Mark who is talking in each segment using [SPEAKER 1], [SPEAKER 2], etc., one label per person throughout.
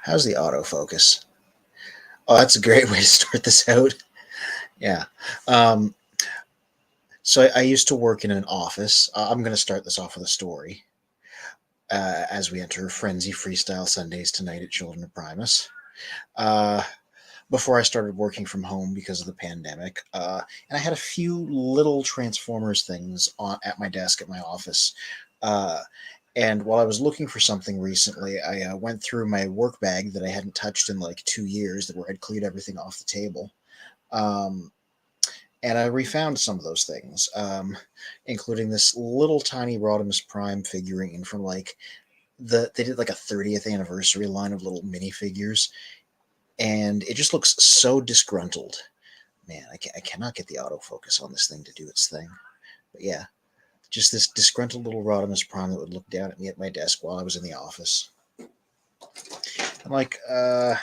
[SPEAKER 1] How's the autofocus? Oh, that's a great way to start this out. Yeah. Um, so I used to work in an office. I'm going to start this off with a story as we enter Frenzy Freestyle Sundays tonight at Children of Primus. Uh, Before I started working from home because of the pandemic, and I had a few little Transformers things at my desk at my office. Uh, and while I was looking for something recently, I went through my work bag that I hadn't touched in like 2 years, where I'd cleared everything off the table. Um, and I refound some of those things, including this little tiny Rodimus Prime figurine from like they did like a 30th anniversary line of little minifigures, and it just looks so disgruntled. Man, I cannot get the autofocus on this thing to do its thing. But yeah, just this disgruntled little Rodimus Prime that would look down at me at my desk while I was in the office. I'm like, I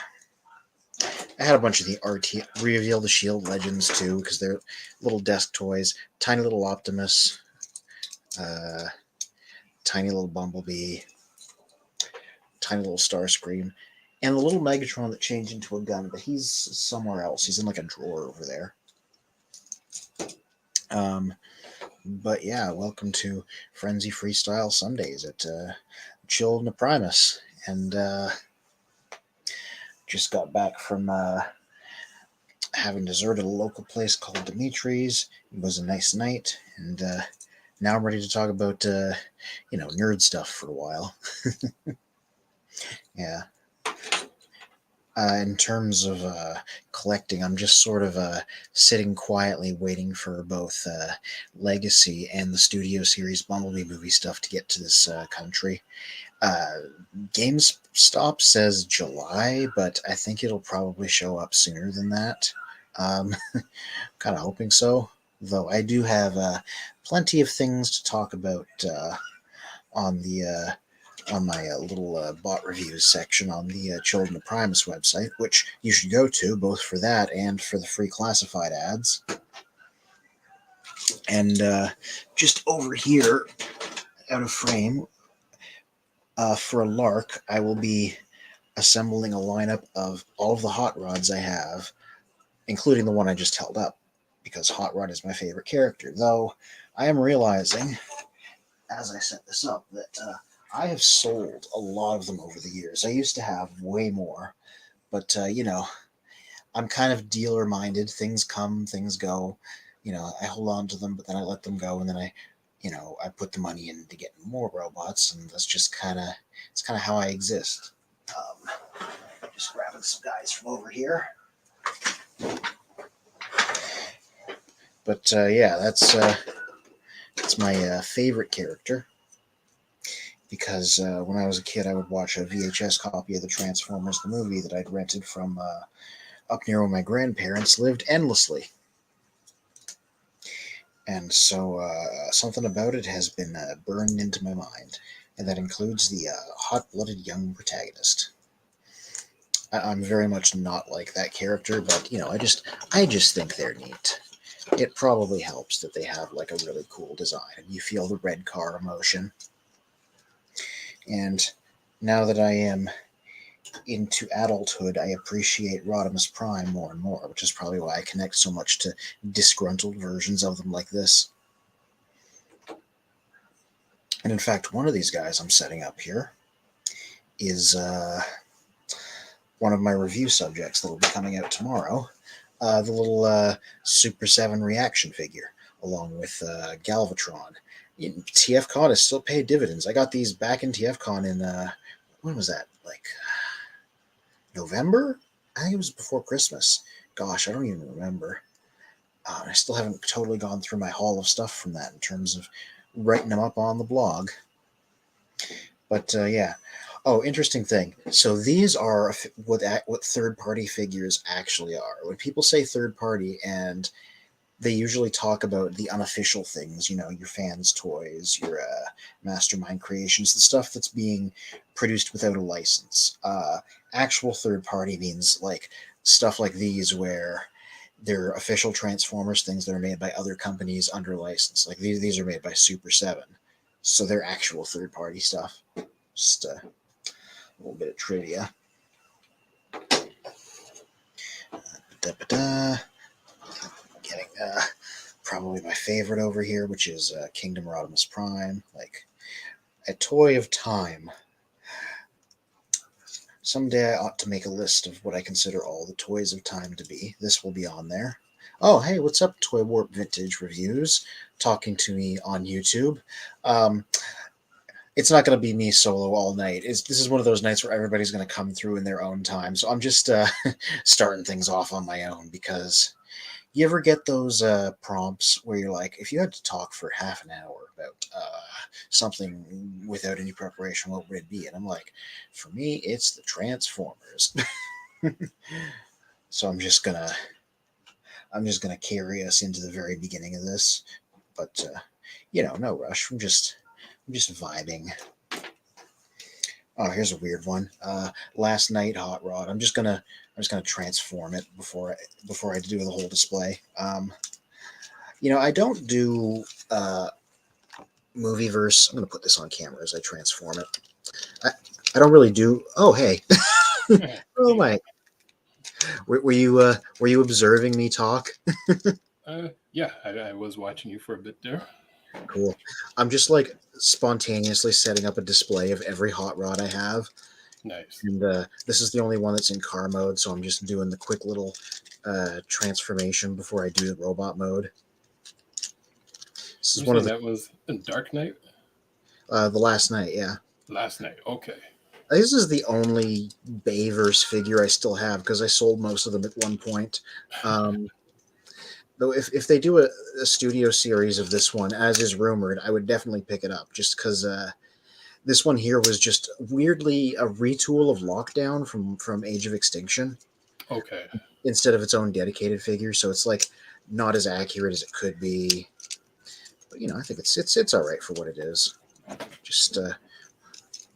[SPEAKER 1] had a bunch of the RT Reveal the Shield Legends too, because they're little desk toys. Tiny little Optimus, uh, tiny little Bumblebee, tiny little Starscream, and the little Megatron that changed into a gun, but he's somewhere else. He's in like a drawer over there. But yeah, welcome to Frenzy Freestyle Sundays at Children of Primus. And just got back from having dessert at a local place called Dimitri's. It was a nice night, and now I'm ready to talk about nerd stuff for a while. Yeah. In terms of collecting, I'm just sort of sitting quietly waiting for both Legacy and the Studio Series Bumblebee movie stuff to get to this country. Uh, GameStop says July, but I think it'll probably show up sooner than that. Um, kind of hoping so. Though I do have plenty of things to talk about on the on my little bot reviews section on the Children of Primus website, which you should go to both for that and for the free classified ads. And just over here, out of frame, for a lark, I will be assembling a lineup of all of the hot rods I have, including the one I just held up, because Hot Rod is my favorite character. Though I am realizing, as I set this up, that I have sold a lot of them over the years. I used to have way more, but I'm kind of dealer minded. Things come, things go. I hold on to them, but then I let them go, and then I put the money in to get more robots, and that's just it's kind of how I exist. Just grabbing some guys from over here. But yeah, that's my favorite character, because when I was a kid, I would watch a VHS copy of the Transformers the movie that I'd rented from up near where my grandparents lived endlessly. And so something about it has been burned into my mind, and that includes the hot-blooded young protagonist. I'm very much not like that character, but I just think they're neat. It probably helps that they have like a really cool design, and you feel the red car emotion. And now that I am into adulthood, I appreciate Rodimus Prime more and more, which is probably why I connect so much to disgruntled versions of them like this. And in fact, one of these guys I'm setting up here is one of my review subjects that will be coming out tomorrow. The little Super 7 reaction figure, along with Galvatron. TFCon has still paid dividends. I got these back in TFCon in, when was that? Like November? I think it was before Christmas. Gosh, I don't even remember. I still haven't totally gone through my haul of stuff from that in terms of writing them up on the blog. But yeah. Oh, interesting thing. So these are what third-party figures actually are. When people say third-party, and they usually talk about the unofficial things, your fans' toys, your mastermind creations, the stuff that's being produced without a license. Actual third-party means like stuff like these, where they're official Transformers things that are made by other companies under license. Like these are made by Super 7, so they're actual third-party stuff. Just a little bit of trivia. Da-da-da. Getting probably my favorite over here, which is Kingdom Rodimus Prime, like a toy of time. Someday I ought to make a list of what I consider all the toys of time to be. This will be on there. Oh, hey, what's up, Toy Warp Vintage Reviews? Talking to me on YouTube. Um, it's not going to be me solo all night. This is one of those nights where everybody's going to come through in their own time. So I'm just starting things off on my own because you ever get those prompts where you're like, if you had to talk for half an hour about something without any preparation, what would it be? And I'm like, for me, it's the Transformers. So I'm just gonna carry us into the very beginning of this, but no rush. I'm just vibing. Oh, here's a weird one. Last night, Hot Rod. I'm just gonna transform it before I do the whole display. I don't do movieverse. I'm gonna put this on camera as I transform it. I, I don't really do. Oh, hey. Oh my. Were you observing me talk?
[SPEAKER 2] Yeah, I was watching you for a bit there.
[SPEAKER 1] Cool. I'm just like spontaneously setting up a display of every hot rod I have,
[SPEAKER 2] Nice.
[SPEAKER 1] and this is the only one that's in car mode. So I'm just doing the quick little transformation before I do the robot mode. This is
[SPEAKER 2] You're
[SPEAKER 1] one of
[SPEAKER 2] saying that was a Dark Knight
[SPEAKER 1] the last night. Yeah,
[SPEAKER 2] last night? Okay.
[SPEAKER 1] this is the only Bayverse figure I still have because I sold most of them at one point. Um, Though if they do a studio series of this one, as is rumored, I would definitely pick it up just because this one here was just weirdly a retool of Lockdown from Age of Extinction
[SPEAKER 2] Okay.
[SPEAKER 1] instead of its own dedicated figure. So it's like not as accurate as it could be. But I think it's all right for what it is. Just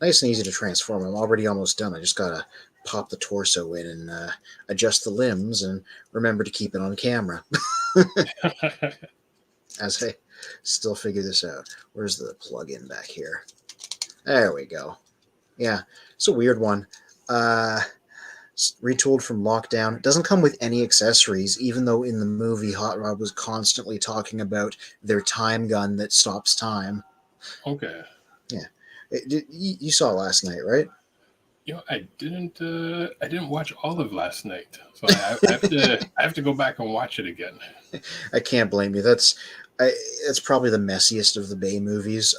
[SPEAKER 1] nice and easy to transform. I'm already almost done. I just gotta pop the torso in and adjust the limbs and remember to keep it on camera as I still figure this out. Where's the plug-in back here? There we go. Yeah, it's a weird one. Uh, Retooled from Lockdown. It doesn't come with any accessories, even though in the movie Hot Rod was constantly talking about their time gun that stops time.
[SPEAKER 2] Okay.
[SPEAKER 1] Yeah, you saw it last night, right?
[SPEAKER 2] I didn't watch all of last night, so I have to go back and watch it again.
[SPEAKER 1] I can't blame you. It's probably the messiest of the Bay movies.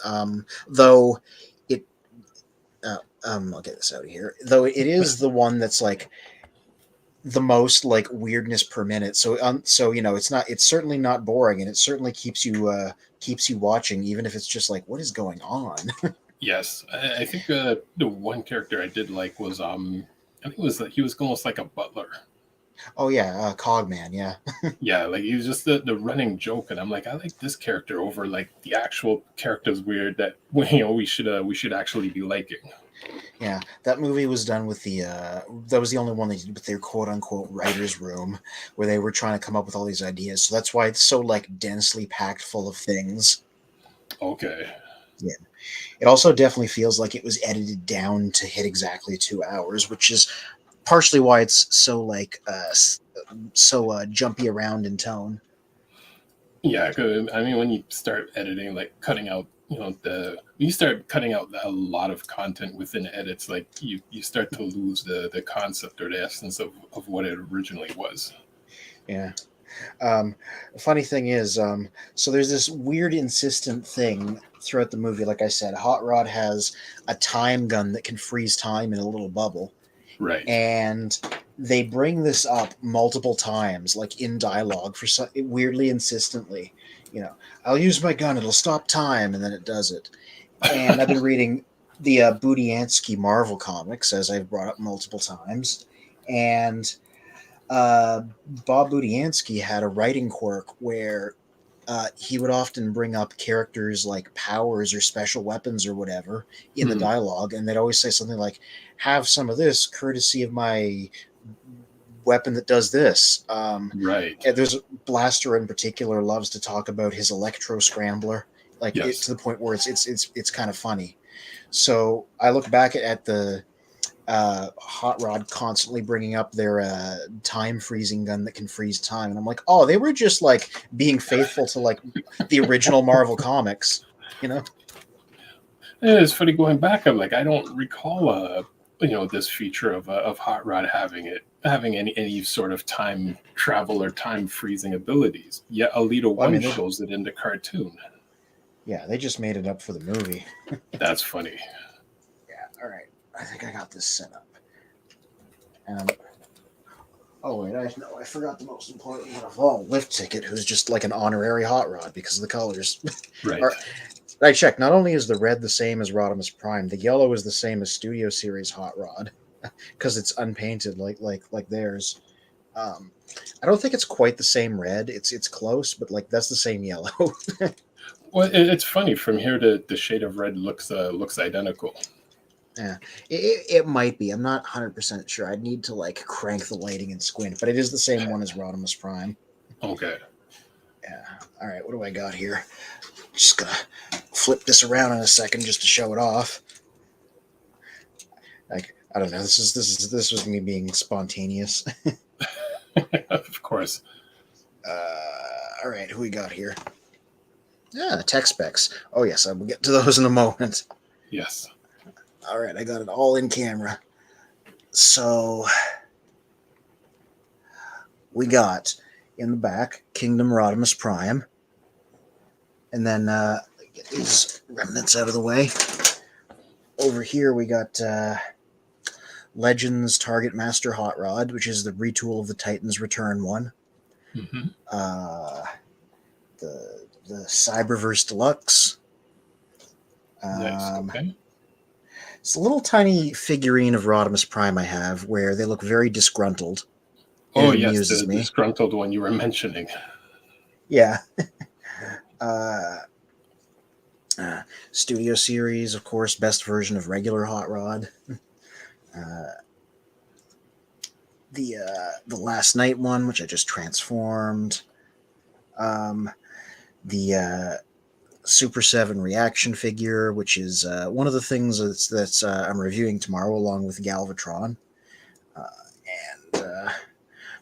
[SPEAKER 1] Though it, I'll get this out of here. Though it is the one that's like the most like weirdness per minute. So it's certainly not boring, and it certainly keeps you watching, even if it's just like, what is going on?
[SPEAKER 2] Yes, I think the one character I did like was I think it was that he was almost like a butler.
[SPEAKER 1] Oh yeah, Cogman. Yeah,
[SPEAKER 2] Yeah, like he was just the running joke, and I'm like, I like this character over like the actual characters weird that we should actually be liking.
[SPEAKER 1] yeah. That movie was done with that was the only one they did with their quote unquote writers' room, where they were trying to come up with all these ideas. So that's why it's so like densely packed full of things.
[SPEAKER 2] Okay.
[SPEAKER 1] Yeah. It also definitely feels like it was edited down to hit exactly 2 hours, which is partially why it's so like jumpy around in tone.
[SPEAKER 2] Yeah, 'cause, I mean, when you start editing, like cutting out, you start cutting out a lot of content within edits, like you start to lose the concept or the essence of what it originally was.
[SPEAKER 1] Yeah. Um, Funny thing is, so there's this weird insistent thing throughout the movie. Like I said, Hot Rod has a time gun that can freeze time in a little bubble,
[SPEAKER 2] Right.
[SPEAKER 1] and they bring this up multiple times, like in dialogue, weirdly insistently. I'll use my gun; it'll stop time, and then it does it. And I've been reading the Budiansky Marvel comics, as I've brought up multiple times, and Bob Budiansky had a writing quirk where he would often bring up characters like powers or special weapons or whatever in the
[SPEAKER 2] Hmm.
[SPEAKER 1] dialogue, and they'd always say something like, "Have some of this, courtesy of my weapon that does this."
[SPEAKER 2] Right.
[SPEAKER 1] And there's Blaster in particular loves to talk about his electro scrambler, like it
[SPEAKER 2] Yes.
[SPEAKER 1] to the point where it's kind of funny. So I look back at the Hot Rod constantly bringing up their time freezing gun that can freeze time, and I'm like, oh, they were just like being faithful to like the original Marvel comics, you know?
[SPEAKER 2] It's funny going back. I'm like, I don't recall this feature of Hot Rod having any sort of time travel or time freezing abilities. Yet Alita
[SPEAKER 1] Well, I
[SPEAKER 2] One
[SPEAKER 1] mean,
[SPEAKER 2] shows it in the cartoon.
[SPEAKER 1] yeah, they just made it up for the movie.
[SPEAKER 2] That's funny.
[SPEAKER 1] Yeah, all right. I think I got this set up. Um, oh wait, I forgot the most important one of all, Lift Ticket, who's just like an honorary Hot Rod because of the colors.
[SPEAKER 2] Right.
[SPEAKER 1] Or, I checked. Not only is the red the same as Rodimus Prime, the yellow is the same as Studio Series Hot Rod because it's unpainted like theirs. I don't think it's quite the same red. It's close, but like that's the same yellow.
[SPEAKER 2] Well, it's funny. From here to the shade of red looks identical.
[SPEAKER 1] Yeah, it might be. I'm not 100% sure. I'd need to like crank the lighting and squint, but it is the same one as Rodimus Prime.
[SPEAKER 2] Okay.
[SPEAKER 1] Yeah. All right. What do I got here? Just gonna flip this around in a second just to show it off. Like I don't know. This was me being spontaneous.
[SPEAKER 2] Of course.
[SPEAKER 1] All right. Who we got here? Yeah, tech specs. Oh yes, I will get to those in a moment.
[SPEAKER 2] Yes.
[SPEAKER 1] All right, I got it all in camera. So we got in the back Kingdom Rodimus Prime, and then get these remnants out of the way. Over here we got Legends Target Master Hot Rod, which is the retool of the Titans Return one.
[SPEAKER 2] Mm-hmm.
[SPEAKER 1] The Cyberverse Deluxe.
[SPEAKER 2] Nice. Okay.
[SPEAKER 1] It's a little tiny figurine of Rodimus Prime I have where they look very disgruntled.
[SPEAKER 2] Oh,
[SPEAKER 1] It
[SPEAKER 2] yes,
[SPEAKER 1] amuses
[SPEAKER 2] the
[SPEAKER 1] me.
[SPEAKER 2] disgruntled one you were mentioning.
[SPEAKER 1] Yeah. Studio Series, of course, best version of regular Hot Rod. The Last Night one, which I just transformed. The Super 7 reaction figure, which is one of the things that's I'm reviewing tomorrow along with Galvatron. And of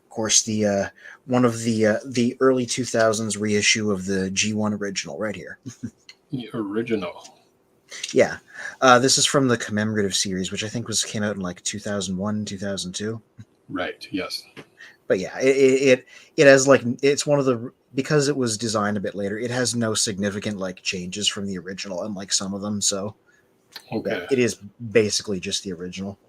[SPEAKER 1] course the one of the early 2000s reissue of the G1 original right here.
[SPEAKER 2] The original.
[SPEAKER 1] Yeah. This is from the commemorative series, which I think came out in like 2001, 2002.
[SPEAKER 2] Right. Yes.
[SPEAKER 1] But yeah, it has like it's one of the because it was designed a bit later. It has no significant like changes from the original, unlike some of them. So
[SPEAKER 2] Okay.
[SPEAKER 1] yeah, it is basically just the original.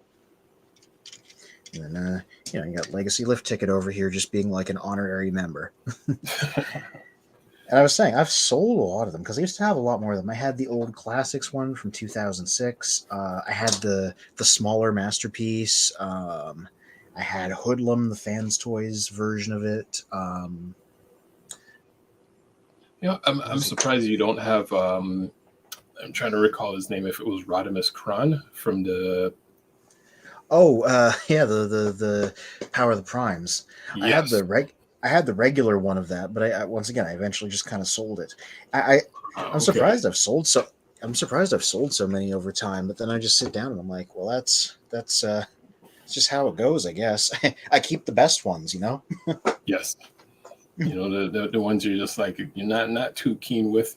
[SPEAKER 1] And then you got Legacy Lift Ticket over here, just being like an honorary member. And I was saying, I've sold a lot of them because I used to have a lot more of them. I had the old classics one from 2006. I had the smaller masterpiece. I had Hoodlum, the Fans Toys version of it.
[SPEAKER 2] I'm surprised you don't have. I'm trying to recall his name. If it was Rodimus Kron from the.
[SPEAKER 1] Oh, yeah, the Power of the Primes.
[SPEAKER 2] Yes.
[SPEAKER 1] I had the regular one of that, but I once again I eventually just kind of sold it. I'm
[SPEAKER 2] Okay.
[SPEAKER 1] surprised I've sold so. I'm surprised I've sold so many over time, but then I just sit down and I'm like, well, that's it's just how it goes, I guess. I keep the best ones, you know.
[SPEAKER 2] Yes. The ones you're just like you're not too keen with.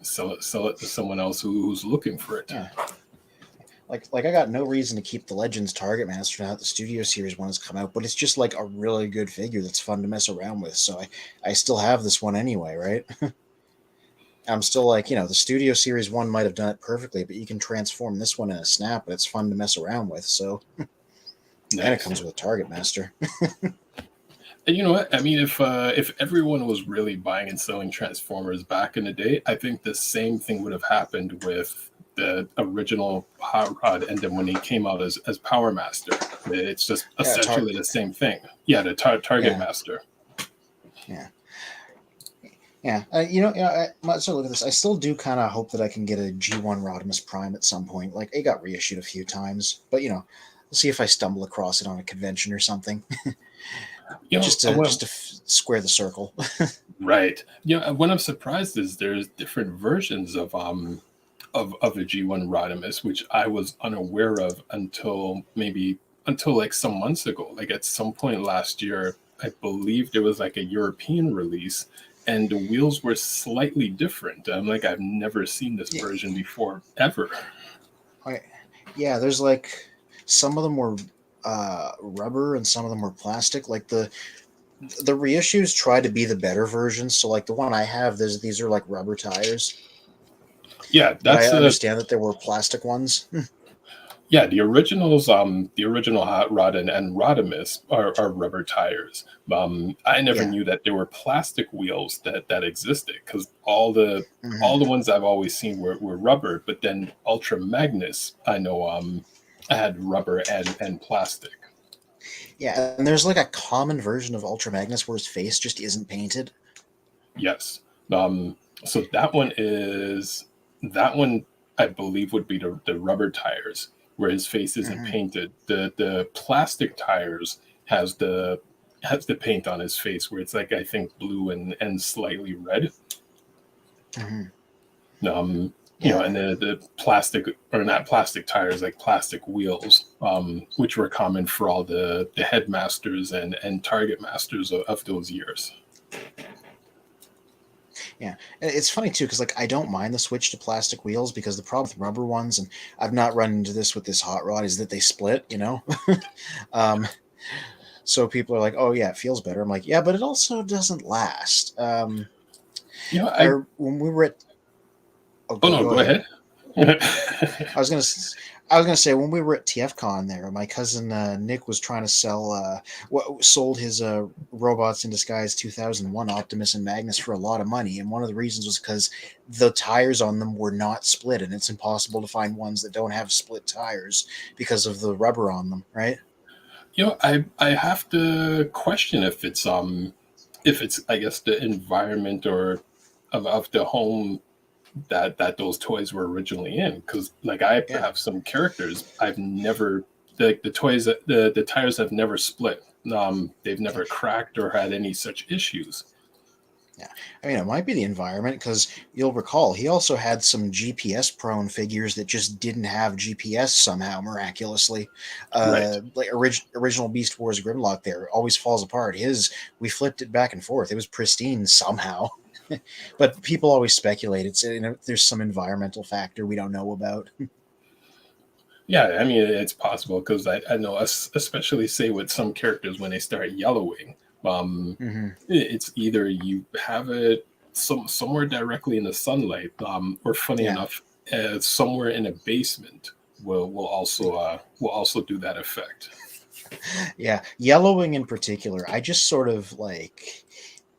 [SPEAKER 2] Sell it to someone else who's looking for it.
[SPEAKER 1] Yeah. Like I got no reason to keep the Legends Target Master now that the Studio Series one has come out, but it's just like a really good figure that's fun to mess around with. So I still have this one anyway, right? I'm still like, the Studio Series one might have done it perfectly, but you can transform this one in a snap, and it's fun to mess around with. So,
[SPEAKER 2] Nice.
[SPEAKER 1] And it comes with a Target Master.
[SPEAKER 2] And you know what? I mean, if everyone was really buying and selling Transformers back in the day, I think the same thing would have happened with the original Hot Rod, and then when he came out as Power Master, it's just essentially the same thing. Yeah, the Target Master.
[SPEAKER 1] Yeah. Yeah, so look at this. I still do kind of hope that I can get a G1 Rodimus Prime at some point. Like, it got reissued a few times, but we'll see if I stumble across it on a convention or something. Just to square the circle.
[SPEAKER 2] Right. Yeah. What I'm surprised is there's different versions of of a G1 Rodimus, which I was unaware of until like some months ago. Like at some point last year, I believe there was like a European release, and the wheels were slightly different. I'm like, I've never seen this
[SPEAKER 1] Yeah,
[SPEAKER 2] version before, ever.
[SPEAKER 1] yeah. There's like some of them were rubber and some of them were plastic. Like the reissues try to be the better versions. So like the one I have, these are like rubber tires,
[SPEAKER 2] Yeah,
[SPEAKER 1] but I
[SPEAKER 2] that's a
[SPEAKER 1] understand that there were plastic ones.
[SPEAKER 2] yeah. The original Hot Rod and Rodimus are rubber tires. I never
[SPEAKER 1] Yeah.
[SPEAKER 2] knew that there were plastic wheels that existed, because all the
[SPEAKER 1] Hmm.
[SPEAKER 2] ones I've always seen were rubber. But then Ultra Magnus, I know, had rubber and plastic.
[SPEAKER 1] Yeah, and there's like a common version of Ultra Magnus where his face just isn't painted.
[SPEAKER 2] Yes. Um, so that one I believe would be the rubber tires where his face isn't
[SPEAKER 1] Hmm.
[SPEAKER 2] painted. The plastic tires has the has the paint on his face where it's like, I think, blue and slightly red.
[SPEAKER 1] Hmm.
[SPEAKER 2] And
[SPEAKER 1] Yeah,
[SPEAKER 2] the plastic, or not plastic tires, like plastic wheels, which were common for all the headmasters and target masters of those years.
[SPEAKER 1] yeah. It's funny too because like I don't mind the switch to plastic wheels because the problem with rubber ones, and I've not run into this with this hot rod, is that they split. um, so people are like, "Oh yeah, it feels better." I'm like, "Yeah, but it also doesn't last."
[SPEAKER 2] I
[SPEAKER 1] When we were at, oh,
[SPEAKER 2] Oh
[SPEAKER 1] go
[SPEAKER 2] no,
[SPEAKER 1] go
[SPEAKER 2] go
[SPEAKER 1] ahead.
[SPEAKER 2] ahead.
[SPEAKER 1] I was gonna s- I was gonna say when we were at TFCon there, my cousin Nick was trying to sell what sold his Robots in Disguise 2001 Optimus and Magnus for a lot of money, and one of the reasons was because the tires on them were not split, and it's impossible to find ones that don't have split tires because of the rubber on them, right?
[SPEAKER 2] I have to question if it's, I guess, the environment or of the home that those toys were originally in, because like I
[SPEAKER 1] Yeah.
[SPEAKER 2] have some characters I've never, the toys, the tires have never split. They've
[SPEAKER 1] Yeah.
[SPEAKER 2] never cracked or had any such issues.
[SPEAKER 1] Yeah, I mean, it might be the environment because you'll recall he also had some GPS prone figures that just didn't have GPS somehow miraculously.
[SPEAKER 2] Right.
[SPEAKER 1] Like original Beast Wars Grimlock, there always falls apart. His we flipped it back and forth. It was pristine somehow, but people always speculate it's there's some environmental factor we don't know about.
[SPEAKER 2] Yeah, I mean, it's possible, because I know, especially say with some characters when they start yellowing,
[SPEAKER 1] Hmm.
[SPEAKER 2] it's either you have it somewhere directly in the sunlight, or funny
[SPEAKER 1] Yeah,
[SPEAKER 2] enough, somewhere in a basement will also do that effect.
[SPEAKER 1] yeah, yellowing in particular. I just sort of like.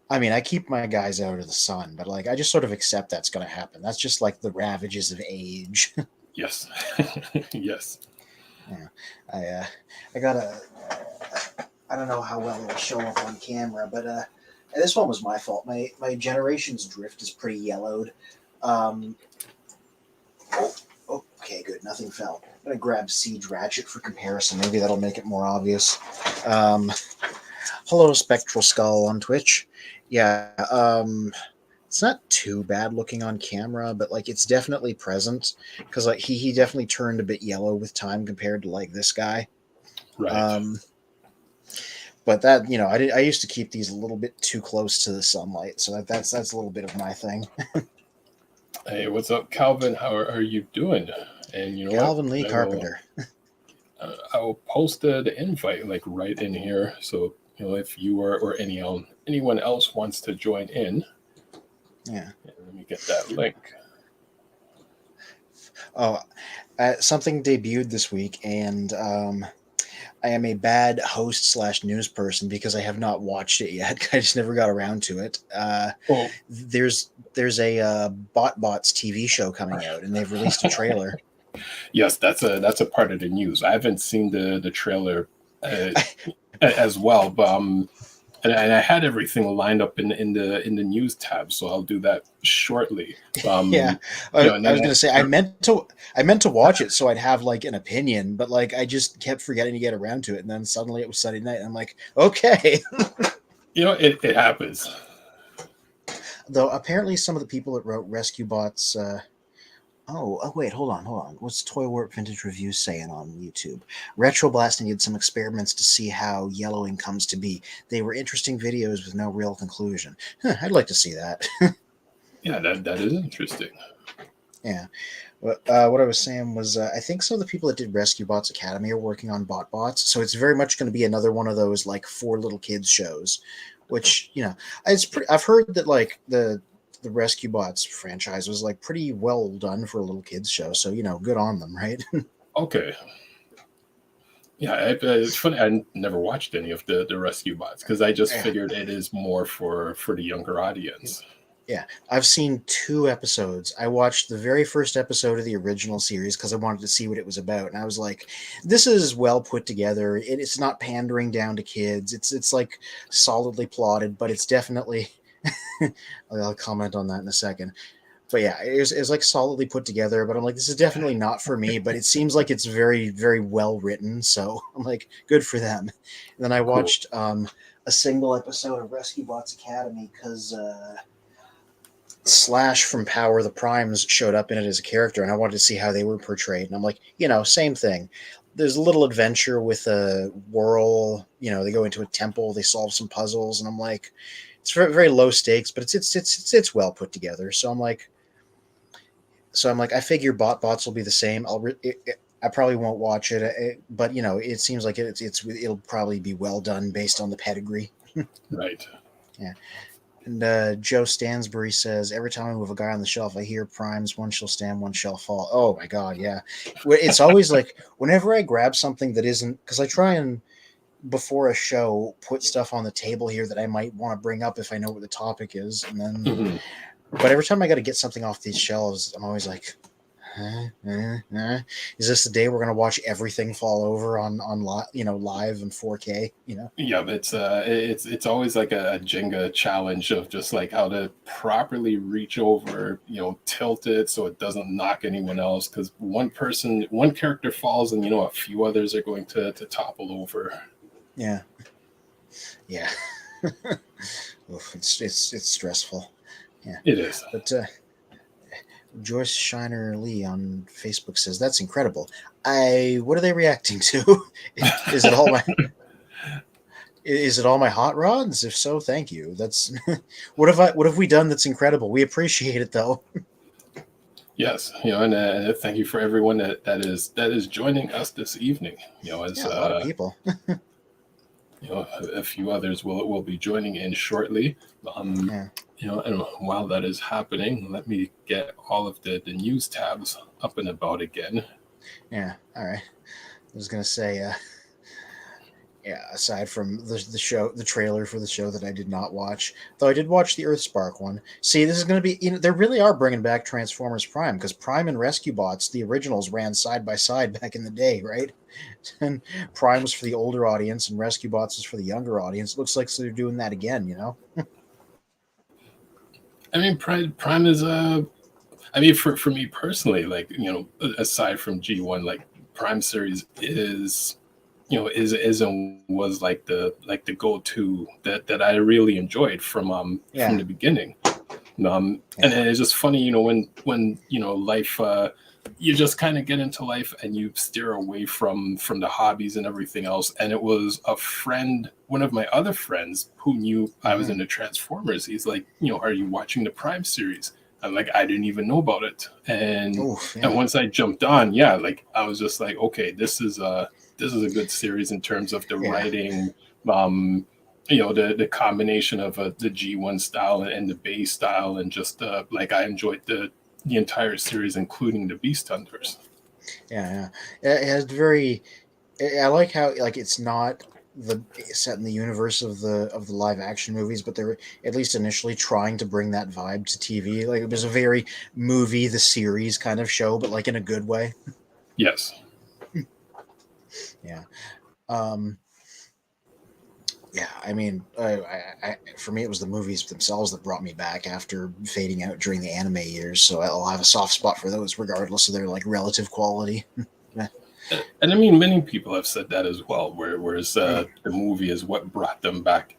[SPEAKER 1] I mean, I keep my guys out of the sun, but like I just sort of accept that's going to happen. That's just like the ravages of age.
[SPEAKER 2] Yes, yes.
[SPEAKER 1] Yeah, I I got a. I don't know how well it'll show up on camera, but this one was my fault. My Generations drift is pretty yellowed. Um, oh, okay, good. Nothing fell. I'm gonna grab Siege Ratchet for comparison. Maybe that'll make it more obvious. Um, hello, Spectral Skull on Twitch. Yeah, it's not too bad looking on camera, but like it's definitely present because like he definitely turned a bit yellow with time compared to like this guy.
[SPEAKER 2] Right.
[SPEAKER 1] Um, but that I used to keep these a little bit too close to the sunlight, so that's a little bit of my thing.
[SPEAKER 2] Hey, what's up, Calvin? How are you doing? And you know what?
[SPEAKER 1] Calvin Lee
[SPEAKER 2] I will
[SPEAKER 1] Carpenter.
[SPEAKER 2] I will post the invite like right in here. So if you or anyone else wants to join in,
[SPEAKER 1] Yeah.
[SPEAKER 2] let me get that link.
[SPEAKER 1] Oh, something debuted this week, and I am a bad host slash news person because I have not watched it yet. I just never got around to it.
[SPEAKER 2] Oh,
[SPEAKER 1] There's a Bots TV show coming out, and they've released a trailer.
[SPEAKER 2] yes, that's a part of the news. I haven't seen the trailer uh, as well, but and I had everything lined up in the news tab, so I'll do that shortly.
[SPEAKER 1] Yeah,
[SPEAKER 2] And
[SPEAKER 1] I
[SPEAKER 2] then
[SPEAKER 1] was gonna say I meant to watch it so I'd have like an opinion, but like I just kept forgetting to get around to it, and then suddenly it was Sunday night, and I'm like, okay.
[SPEAKER 2] it happens.
[SPEAKER 1] Though apparently some of the people that wrote Rescue Bots Oh, wait, hold on. What's Toy Warp Vintage Reviews saying on YouTube? Retro Blasting did some experiments to see how yellowing comes to be. They were interesting videos with no real conclusion. Huh, I'd like to see that.
[SPEAKER 2] Yeah, that is interesting.
[SPEAKER 1] Yeah. What I was saying was, I think some of the people that did Rescue Bots Academy are working on bots, so it's very much going to be another one of those like for little kids shows, which it's pretty. I've heard that like the Rescue Bots franchise was like pretty well done for a little kids show, so good on them, right?
[SPEAKER 2] Okay. Yeah, it's funny. I never watched any of the Rescue Bots because I just
[SPEAKER 1] Yeah.
[SPEAKER 2] figured it is more for the younger audience.
[SPEAKER 1] Yeah, I've seen 2 episodes. I watched the very first episode of the original series because I wanted to see what it was about, and I was like, "This is well put together. It's not pandering down to kids. It's like solidly plotted, but it's definitely." I'll comment on that in a second. But yeah, it was like solidly put together. But I'm like, this is definitely not for me. But it seems like it's very very well written. So I'm like, good for them. And then I
[SPEAKER 2] Cool.
[SPEAKER 1] watched a single episode of Rescue Bots Academy because. Slash from Power the Primes showed up in it as a character, and I wanted to see how they were portrayed. And I'm like, same thing. There's a little adventure with a whirl. They go into a temple, they solve some puzzles, and I'm like, it's very, very low stakes, but it's well put together. So I'm like, I figure bots will be the same. I probably won't watch it, but it seems like it'll probably be well done based on the pedigree.
[SPEAKER 2] Right.
[SPEAKER 1] Yeah. And Joe Stansbury says, every time I move a guy on the shelf, I hear primes, one shall stand, one shall fall. Oh my God, yeah. It's always like, whenever I grab something that isn't, because I try and, before a show, put stuff on the table here that I might want to bring up if I know what the topic is. And then,
[SPEAKER 2] Hmm.
[SPEAKER 1] but every time I got to get something off these shelves, I'm always like, is this the day we're going to watch everything fall over on live and 4K?
[SPEAKER 2] Yeah, but it's always like a Jenga challenge of just like how to properly reach over, tilt it so it doesn't knock anyone else. Because one character falls, and a few others are going to topple over.
[SPEAKER 1] Yeah. Yeah. Oof, it's stressful. Yeah.
[SPEAKER 2] It is.
[SPEAKER 1] But Joyce Shiner Lee on Facebook says that's incredible. What are they reacting to? Is it all my is it all my hot rods? If so, thank you. That's what have we done that's incredible? We appreciate it though.
[SPEAKER 2] Yes, and thank you for everyone that is joining us this evening. As
[SPEAKER 1] Yeah, a lot of people.
[SPEAKER 2] a few others will be joining in shortly.
[SPEAKER 1] Yeah.
[SPEAKER 2] And while that is happening, let me get all of the news tabs up and about again.
[SPEAKER 1] Yeah. All right. I was gonna say, yeah. Aside from the show, the trailer for the show that I did not watch, though I did watch the Earthspark one. See, this is gonna be. They really are bringing back Transformers Prime because Prime and Rescue Bots, the originals, ran side by side back in the day, right? And Prime was for the older audience, and Rescue Bots was for the younger audience. It looks like they're doing that again.
[SPEAKER 2] I mean, Prime is I mean, for me personally, like aside from G1, like Prime series is and was like the go-to that I really enjoyed from
[SPEAKER 1] Yeah.
[SPEAKER 2] the beginning. And
[SPEAKER 1] Yeah.
[SPEAKER 2] it's just funny, when life, you just kind of get into life and you steer away from the hobbies and everything else. And it was a friend, one of my other friends, who knew I was into Transformers. He's like, are you watching the Prime series? I'm like, I didn't even know about it. And
[SPEAKER 1] Oof,
[SPEAKER 2] and
[SPEAKER 1] yeah.
[SPEAKER 2] once I jumped on, yeah, like I was just like, okay, this is a good series in terms of the
[SPEAKER 1] Yeah.
[SPEAKER 2] writing. The combination of the G1 style and the base style, and just like I enjoyed the entire series, including the Beast Hunters.
[SPEAKER 1] Yeah. Yeah. It has very. I like how like it's not the set in the universe of the live action movies, but they're at least initially trying to bring that vibe to TV. Like it was a very movie the series kind of show, but like in a good way.
[SPEAKER 2] Yes.
[SPEAKER 1] Yeah. Um, yeah. I mean, for me, it was the movies themselves that brought me back after fading out during the anime years. So I'll have a soft spot for those, regardless of their like relative quality.
[SPEAKER 2] And I mean, many people have said that as well, whereas the movie is what brought them back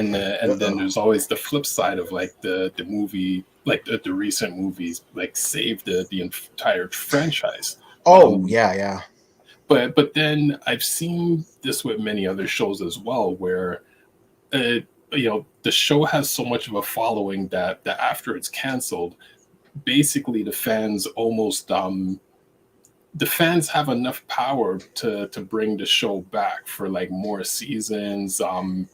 [SPEAKER 2] and then
[SPEAKER 1] Uh-oh.
[SPEAKER 2] there's always the flip side of like the movie, like the recent movies, like save the entire franchise.
[SPEAKER 1] Oh,
[SPEAKER 2] Um,
[SPEAKER 1] yeah, yeah.
[SPEAKER 2] but then I've seen this with many other shows as well, where uh, the show has so much of a following that after it's canceled, basically the fans have enough power to bring the show back for like more seasons, and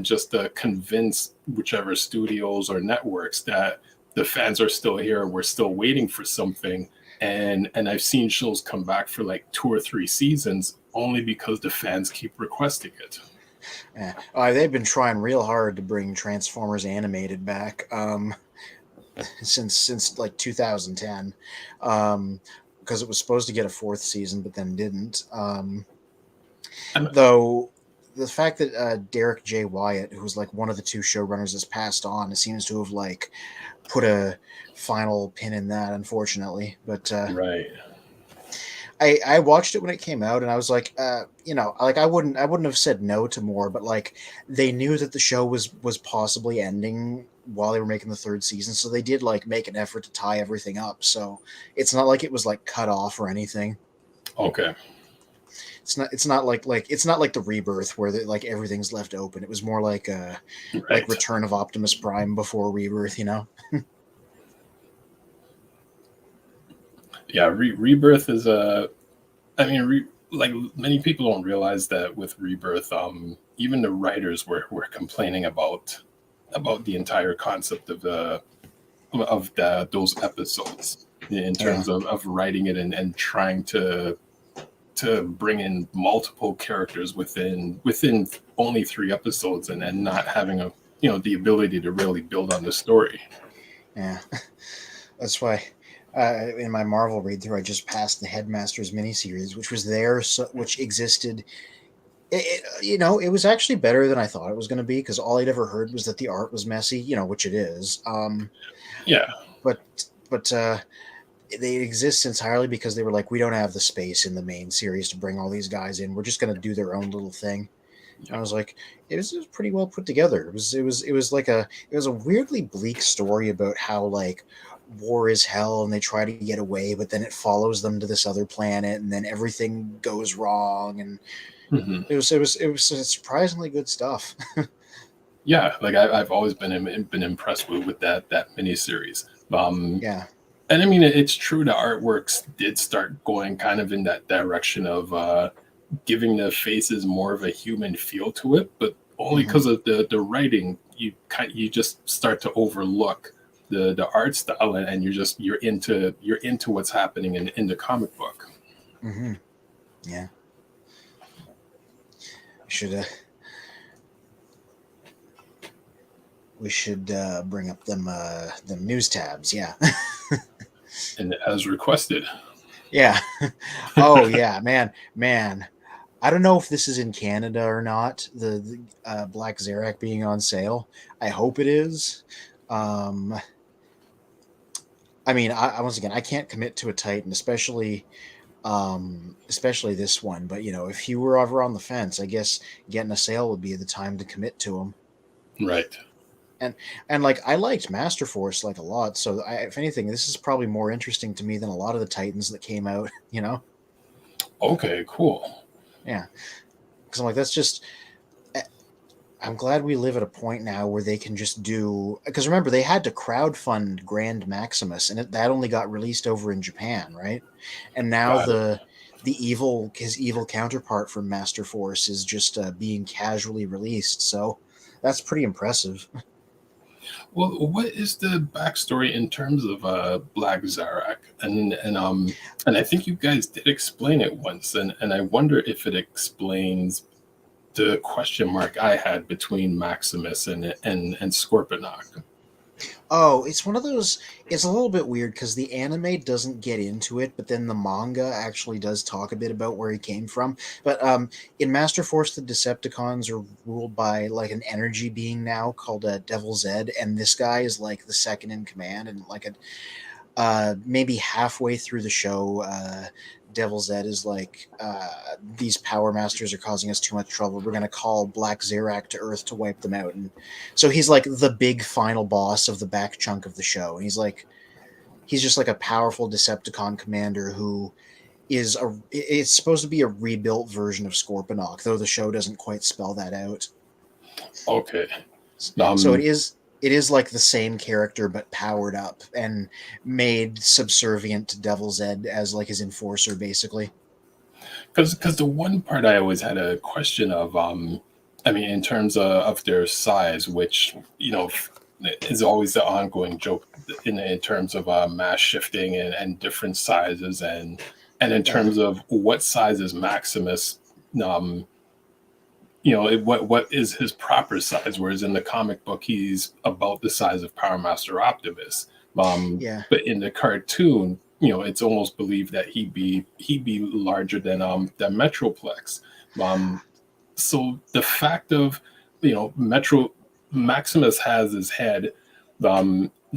[SPEAKER 2] just to convince whichever studios or networks that the fans are still here, we're still waiting for something. And I've seen shows come back for like 2 or 3 seasons only because the fans keep requesting it.
[SPEAKER 1] Yeah. They've been trying real hard to bring Transformers animated back since like 2010, because it was supposed to get a fourth season, but then didn't.
[SPEAKER 2] And
[SPEAKER 1] Though the fact that Derek J. Wyatt, who was like one of the two showrunners, has passed on, it seems to have like put a final pin in that, unfortunately. But
[SPEAKER 2] right.
[SPEAKER 1] I watched it when it came out, and I was like, like I wouldn't have said no to more, but like they knew that the show was possibly ending while they were making the third season, so they did like make an effort to tie everything up. So it's not like it was like cut off or anything.
[SPEAKER 2] Okay.
[SPEAKER 1] It's not like the Rebirth where like everything's left open. It was more like
[SPEAKER 2] Right.
[SPEAKER 1] Return of Optimus Prime before Rebirth, you know.
[SPEAKER 2] Yeah, Rebirth is a. I mean, like many people don't realize that with Rebirth, even the writers were complaining about the entire concept of those episodes in
[SPEAKER 1] Yeah.
[SPEAKER 2] terms of writing it and trying to bring in multiple characters within only 3 episodes, and not having the ability to really build on the story.
[SPEAKER 1] Yeah. That's why in my Marvel read through, I just passed the Headmasters miniseries, which was there, which existed. It was actually better than I thought it was going to be because all I'd ever heard was that the art was messy, which it is.
[SPEAKER 2] Yeah.
[SPEAKER 1] But but they exist entirely because they were like, we don't have the space in the main series to bring all these guys in. We're just going to do their own little thing. And I
[SPEAKER 2] Yeah.
[SPEAKER 1] was like, it was pretty well put together. It was a weirdly bleak story about how like war is hell and they try to get away, but then it follows them to this other planet and then everything goes wrong, and
[SPEAKER 2] Hmm.
[SPEAKER 1] it was surprisingly good stuff.
[SPEAKER 2] Yeah, like I've always been impressed with that miniseries.
[SPEAKER 1] Yeah.
[SPEAKER 2] And I mean, it's true. The artworks did start going kind of in that direction of giving the faces more of a human feel to it, but only
[SPEAKER 1] Hmm.
[SPEAKER 2] because of the writing, you just start to overlook the art style, and you're into what's happening in the comic book.
[SPEAKER 1] Hmm. Yeah. Should we should bring up them news tabs? Yeah.
[SPEAKER 2] And as requested.
[SPEAKER 1] Yeah. Oh yeah, man. I don't know if this is in Canada or not. The Black Zarak being on sale. I hope it is. Um, I mean, once again, I can't commit to a Titan, especially this one. But if you were ever on the fence, I guess getting a sale would be the time to commit to them.
[SPEAKER 2] Right.
[SPEAKER 1] And and like I liked Master Force like a lot. So if anything, this is probably more interesting to me than a lot of the Titans that came out.
[SPEAKER 2] Okay, cool.
[SPEAKER 1] Yeah, because I'm like that's just I'm glad we live at a point now where they can just do, because remember they had to crowdfund Grand Maximus and that only got released over in Japan, right? And now
[SPEAKER 2] Got it.
[SPEAKER 1] the his evil counterpart from Master Force is just being casually released. So that's pretty impressive.
[SPEAKER 2] Well, what is the backstory in terms of Black Zarak? And I think you guys did explain it once, and I wonder if it explains the question mark I had between Maximus and Scorponok.
[SPEAKER 1] Oh, it's one of those. It's a little bit weird because the anime doesn't get into it, but then the manga actually does talk a bit about where he came from. But in Master Force, the Decepticons are ruled by like an energy being now called Devil Zed, and this guy is like the second in command, and like maybe halfway through the show, Devil's Ed is like, these Power Masters are causing us too much trouble. We're going to call Black Zarak to Earth to wipe them out. And so he's like the big final boss of the back chunk of the show. And he's just like a powerful Decepticon commander who is it's supposed to be a rebuilt version of Scorponok, though the show doesn't quite spell that out.
[SPEAKER 2] Okay.
[SPEAKER 1] So it is like the same character but powered up and made subservient to Devil's Ed as like his enforcer, basically.
[SPEAKER 2] Because the one part I always had a question of, I mean, in terms of their size, which is always the ongoing joke in terms of mass shifting and different sizes, and in terms of what size is Maximus, what is his proper size? Whereas in the comic book, he's about the size of Power Master Optimus.
[SPEAKER 1] Yeah.
[SPEAKER 2] But in the cartoon, it's almost believed that he'd be larger than Metroplex. So the fact of Metro Maximus has his head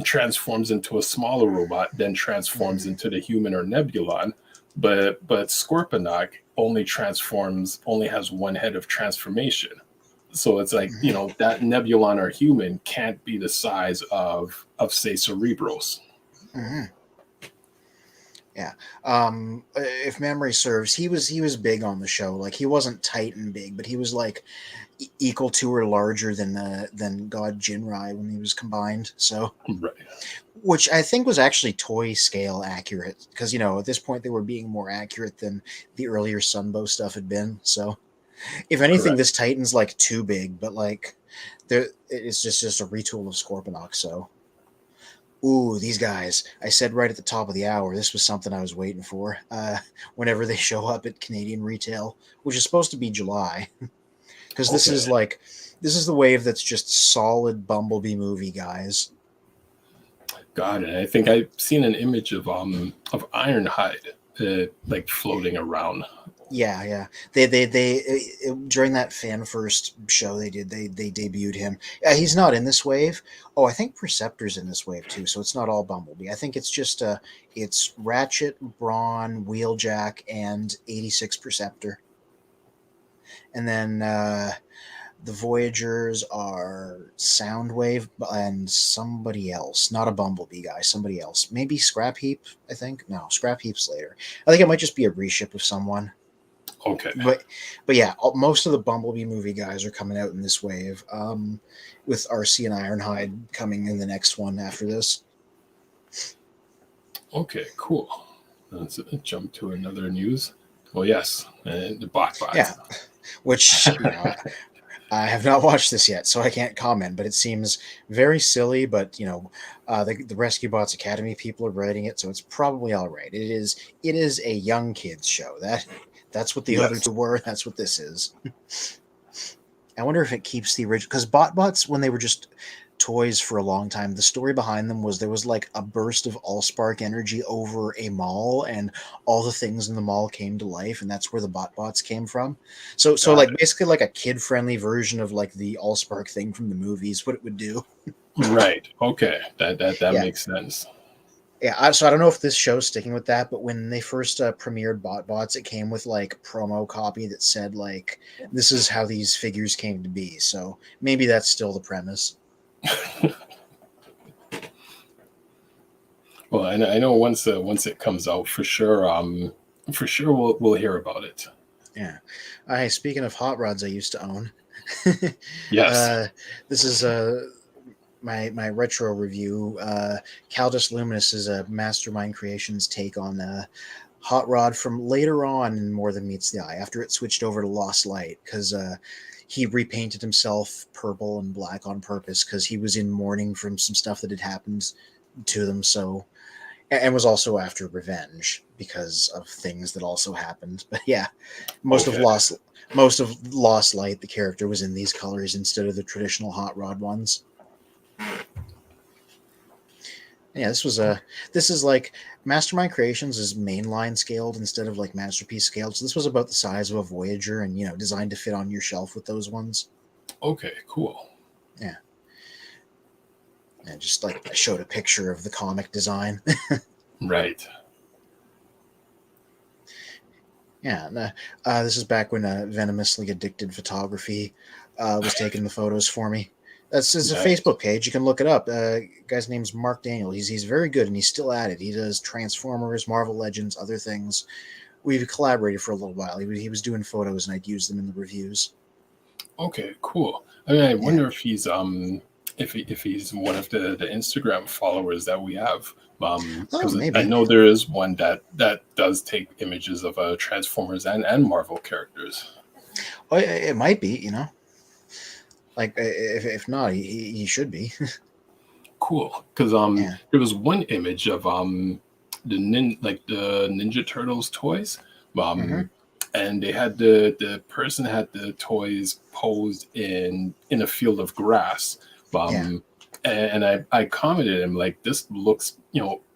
[SPEAKER 2] transforms into a smaller robot, then transforms into the human or Nebulon, but Scorponok only has one head of transformation. So it's like that Nebulon or human can't be the size of say Cerebros.
[SPEAKER 1] Mm-hmm. Yeah. If memory serves, he was big on the show. Like he wasn't Titan big, but he was like equal to or larger than God Jinrai when he was combined. So,
[SPEAKER 2] right.
[SPEAKER 1] Which I think was actually toy scale accurate, because at this point they were being more accurate than the earlier Sunbow stuff had been. So, if anything,
[SPEAKER 2] Correct.
[SPEAKER 1] this Titan's like too big, but like it's just a retool of Scorponok. So. Ooh, these guys. I said right at the top of the hour, this was something I was waiting for. Whenever they show up at Canadian retail, which is supposed to be July. Because this is the wave that's just solid Bumblebee movie, guys.
[SPEAKER 2] God, and I think I've seen an image of Ironhide like floating around.
[SPEAKER 1] Yeah. They during that fan first show they did, they debuted him. He's not in this wave. Oh, I think Perceptor's in this wave too, so it's not all Bumblebee. I think it's just it's Ratchet, Brawn, Wheeljack, and 86 Perceptor. And then the Voyagers are Soundwave and somebody else, not a Bumblebee guy, somebody else. Maybe Scrap Heap, I think. No, Scrap Heap's later. I think it might just be a reship of someone.
[SPEAKER 2] Okay.
[SPEAKER 1] But yeah, most of the Bumblebee movie guys are coming out in this wave, with RC and Ironhide coming in the next one after this.
[SPEAKER 2] Okay, cool. Let's jump to another news. Well, yes, the bots.
[SPEAKER 1] Yeah, which I have not watched this yet, so I can't comment. But it seems very silly. But the Rescue Bots Academy people are writing it, so it's probably all right. It is a young kids show. That's what the other two were. That's what this is. I wonder if it keeps the original, because BotBots, when they were just toys for a long time, the story behind them was there was like a burst of Allspark energy over a mall, and all the things in the mall came to life, and that's where the BotBots came from. So like basically like a kid friendly version of like the Allspark thing from the movies, what it would do.
[SPEAKER 2] Right. Okay. That makes sense.
[SPEAKER 1] Yeah, so I don't know if this show's sticking with that, but when they first premiered BotBots, it came with like promo copy that said like, "This is how these figures came to be." So maybe that's still the premise.
[SPEAKER 2] Well, I know once it comes out for sure we'll hear about it.
[SPEAKER 1] Yeah. Speaking of hot rods, I used to own.
[SPEAKER 2] Yes.
[SPEAKER 1] This is my retro review. Caldus Luminous is a Mastermind Creations take on Hot Rod from later on in More Than Meets the Eye, after it switched over to Lost Light, because he repainted himself purple and black on purpose because he was in mourning from some stuff that had happened to them. So, and was also after revenge because of things that also happened. But yeah, most of Lost Light, the character was in these colors instead of the traditional Hot Rod ones. Yeah, this is like Mastermind Creations is mainline scaled instead of like Masterpiece scaled. So this was about the size of a Voyager and designed to fit on your shelf with those ones.
[SPEAKER 2] Okay, cool.
[SPEAKER 1] Yeah. And just like I showed a picture of the comic design.
[SPEAKER 2] Right.
[SPEAKER 1] Yeah, this is back when Venomously Addicted Photography was taking the photos for me. That's It's a
[SPEAKER 2] Nice.
[SPEAKER 1] Facebook page. You can look it up. Guy's name's Mark Daniel. He's very good, and he's still at it. He does Transformers, Marvel Legends, other things. We've collaborated for a little while. He was doing photos, and I'd use them in the reviews.
[SPEAKER 2] Okay, cool. I mean, I
[SPEAKER 1] Yeah.
[SPEAKER 2] wonder if he's if he's one of the Instagram followers that we have.
[SPEAKER 1] Oh,
[SPEAKER 2] Because I
[SPEAKER 1] maybe.
[SPEAKER 2] know there is one that does take images of Transformers and Marvel characters.
[SPEAKER 1] Oh, it might be. Like if not, he should be.
[SPEAKER 2] Cool. Because
[SPEAKER 1] Yeah.
[SPEAKER 2] there was one image of the Ninja Turtles toys.
[SPEAKER 1] Hmm.
[SPEAKER 2] Um, and they had the person had the toys posed in a field of grass.
[SPEAKER 1] Yeah.
[SPEAKER 2] Um, and I commented him like this looks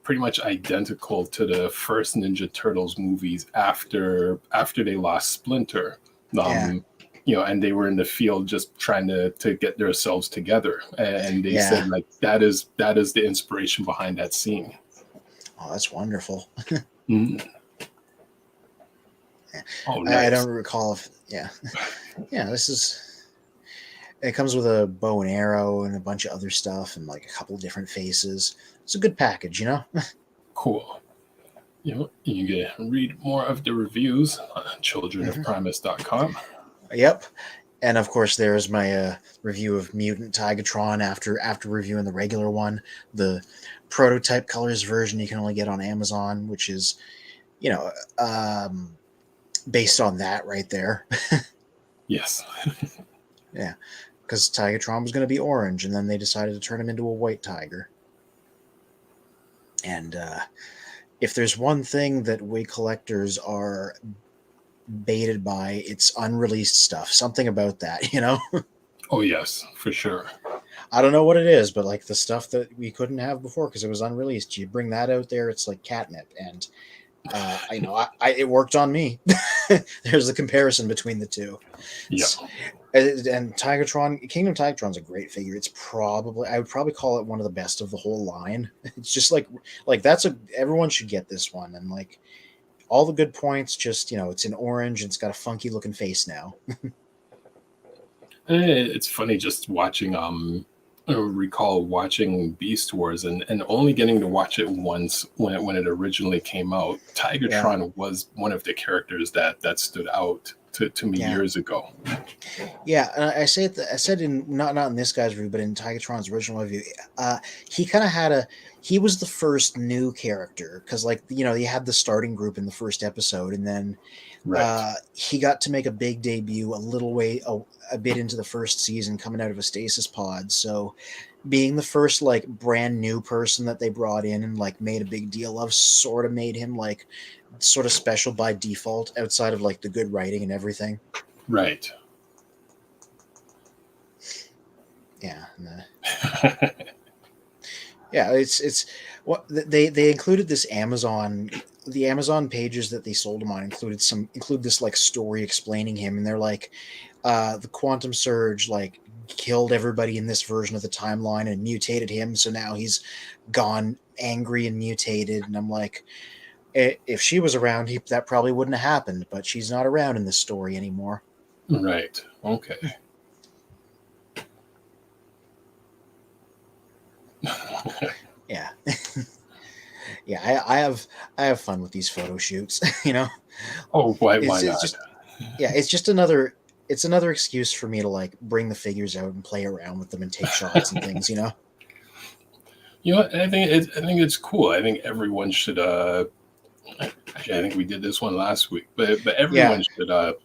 [SPEAKER 2] pretty much identical to the first Ninja Turtles movies after they lost Splinter.
[SPEAKER 1] Yeah.
[SPEAKER 2] Um, and they were in the field just trying to get themselves together. And they
[SPEAKER 1] Yeah.
[SPEAKER 2] said like that is the inspiration behind that scene.
[SPEAKER 1] Oh, that's wonderful.
[SPEAKER 2] Mm. Oh,
[SPEAKER 1] I
[SPEAKER 2] nice.
[SPEAKER 1] don't recall if. Yeah. Yeah. This is. It comes with a bow and arrow and a bunch of other stuff and like a couple different faces. It's a good package.
[SPEAKER 2] Cool. You can read more of the reviews on
[SPEAKER 1] Hmm.
[SPEAKER 2] childrenofprimus.com.
[SPEAKER 1] Yep. And of course, there's my review of Mutant Tigatron after reviewing the regular one. The prototype colors version you can only get on Amazon, which is you know um, based on that right there.
[SPEAKER 2] Yes.
[SPEAKER 1] Yeah, because Tigatron was going to be orange, and then they decided to turn him into a white tiger. And if there's one thing that we collectors are baited by, it's unreleased stuff. Something about that.
[SPEAKER 2] Oh, yes, for sure.
[SPEAKER 1] I don't know what it is, but like the stuff that we couldn't have before because it was unreleased, you bring that out there, it's like catnip. And it worked on me. There's a comparison between the two.
[SPEAKER 2] Yeah.
[SPEAKER 1] And Tigatron, Kingdom Tigatron's a great figure. I would probably call it one of the best of the whole line. It's just like everyone should get this one, and like all the good points. Just it's in orange and it's got a funky looking face now.
[SPEAKER 2] It's funny just watching I recall watching Beast Wars and only getting to watch it once when it originally came out.
[SPEAKER 1] Yeah,
[SPEAKER 2] Tigatron was one of the characters that stood out to me
[SPEAKER 1] yeah,
[SPEAKER 2] years ago.
[SPEAKER 1] yeah. And I said in not in this guy's review, but in Tigatron's original review, uh, he kind of had a he was the first new character because like you had the starting group in the first episode, and then
[SPEAKER 2] Right.
[SPEAKER 1] he got to make a big debut a bit into the first season coming out of a stasis pod. So being the first like brand new person that they brought in and like made a big deal of sort of made him like sort of special by default outside of like the good writing and everything.
[SPEAKER 2] Right.
[SPEAKER 1] Yeah. Yeah, it's what they included this the Amazon pages that they sold him on include this like story explaining him, and they're like the quantum surge like killed everybody in this version of the timeline and mutated him, so now he's gone angry and mutated. And I'm like, If she was around, that probably wouldn't have happened, but she's not around in this story anymore."
[SPEAKER 2] Right. Okay.
[SPEAKER 1] Yeah. Yeah, I have fun with these photo shoots.
[SPEAKER 2] Oh, why
[SPEAKER 1] It's
[SPEAKER 2] not?
[SPEAKER 1] just Yeah, it's another excuse for me to like bring the figures out and play around with them and take shots and things.
[SPEAKER 2] I think it's cool. I think everyone should actually, I think we did this one last week, but
[SPEAKER 1] Yeah,
[SPEAKER 2] everyone should have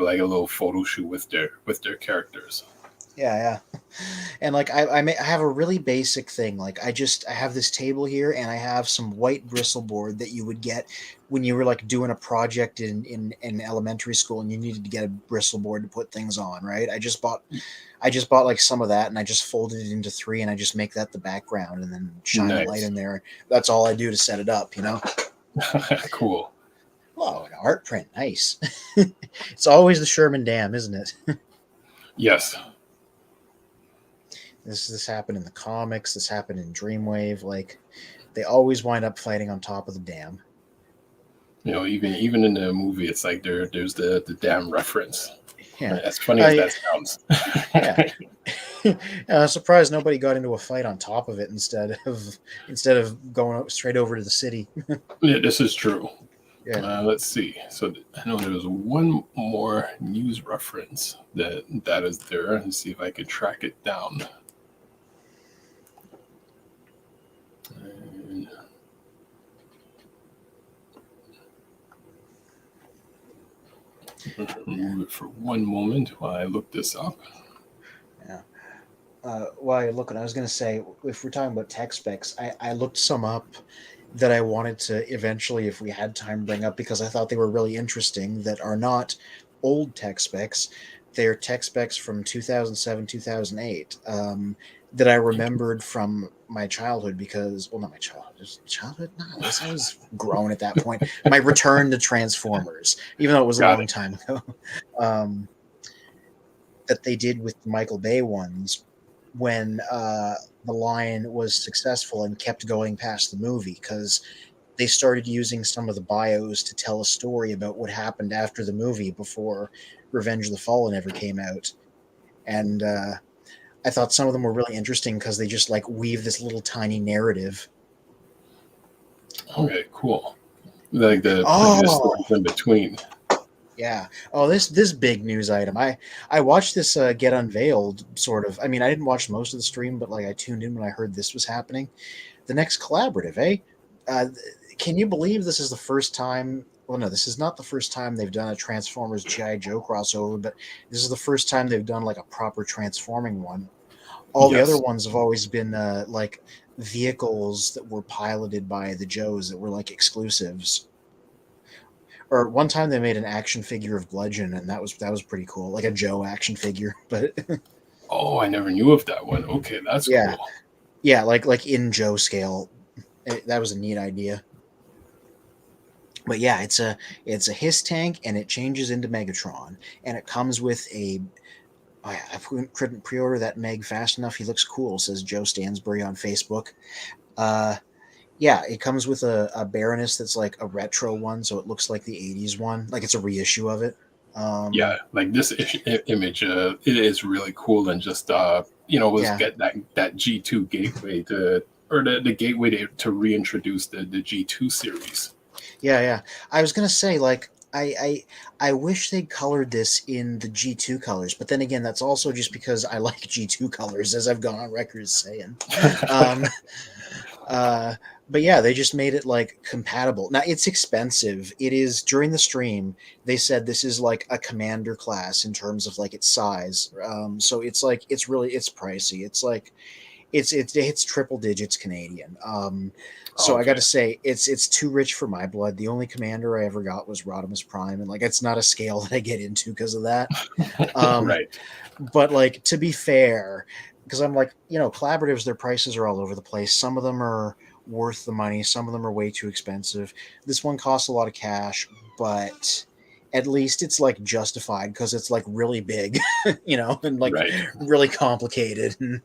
[SPEAKER 2] like a little photo shoot with their characters.
[SPEAKER 1] yeah. And like I have a really basic thing. Like I have this table here, and I have some white bristle board that you would get when you were like doing a project in elementary school, and you needed to get a bristle board to put things on, right? I just bought like some of that, and I just folded it into three, and I just make that the background, and then shine a light
[SPEAKER 2] Nice.
[SPEAKER 1] in there. That's all I do to set it up.
[SPEAKER 2] Cool.
[SPEAKER 1] Oh, an art print, nice. It's always the Sherman Dam, isn't it?
[SPEAKER 2] Yes.
[SPEAKER 1] This happened in the comics. This happened in Dreamwave. Like they always wind up fighting on top of the dam.
[SPEAKER 2] even in the movie, it's like there's the damn reference.
[SPEAKER 1] Yeah.
[SPEAKER 2] As funny as
[SPEAKER 1] I
[SPEAKER 2] that sounds.
[SPEAKER 1] yeah. Surprised nobody got into a fight on top of it instead of going straight over to the city.
[SPEAKER 2] Yeah, this is true.
[SPEAKER 1] Yeah.
[SPEAKER 2] Let's see. So I know there was one more news reference that is there, and see if I can track it down. And move it for one moment while I look this up.
[SPEAKER 1] Yeah. While you're looking, I was going to say, if we're talking about tech specs, I looked some up that I wanted to eventually, if we had time, bring up because I thought they were really interesting that are not old tech specs. They're tech specs from 2007, 2008 that I remembered from my childhood because, well, not my childhood. Childhood? No, I was grown at that point. My return to Transformers, even though it was a
[SPEAKER 2] Got
[SPEAKER 1] long
[SPEAKER 2] it.
[SPEAKER 1] time ago. Um, that they did with the Michael Bay ones when the line was successful and kept going past the movie because they started using some of the bios to tell a story about what happened after the movie before Revenge of the Fallen ever came out. And I thought some of them were really interesting because they just like weave this little tiny narrative.
[SPEAKER 2] Okay, cool. Like the
[SPEAKER 1] Oh,
[SPEAKER 2] stories in between.
[SPEAKER 1] yeah. Oh, this big news item. I watched this get unveiled sort of. I mean, I didn't watch most of the stream, but like I tuned in when I heard this was happening. The next collaborative, eh? Uh, can you believe this is the first time? Well, no, this is not the first time they've done a Transformers GI Joe crossover, but this is the first time they've done like a proper transforming one. All the other
[SPEAKER 2] Yes.
[SPEAKER 1] ones have always been like vehicles that were piloted by the Joes that were like exclusives. Or one time they made an action figure of Bludgeon, and that was pretty cool, like a Joe action figure. But
[SPEAKER 2] Oh, I never knew of that one. Okay, that's
[SPEAKER 1] yeah,
[SPEAKER 2] cool.
[SPEAKER 1] yeah, like in Joe scale. That was a neat idea. But yeah, it's a Hiss tank, and it changes into Megatron, and it comes with a. Oh yeah, I couldn't pre-order that Meg fast enough. He looks cool, says Joe Stansbury on Facebook. Uh, yeah, it comes with a Baroness that's like a retro one, so it looks like the '80s one, like it's a reissue of it.
[SPEAKER 2] Yeah, like this image, it is really cool, and just was
[SPEAKER 1] Yeah,
[SPEAKER 2] get that G2 gateway or the gateway to reintroduce the G2 series.
[SPEAKER 1] yeah. I was gonna say like I wish they colored this in the G2 colors, but then again, that's also just because I like G2 colors, as I've gone on record as saying. Um, uh, but yeah, they just made it like compatible. Now it's expensive. It is during the stream. They said this is like a commander class in terms of like its size. So it's like it's pricey. It's like it hits triple digits Canadian. So I got
[SPEAKER 2] Okay,
[SPEAKER 1] to say it's too rich for my blood. The only commander I ever got was Rodimus Prime, and like it's not a scale that I get into because of that. Um,
[SPEAKER 2] right.
[SPEAKER 1] but like to be fair, because I'm like collaboratives, their prices are all over the place. Some of them are worth the money, some of them are way too expensive. This one costs a lot of cash, but at least it's like justified because it's like really big, and like
[SPEAKER 2] Right.
[SPEAKER 1] really complicated. And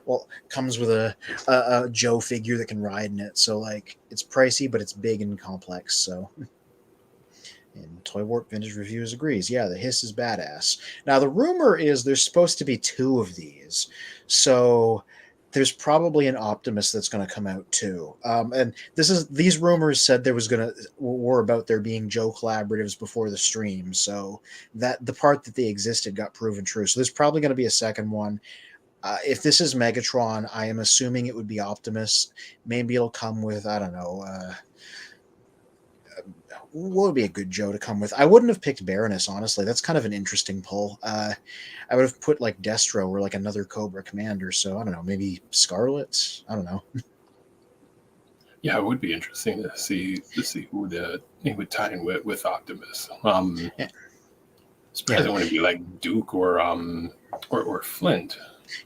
[SPEAKER 1] well, comes with a Joe figure that can ride in it. So like it's pricey, but it's big and complex. So and Toy Warp Vintage Reviews agrees. Yeah, the Hiss is badass. Now the rumor is there's supposed to be two of these, so there's probably an Optimus that's going to come out too. And these rumors said there was were about there being Joe collaboratives before the stream, so that the part that they existed got proven true. So there's probably going to be a second one. If this is Megatron, I am assuming it would be Optimus. Maybe it'll come with I don't know. What would be a good Joe to come with? I wouldn't have picked Baroness, honestly. That's kind of an interesting pull. I would have put like Destro or like another Cobra Commander. So I don't know, maybe Scarlet. I don't know.
[SPEAKER 2] Yeah, it would be interesting to see who they would tie in with Optimus.
[SPEAKER 1] Yeah,
[SPEAKER 2] Surprised
[SPEAKER 1] yeah,
[SPEAKER 2] it wouldn't be like Duke or Flint.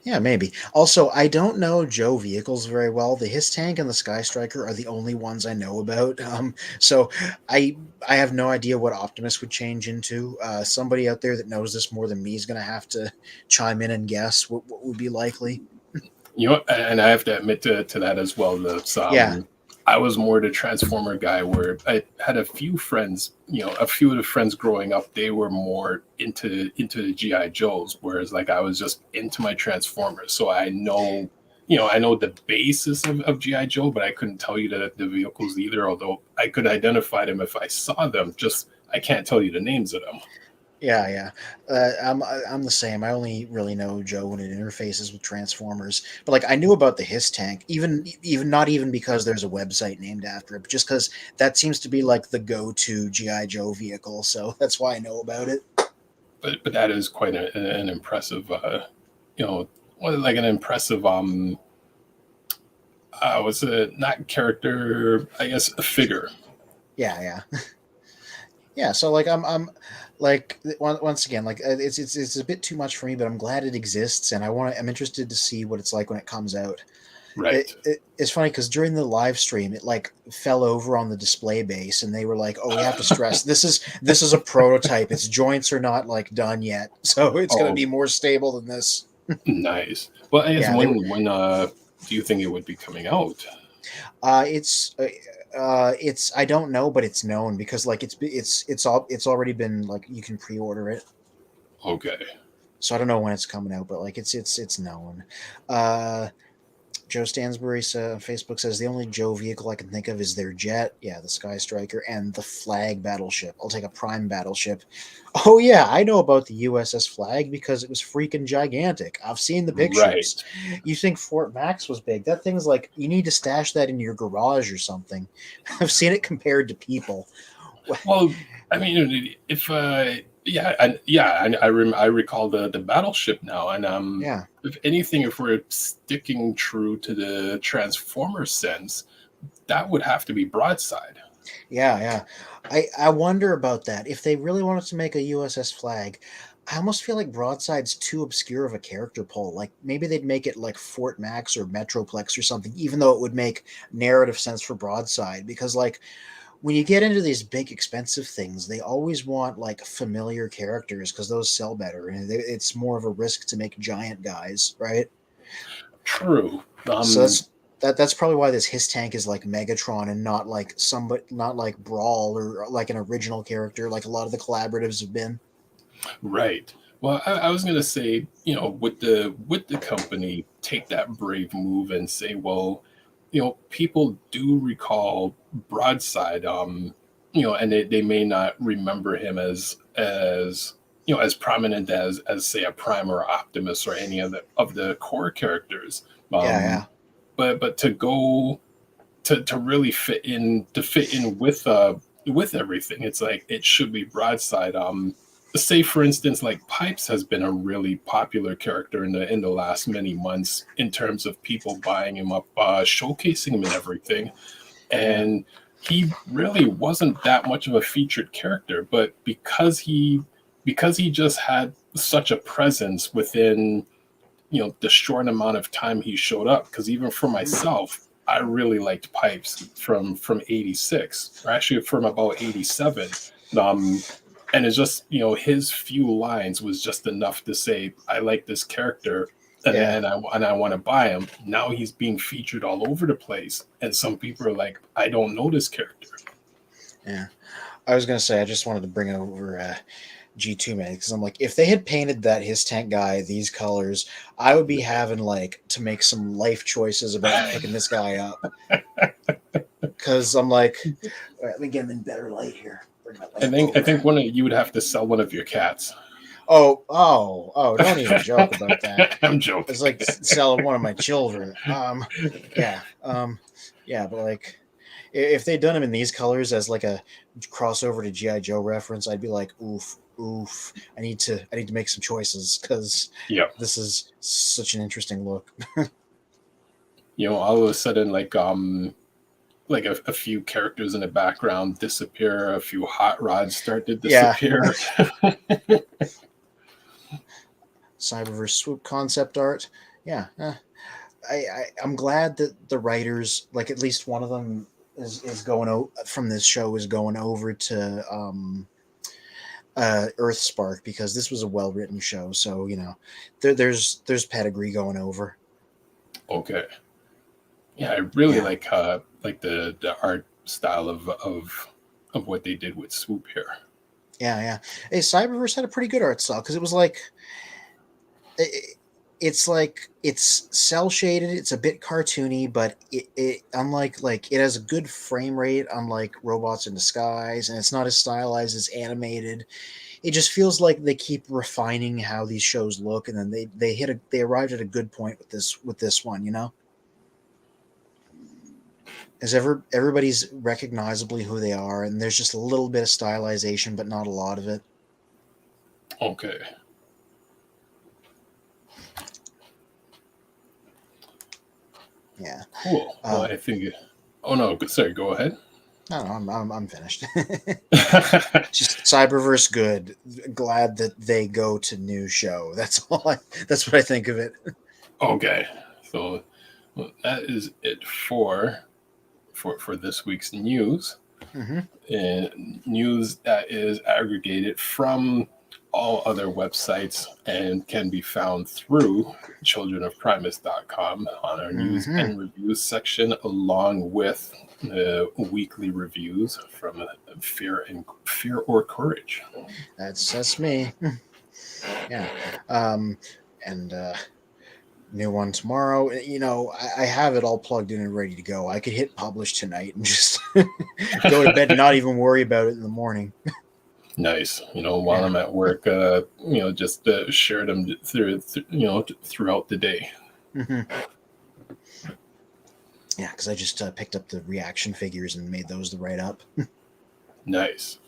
[SPEAKER 1] yeah, maybe. Also, I don't know Joe vehicles very well. The Hiss Tank and the Sky Striker are the only ones I know about. So I I have no idea what Optimus would change into. Somebody out there that knows this more than me is going to have to chime in and guess what would be likely.
[SPEAKER 2] And I have to admit to that as well. That's
[SPEAKER 1] Yeah,
[SPEAKER 2] I was more the Transformer guy, where I had a few friends, a few of the friends growing up, they were more into the GI Joes, whereas like I was just into my Transformers. So I know the basis of GI Joe, but I couldn't tell you the vehicles either. Although I could identify them if I saw them, just I can't tell you the names of them.
[SPEAKER 1] Yeah, yeah. I'm the same. I only really know Joe when it interfaces with Transformers. But like I knew about the Hiss tank, even not even because there's a website named after it, but just because that seems to be like the go-to GI Joe vehicle. So that's why I know about it.
[SPEAKER 2] But that is quite an impressive, you know, like an impressive was it not character? I guess a figure.
[SPEAKER 1] Yeah, yeah. Yeah, so like I'm like once again like it's a bit too much for me, but I'm glad it exists, and I'm interested to see what it's like when it comes out.
[SPEAKER 2] Right.
[SPEAKER 1] It's funny because during the live stream, it like fell over on the display base, and they were like, "Oh, we have to stress this is a prototype. Its joints are not like done yet, so it's going to
[SPEAKER 2] Oh,
[SPEAKER 1] be more stable than this."
[SPEAKER 2] nice. Well, I guess
[SPEAKER 1] Yeah, they were.
[SPEAKER 2] when do you think it would be coming out?
[SPEAKER 1] It's I don't know, but it's known because like it's already been like you can pre-order it.
[SPEAKER 2] Okay.
[SPEAKER 1] So I don't know when it's coming out, but like it's known. Uh, Joe Stansbury on Facebook says the only Joe vehicle I can think of is their jet. Yeah, the Sky Striker and the Flag battleship. I'll take a Prime battleship. Oh yeah, I know about the USS Flag because it was freaking gigantic. I've seen the pictures.
[SPEAKER 2] Right.
[SPEAKER 1] You think Fort Max was big? That thing's like you need to stash that in your garage or something. I've seen it compared to people.
[SPEAKER 2] Well, I mean, if I recall the battleship now, and
[SPEAKER 1] Yeah.
[SPEAKER 2] if anything, if we're sticking true to the Transformer sense, that would have to be broadside.
[SPEAKER 1] Yeah, yeah. I wonder about that. If they really wanted to make a USS Flag, I almost feel like Broadside's too obscure of a character pull. Like maybe they'd make it like Fort Max or Metroplex or something, even though it would make narrative sense for Broadside. Because like when you get into these big expensive things, they always want like familiar characters because those sell better, and it's more of a risk to make giant guys, right?
[SPEAKER 2] True.
[SPEAKER 1] So that's probably why this Hiss tank is like Megatron and not like somebody not like Brawl or like an original character like a lot of the collaboratives have been.
[SPEAKER 2] Right. Well, I was gonna say, with the company take that brave move and say, well, people do recall Broadside, and they may not remember him as prominent as say a Prime or Optimus or any of the core characters.
[SPEAKER 1] Yeah,
[SPEAKER 2] Um,
[SPEAKER 1] yeah,
[SPEAKER 2] but to go to really fit in with everything, it's like it should be Broadside. Say for instance, like Pipes has been a really popular character in the last many months in terms of people buying him up, showcasing him and everything,
[SPEAKER 1] yeah,
[SPEAKER 2] and he really wasn't that much of a featured character, but because he just had such a presence within the short amount of time he showed up, because even for myself, I really liked Pipes from 86, or actually from about 87. um and it's just his few lines was just enough to say I like this character,
[SPEAKER 1] yeah,
[SPEAKER 2] and I want to buy him. Now he's being featured all over the place, and some people are like, I don't know this character.
[SPEAKER 1] yeah. I was gonna say I just wanted to bring over G2 Man because I'm like if they had painted that Hiss tank guy these colors, I would be having like to make some life choices about picking this guy up because I'm like, all right, let me get him in better light here. Bring my light
[SPEAKER 2] I
[SPEAKER 1] over.
[SPEAKER 2] think one of you would have to sell one of your cats.
[SPEAKER 1] Oh! Don't even joke about that.
[SPEAKER 2] I'm joking.
[SPEAKER 1] It's like selling one of my children. Yeah, yeah, but like, if they'd done him in these colors as like a crossover to GI Joe reference, I'd be like, oof, oof. I need to make some choices because
[SPEAKER 2] Yep.
[SPEAKER 1] this is such an interesting look.
[SPEAKER 2] All of a sudden, like a few characters in the background disappear, a few hot rods start to
[SPEAKER 1] Yeah,
[SPEAKER 2] disappear.
[SPEAKER 1] Cyberverse swoop concept art. Yeah, I'm glad that the writers, like at least one of them, is going from this show is going over to Earthspark because this was a well written show. So there's pedigree going over.
[SPEAKER 2] Okay. Yeah, I really
[SPEAKER 1] Yeah,
[SPEAKER 2] like the art style of what they did with Swoop here.
[SPEAKER 1] yeah, yeah. Hey, Cyberverse had a pretty good art style because it was like it's like it's cell shaded. It's a bit cartoony, but it unlike like it has a good frame rate, unlike Robots in Disguise, and it's not as stylized as animated. It just feels like they keep refining how these shows look, and then they arrived at a good point with this one. You know, as everybody's recognizably who they are, and there's just a little bit of stylization, but not a lot of it.
[SPEAKER 2] Okay,
[SPEAKER 1] Yeah.
[SPEAKER 2] cool. Well,
[SPEAKER 1] Um,
[SPEAKER 2] I think. Oh no, sorry. Go ahead.
[SPEAKER 1] no, no, I'm finished. Just Cyberverse good. Glad that they go to new show. That's all. That's what I think of it.
[SPEAKER 2] Okay, so well, that is it for this week's news.
[SPEAKER 1] Hmm.
[SPEAKER 2] And news that is aggregated from all other websites and can be found through childrenofprimus.com on our news
[SPEAKER 1] Hmm.
[SPEAKER 2] and reviews section, along with weekly reviews from Fear or Courage.
[SPEAKER 1] That's me. Yeah. Um, and new one tomorrow. You know, I have it all plugged in and ready to go. I could hit publish tonight and just go to bed and not even worry about it in the morning.
[SPEAKER 2] Nice. While
[SPEAKER 1] Yeah.
[SPEAKER 2] I'm at work, just share them throughout the day.
[SPEAKER 1] Hmm. Yeah, because I just picked up the reaction figures and made those to write up.
[SPEAKER 2] Nice.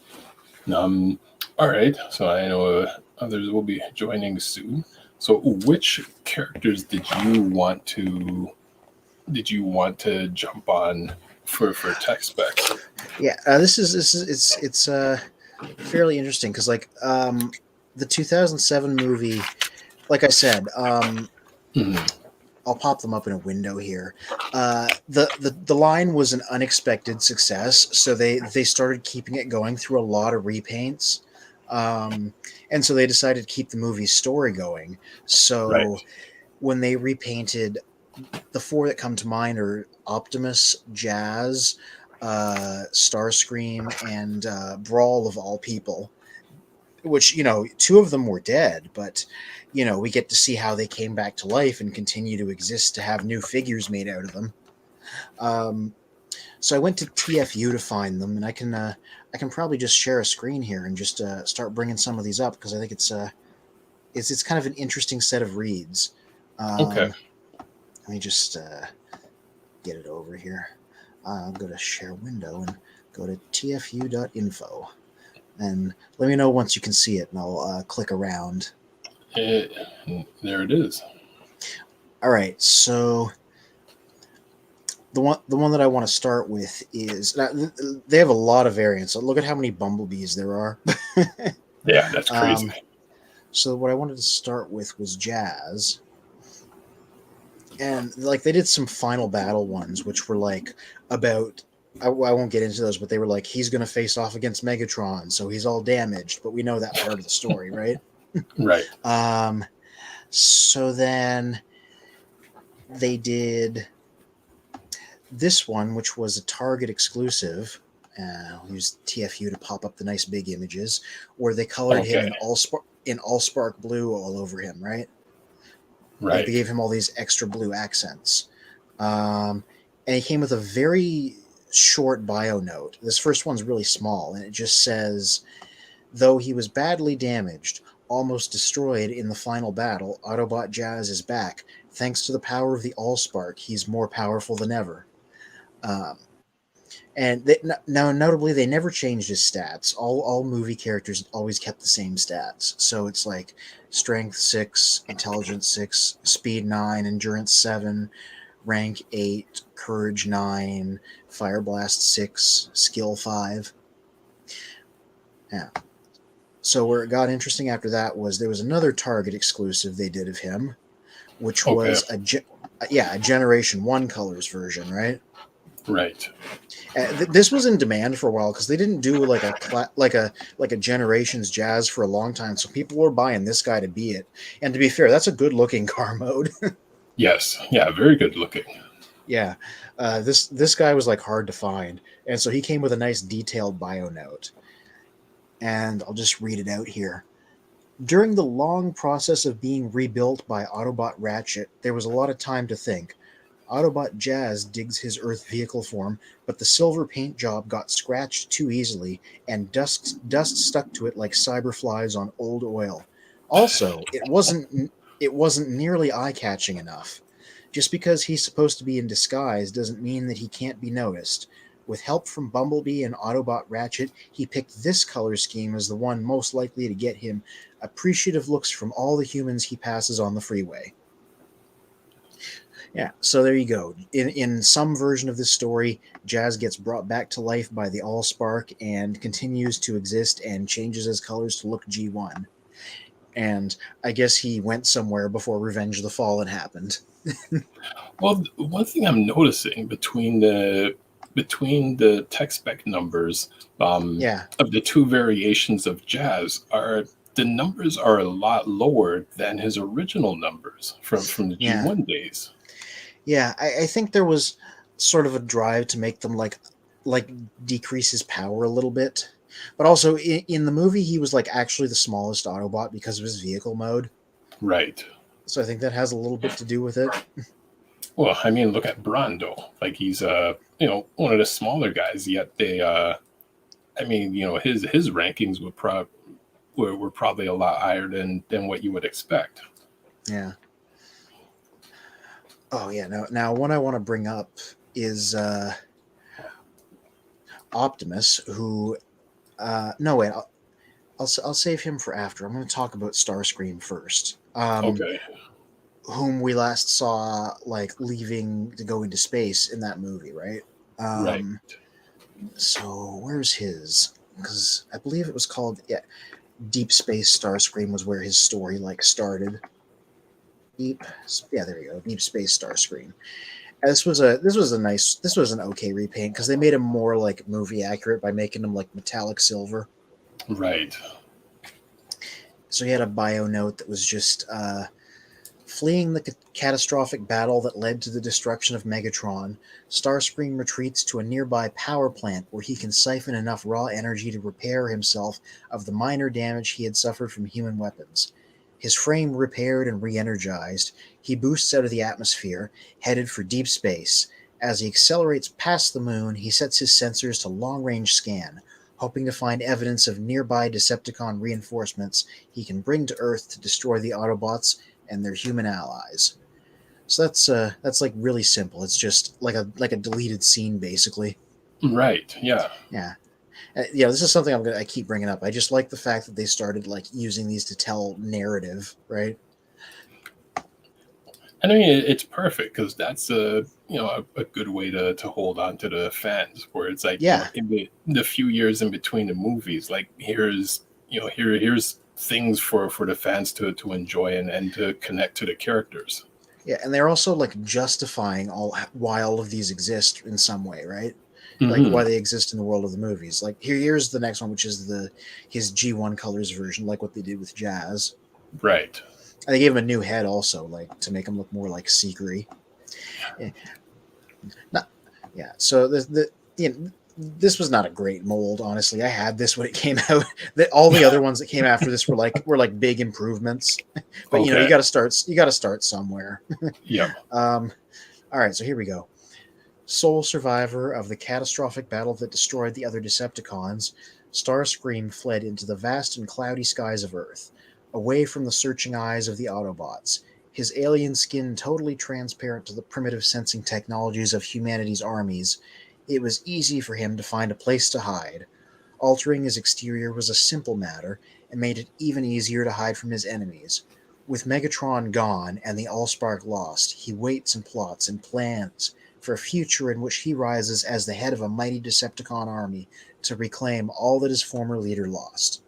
[SPEAKER 2] Um, all right. So I know others will be joining soon. So, which characters did you want to jump on for tech specs?
[SPEAKER 1] Yeah, this is it's fairly interesting because like the 2007 movie, like I said,
[SPEAKER 2] Mhm.
[SPEAKER 1] I'll pop them up in a window here. The line was an unexpected success, so they started keeping it going through a lot of repaints, and so they decided to keep the movie's story going.
[SPEAKER 2] Right.
[SPEAKER 1] So when they repainted, the four that come to mind are Optimus, Jazz, Starscream, and Brawl of all people. Which two of them were dead, but we get to see how they came back to life and continue to exist to have new figures made out of them. Um, so I went to TFU to find them, and I can probably just share a screen here and just start bringing some of these up because I think it's kind of an interesting set of reads.
[SPEAKER 2] Okay.
[SPEAKER 1] Let me just get it over here. I'll go to share window and go to tfu.info. And let me know once you can see it, and I'll click around.
[SPEAKER 2] There it is.
[SPEAKER 1] All right, so the one that I want to start with is they have a lot of variants. So look at how many bumblebees there are.
[SPEAKER 2] Yeah, that's crazy.
[SPEAKER 1] um, so what I wanted to start with was Jazz, and like they did some final battle ones, which were like about. I won't get into those, but they were like he's going to face off against Megatron, so he's all damaged. But we know that part of the story, right?
[SPEAKER 2] Right.
[SPEAKER 1] Um, so then they did this one, which was a Target exclusive. I'll use TFU to pop up the nice big images where they colored him
[SPEAKER 2] Okay.
[SPEAKER 1] in all spark blue all over him, right? Like they
[SPEAKER 2] Right.
[SPEAKER 1] gave him all these extra blue accents. And he came with a very short bio note. This first one's really small, and it just says, "Though he was badly damaged, almost destroyed in the final battle, Autobot Jazz is back. Thanks to the power of the Allspark, he's more powerful than ever." Um, and now, notably, they never changed his stats. All movie characters always kept the same stats. So it's like strength 6, intelligence 6, speed 9, endurance 7, rank 8, courage 9, fire blast 6, skill 5. Yeah. So where it got interesting after that was there was another Target exclusive they did of him, which
[SPEAKER 2] Okay.
[SPEAKER 1] was a Generation 1 colors version, right?
[SPEAKER 2] Right.
[SPEAKER 1] This was in demand for a while because they didn't do like a Generations Jazz for a long time, so people were buying this guy to be it. And to be fair, that's a good looking car mode.
[SPEAKER 2] Yes. Yeah. Very good looking.
[SPEAKER 1] Yeah, this guy was like hard to find, and so he came with a nice detailed bio note, and I'll just read it out here. During the long process of being rebuilt by Autobot Ratchet, there was a lot of time to think. Autobot Jazz digs his Earth vehicle form, but the silver paint job got scratched too easily, and dust stuck to it like cyberflies on old oil. Also, it wasn't nearly eye-catching enough. Just because he's supposed to be in disguise doesn't mean that he can't be noticed. With help from Bumblebee and Autobot Ratchet, he picked this color scheme as the one most likely to get him appreciative looks from all the humans he passes on the freeway. Yeah, so there you go. In some version of this story, Jazz gets brought back to life by the Allspark and continues to exist and changes his colors to look G1. And I guess he went somewhere before Revenge of the Fallen happened.
[SPEAKER 2] Well, one thing I'm noticing between the tech spec numbers
[SPEAKER 1] Yeah,
[SPEAKER 2] of the two variations of Jazz are the numbers are a lot lower than his original numbers from the
[SPEAKER 1] yeah,
[SPEAKER 2] G1 days.
[SPEAKER 1] yeah. I think there was sort of a drive to make them like decrease his power a little bit. But also in the movie, he was like actually the smallest Autobot because of his vehicle mode.
[SPEAKER 2] Right.
[SPEAKER 1] So I think that has a little bit to do with it.
[SPEAKER 2] Well, I mean, look at Brando. Like he's one of the smaller guys, yet they I mean, his rankings were probably a lot higher than what you would expect.
[SPEAKER 1] Yeah. Oh yeah. Now what I want to bring up is Optimus, who no wait, I'll save him for after. I'm going to talk about Starscream first.
[SPEAKER 2] Okay.
[SPEAKER 1] Whom we last saw like leaving to go into space in that movie, right?
[SPEAKER 2] Right.
[SPEAKER 1] Um, so where's his? Because I believe it was called Deep Space Starscream was where his story like started. Deep, yeah, there we go. Deep Space Starscream. This was an okay repaint because they made him more like movie accurate by making him like metallic silver.
[SPEAKER 2] Right.
[SPEAKER 1] So he had a bio note that was just fleeing the catastrophic battle that led to the destruction of Megatron, Starscream retreats to a nearby power plant where he can siphon enough raw energy to repair himself of the minor damage he had suffered from human weapons. His frame repaired and re-energized, he boosts out of the atmosphere, headed for deep space. As he accelerates past the moon, he sets his sensors to long-range scan, hoping to find evidence of nearby Decepticon reinforcements he can bring to Earth to destroy the Autobots and their human allies. So that's like really simple. It's just like a deleted scene basically.
[SPEAKER 2] Right. Yeah.
[SPEAKER 1] Yeah. Yeah, this is something I keep bringing up. I just like the fact that they started like using these to tell narrative, right?
[SPEAKER 2] And I mean, it's perfect because that's a good way to hold on to the fans. Where it's like
[SPEAKER 1] Yeah.
[SPEAKER 2] in the few years in between the movies, like here's things for the fans to enjoy and to connect to the characters.
[SPEAKER 1] Yeah, and they're also like justifying why all of these exist in some way, right? Like
[SPEAKER 2] Hmm.
[SPEAKER 1] why they exist in the world of the movies. Like here's the next one, which is his G1 colors version, like what they did with Jazz.
[SPEAKER 2] Right.
[SPEAKER 1] And they gave him a new head also, like to make him look more like Seekery. Yeah, not, yeah. So this was not a great mold, honestly. I had this when it came out. All the other ones that came after this were like big improvements. But you
[SPEAKER 2] Okay.
[SPEAKER 1] got to start somewhere.
[SPEAKER 2] Yep.
[SPEAKER 1] All right, so here we go. Sole survivor of the catastrophic battle that destroyed the other Decepticons, Starscream fled into the vast and cloudy skies of Earth, away from the searching eyes of the Autobots, his alien skin totally transparent to the primitive sensing technologies of humanity's armies. It was easy for him to find a place to hide. Altering his exterior was a simple matter, and made it even easier to hide from his enemies. With Megatron gone and the Allspark lost, he waits and plots and plans for a future in which he rises as the head of a mighty Decepticon army to reclaim all that his former leader lost.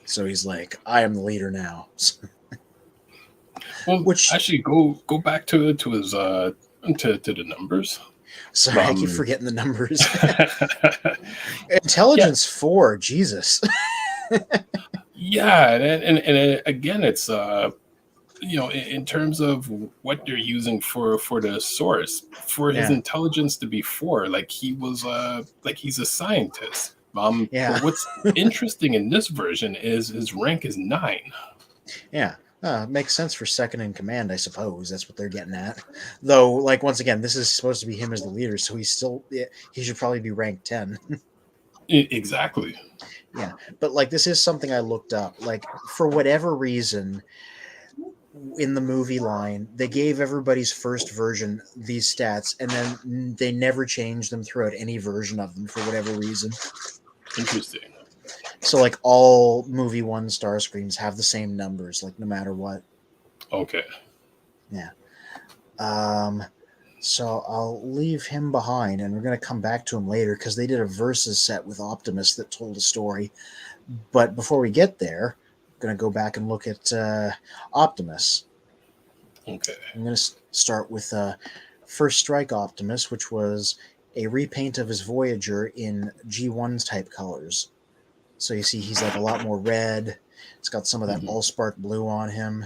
[SPEAKER 1] So he's like, I am the leader now.
[SPEAKER 2] Well,
[SPEAKER 1] Which,
[SPEAKER 2] actually, go back to his to the numbers.
[SPEAKER 1] sorry, I keep
[SPEAKER 2] Um,
[SPEAKER 1] forgetting the numbers.
[SPEAKER 2] yeah,
[SPEAKER 1] Intelligence 4, Jesus.
[SPEAKER 2] yeah, and again, in terms of what they're using for the source, for his
[SPEAKER 1] Yeah.
[SPEAKER 2] intelligence to be 4, like he was like he's a scientist.
[SPEAKER 1] Yeah.
[SPEAKER 2] But what's interesting in this version is his rank is 9.
[SPEAKER 1] Yeah. Makes sense for second in command, I suppose. That's what they're getting at. Though, like, once again, this is supposed to be him as the leader, so he should probably be ranked 10.
[SPEAKER 2] Exactly.
[SPEAKER 1] Yeah. But, like, this is something I looked up. Like, for whatever reason, in the movie line, they gave everybody's first version these stats, and then they never changed them throughout any version of them for whatever reason.
[SPEAKER 2] Interesting.
[SPEAKER 1] So, like, all movie 1 star screens have the same numbers, like, no matter what.
[SPEAKER 2] Okay.
[SPEAKER 1] Yeah. So I'll leave him behind, and we're going to come back to him later because they did a versus set with Optimus that told a story. But before we get there, I'm going to go back and look at Optimus.
[SPEAKER 2] Okay.
[SPEAKER 1] I'm going to start with First Strike Optimus, which was a repaint of his Voyager in G1's type colors. So you see he's like a lot more red. It's got some of that Allspark blue on him.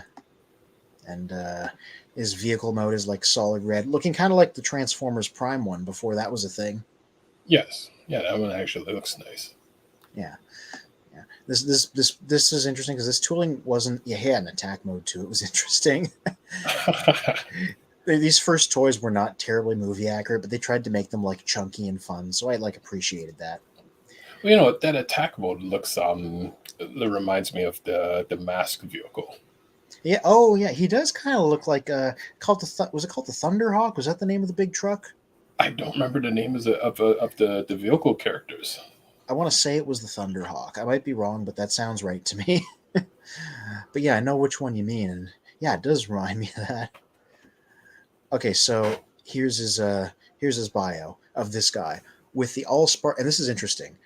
[SPEAKER 1] And his vehicle mode is like solid red, looking kind of like the Transformers Prime one before that was a thing.
[SPEAKER 2] Yes. Yeah, that one actually looks nice.
[SPEAKER 1] Yeah. Yeah. This is interesting because this tooling wasn't. Yeah, he had an attack mode too. It was interesting. These first toys were not terribly movie accurate, but they tried to make them like chunky and fun, so I like appreciated that.
[SPEAKER 2] Well, that attack mode looks it reminds me of the Mask vehicle.
[SPEAKER 1] Yeah. Oh, yeah. He does kind of look like was it called the Thunderhawk? Was that the name of the big truck?
[SPEAKER 2] I don't remember the name of the vehicle characters.
[SPEAKER 1] I want to say it was the Thunderhawk. I might be wrong, but that sounds right to me. But yeah, I know which one you mean, and yeah, it does remind me of that. Okay, so here's his bio of this guy with the Allspark, and this is interesting.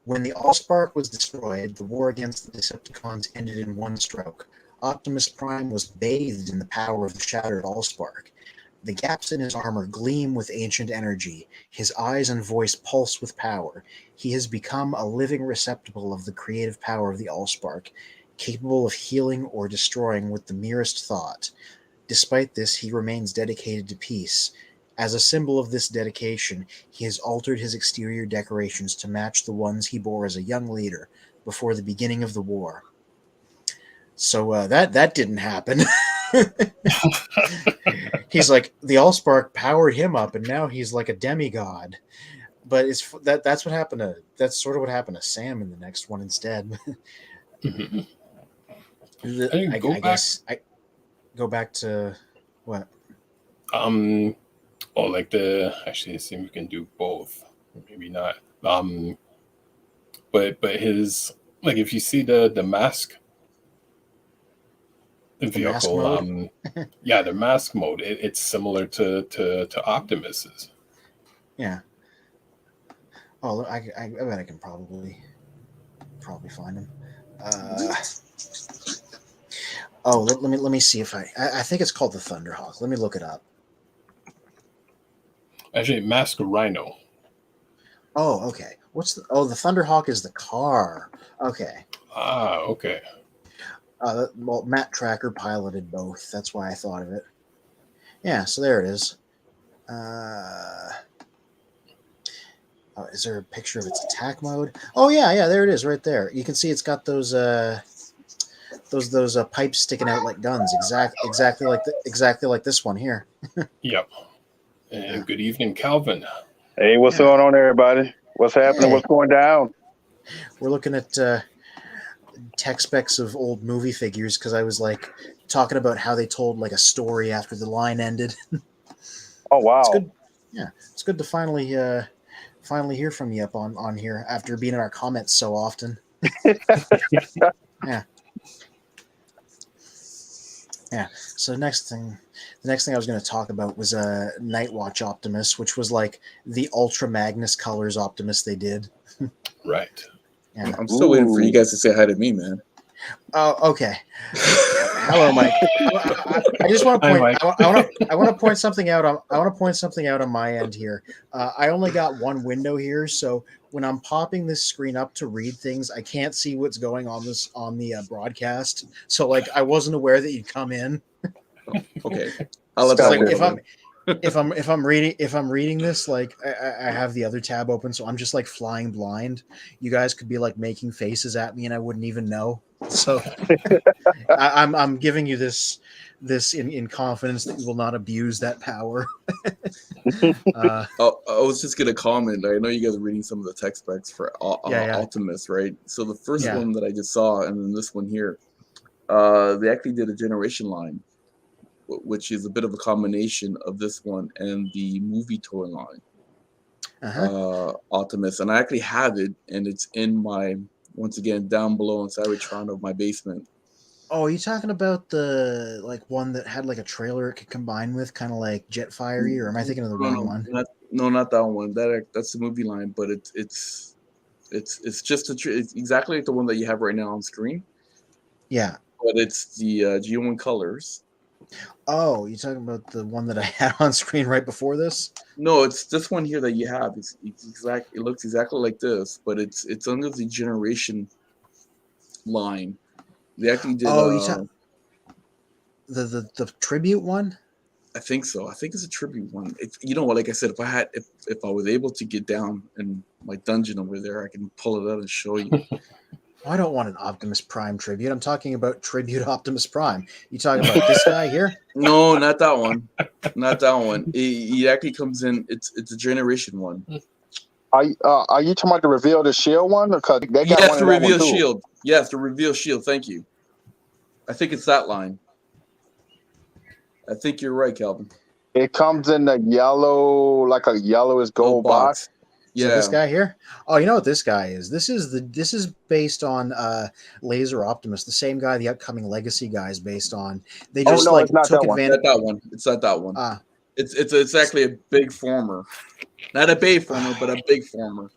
[SPEAKER 1] When the Allspark was destroyed, the war against the Decepticons ended in one stroke. Optimus Prime was bathed in the power of the shattered Allspark. The gaps in his armor gleam with ancient energy. His eyes and voice pulse with power. He has become a living receptacle of the creative power of the Allspark, capable of healing or destroying with the merest thought. Despite this, he remains dedicated to peace. As a symbol of this dedication, he has altered his exterior decorations to match the ones he bore as a young leader before the beginning of the war. So that didn't happen. He's like, the Allspark powered him up, and now he's like a demigod. But that's sort of what happened to Sam in the next one instead. I guess I go back to what?
[SPEAKER 2] Actually, it seems we can do both. Maybe not. But his, like, if you see the mask. The vehicle, the mask mode. It's similar to Optimus's.
[SPEAKER 1] Yeah. Oh, I bet I can probably find him. Let me see if I think it's called the Thunderhawk. Let me look it up.
[SPEAKER 2] Actually, Mask Rhino.
[SPEAKER 1] Oh, okay. The Thunderhawk is the car. Okay.
[SPEAKER 2] Ah, okay.
[SPEAKER 1] Well, Matt Tracker piloted both. That's why I thought of it. Yeah, so there it is. Is there a picture of its attack mode? Oh yeah, there it is, right there. You can see it's got those pipes sticking out like guns. Exactly like this one here.
[SPEAKER 2] Yep. And good evening, Calvin.
[SPEAKER 3] Hey, what's going on, everybody? What's happening?
[SPEAKER 1] Hey.
[SPEAKER 3] What's going down?
[SPEAKER 1] We're looking at tech specs of old movie figures because I was like talking about how they told like a story after the line ended.
[SPEAKER 3] Oh wow!
[SPEAKER 1] It's good. Yeah, it's good to finally hear from you up on here after being in our comments so often. Yeah. So the next thing I was going to talk about was Nightwatch Optimus, which was like the Ultra Magnus colors Optimus they did.
[SPEAKER 2] Right.
[SPEAKER 1] Yeah.
[SPEAKER 4] I'm still waiting for you guys to say hi to me, man.
[SPEAKER 1] Oh, okay. Hello, Mike. I just want to point. I want to point something out. I want to point something out on my end here. I only got one window here, so when I'm popping this screen up to read things, I can't see what's going on on the broadcast. So like I wasn't aware that you'd come in.
[SPEAKER 4] Okay. I'll let
[SPEAKER 1] It's
[SPEAKER 4] that
[SPEAKER 1] like
[SPEAKER 4] go.
[SPEAKER 1] if I'm reading this, like I have the other tab open, so I'm just like flying blind. You guys could be like making faces at me, and I wouldn't even know. So I'm giving you this in confidence that you will not abuse that power.
[SPEAKER 4] I was just gonna comment. I know you guys are reading some of the tech specs for
[SPEAKER 1] Yeah.
[SPEAKER 4] Optimus, right? So the first
[SPEAKER 1] Yeah.
[SPEAKER 4] one that I just saw, and then this one here, they actually did a generation line, which is a bit of a combination of this one and the movie toy line, Optimus. And I actually have it, and it's in my, once again, down below in Cybertron of my basement.
[SPEAKER 1] Oh, are you talking about the like one that had like a trailer it could combine with, kind of like Jetfire, or am I thinking of the wrong one?
[SPEAKER 4] Not that one. That's the movie line, but it's just it's exactly like the one that you have right now on screen.
[SPEAKER 1] Yeah.
[SPEAKER 4] But it's the G1 colors.
[SPEAKER 1] Oh, you talking about the one that I had on screen right before this?
[SPEAKER 4] No, it's this one here that you have. It's it looks exactly like this, but it's under the generation line. They actually did.
[SPEAKER 1] Oh, the tribute one?
[SPEAKER 4] I think so. I think it's a tribute one. You know what? Like I said, if I was able to get down in my dungeon over there, I can pull it out and show you.
[SPEAKER 1] I don't want an Optimus Prime tribute. I'm talking about tribute Optimus Prime. You talking about this guy here?
[SPEAKER 4] No, not that one. Not that one. He actually comes in. It's a generation one.
[SPEAKER 3] Are you talking about the reveal the shield one? Because they got one
[SPEAKER 4] the
[SPEAKER 3] in that
[SPEAKER 4] reveal
[SPEAKER 3] one too.
[SPEAKER 4] shield. Yes, the reveal shield. Thank you. I think it's that line. I think you're right, Calvin.
[SPEAKER 3] It comes in the yellow, like a yellowish gold box.
[SPEAKER 4] Yeah,
[SPEAKER 1] so this guy here. Oh, you know what this guy is? This is based on Laser Optimus, the same guy the upcoming Legacy guy is based on. They just
[SPEAKER 3] it's not
[SPEAKER 1] took
[SPEAKER 3] that one.
[SPEAKER 1] advantage.
[SPEAKER 4] Not that one. It's not that one. It's actually a big former, not a bay former, but a big former.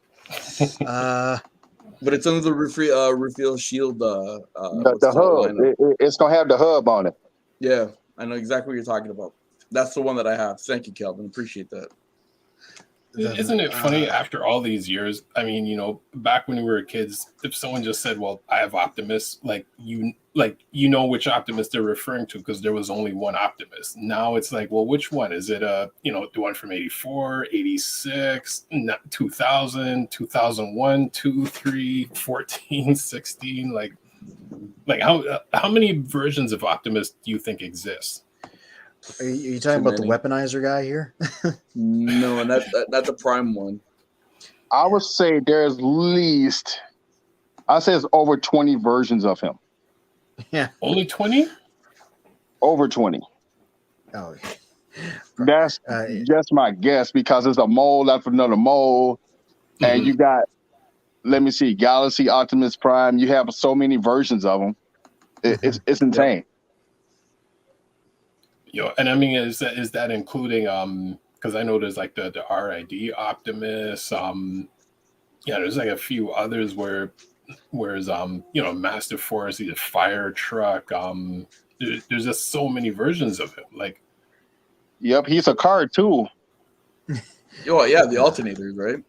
[SPEAKER 4] But it's under the reveal shield.
[SPEAKER 3] The hub. It's gonna have the hub on it.
[SPEAKER 4] Yeah, I know exactly what you're talking about. That's the one that I have. Thank you, Kelvin. Appreciate that.
[SPEAKER 2] Isn't it funny after all these years? I mean, back when we were kids, if someone just said, "Well, I have Optimus," you know which Optimus they're referring to because there was only one Optimus. Now it's like, well, which one? Is it the one from 84, 86, 2000, 2001, 2, 3, 14, 16? Like how many versions of Optimus do you think exist?
[SPEAKER 1] Are you talking about the weaponizer guy here?
[SPEAKER 4] No, not the Prime one.
[SPEAKER 3] I would say there's least, I'd say it's over 20 versions of him.
[SPEAKER 2] Yeah. Only 20?
[SPEAKER 3] Over 20.
[SPEAKER 1] Oh,
[SPEAKER 3] that's just my guess because it's a mold after another mold. Mm-hmm. And you got, let me see, Galaxy Optimus Prime. You have so many versions of them. It's insane.
[SPEAKER 2] And I mean, is that including because I know there's like the RID Optimus, there's like a few others whereas Master Force, the fire truck, there's just so many versions of him. Like,
[SPEAKER 3] yep, he's a car too.
[SPEAKER 4] Oh yeah, the alternators, right?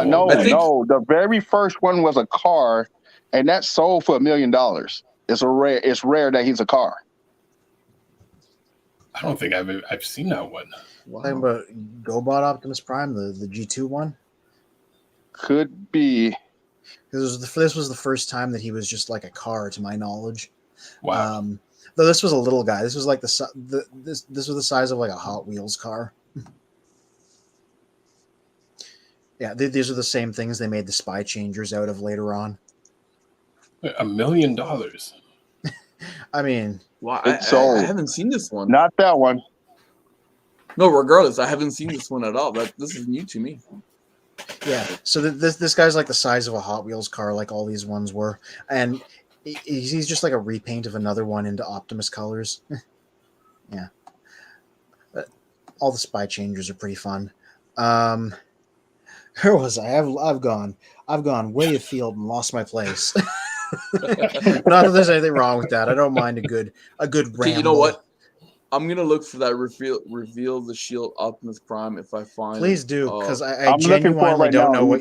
[SPEAKER 3] No, the very first one was a car, and that sold for $1 million. It's rare that he's a car.
[SPEAKER 2] I don't think I've seen that one.
[SPEAKER 1] Wow. Talking about GoBot Optimus Prime, the G2 one?
[SPEAKER 3] Could be.
[SPEAKER 1] Because this was the first time that he was just like a car, to my knowledge.
[SPEAKER 2] Wow.
[SPEAKER 1] Though this was a little guy. This was like this was the size of like a Hot Wheels car. Yeah, these are the same things they made the Spy Changers out of later on.
[SPEAKER 2] $1 million.
[SPEAKER 1] I mean,
[SPEAKER 4] well, I haven't seen this one.
[SPEAKER 3] Not that one.
[SPEAKER 4] No, regardless, I haven't seen this one at all. This is new to me.
[SPEAKER 1] Yeah, so this guy's like the size of a Hot Wheels car, like all these ones were, and he's just like a repaint of another one into Optimus colors. Yeah, but all the Spy Changers are pretty fun. Where was I? I've gone way afield and lost my place. Not that there's anything wrong with that. I don't mind a good ramble.
[SPEAKER 4] You know what? I'm gonna look for that reveal the shield Optimus Prime if I find.
[SPEAKER 1] Please do, because I genuinely don't know what.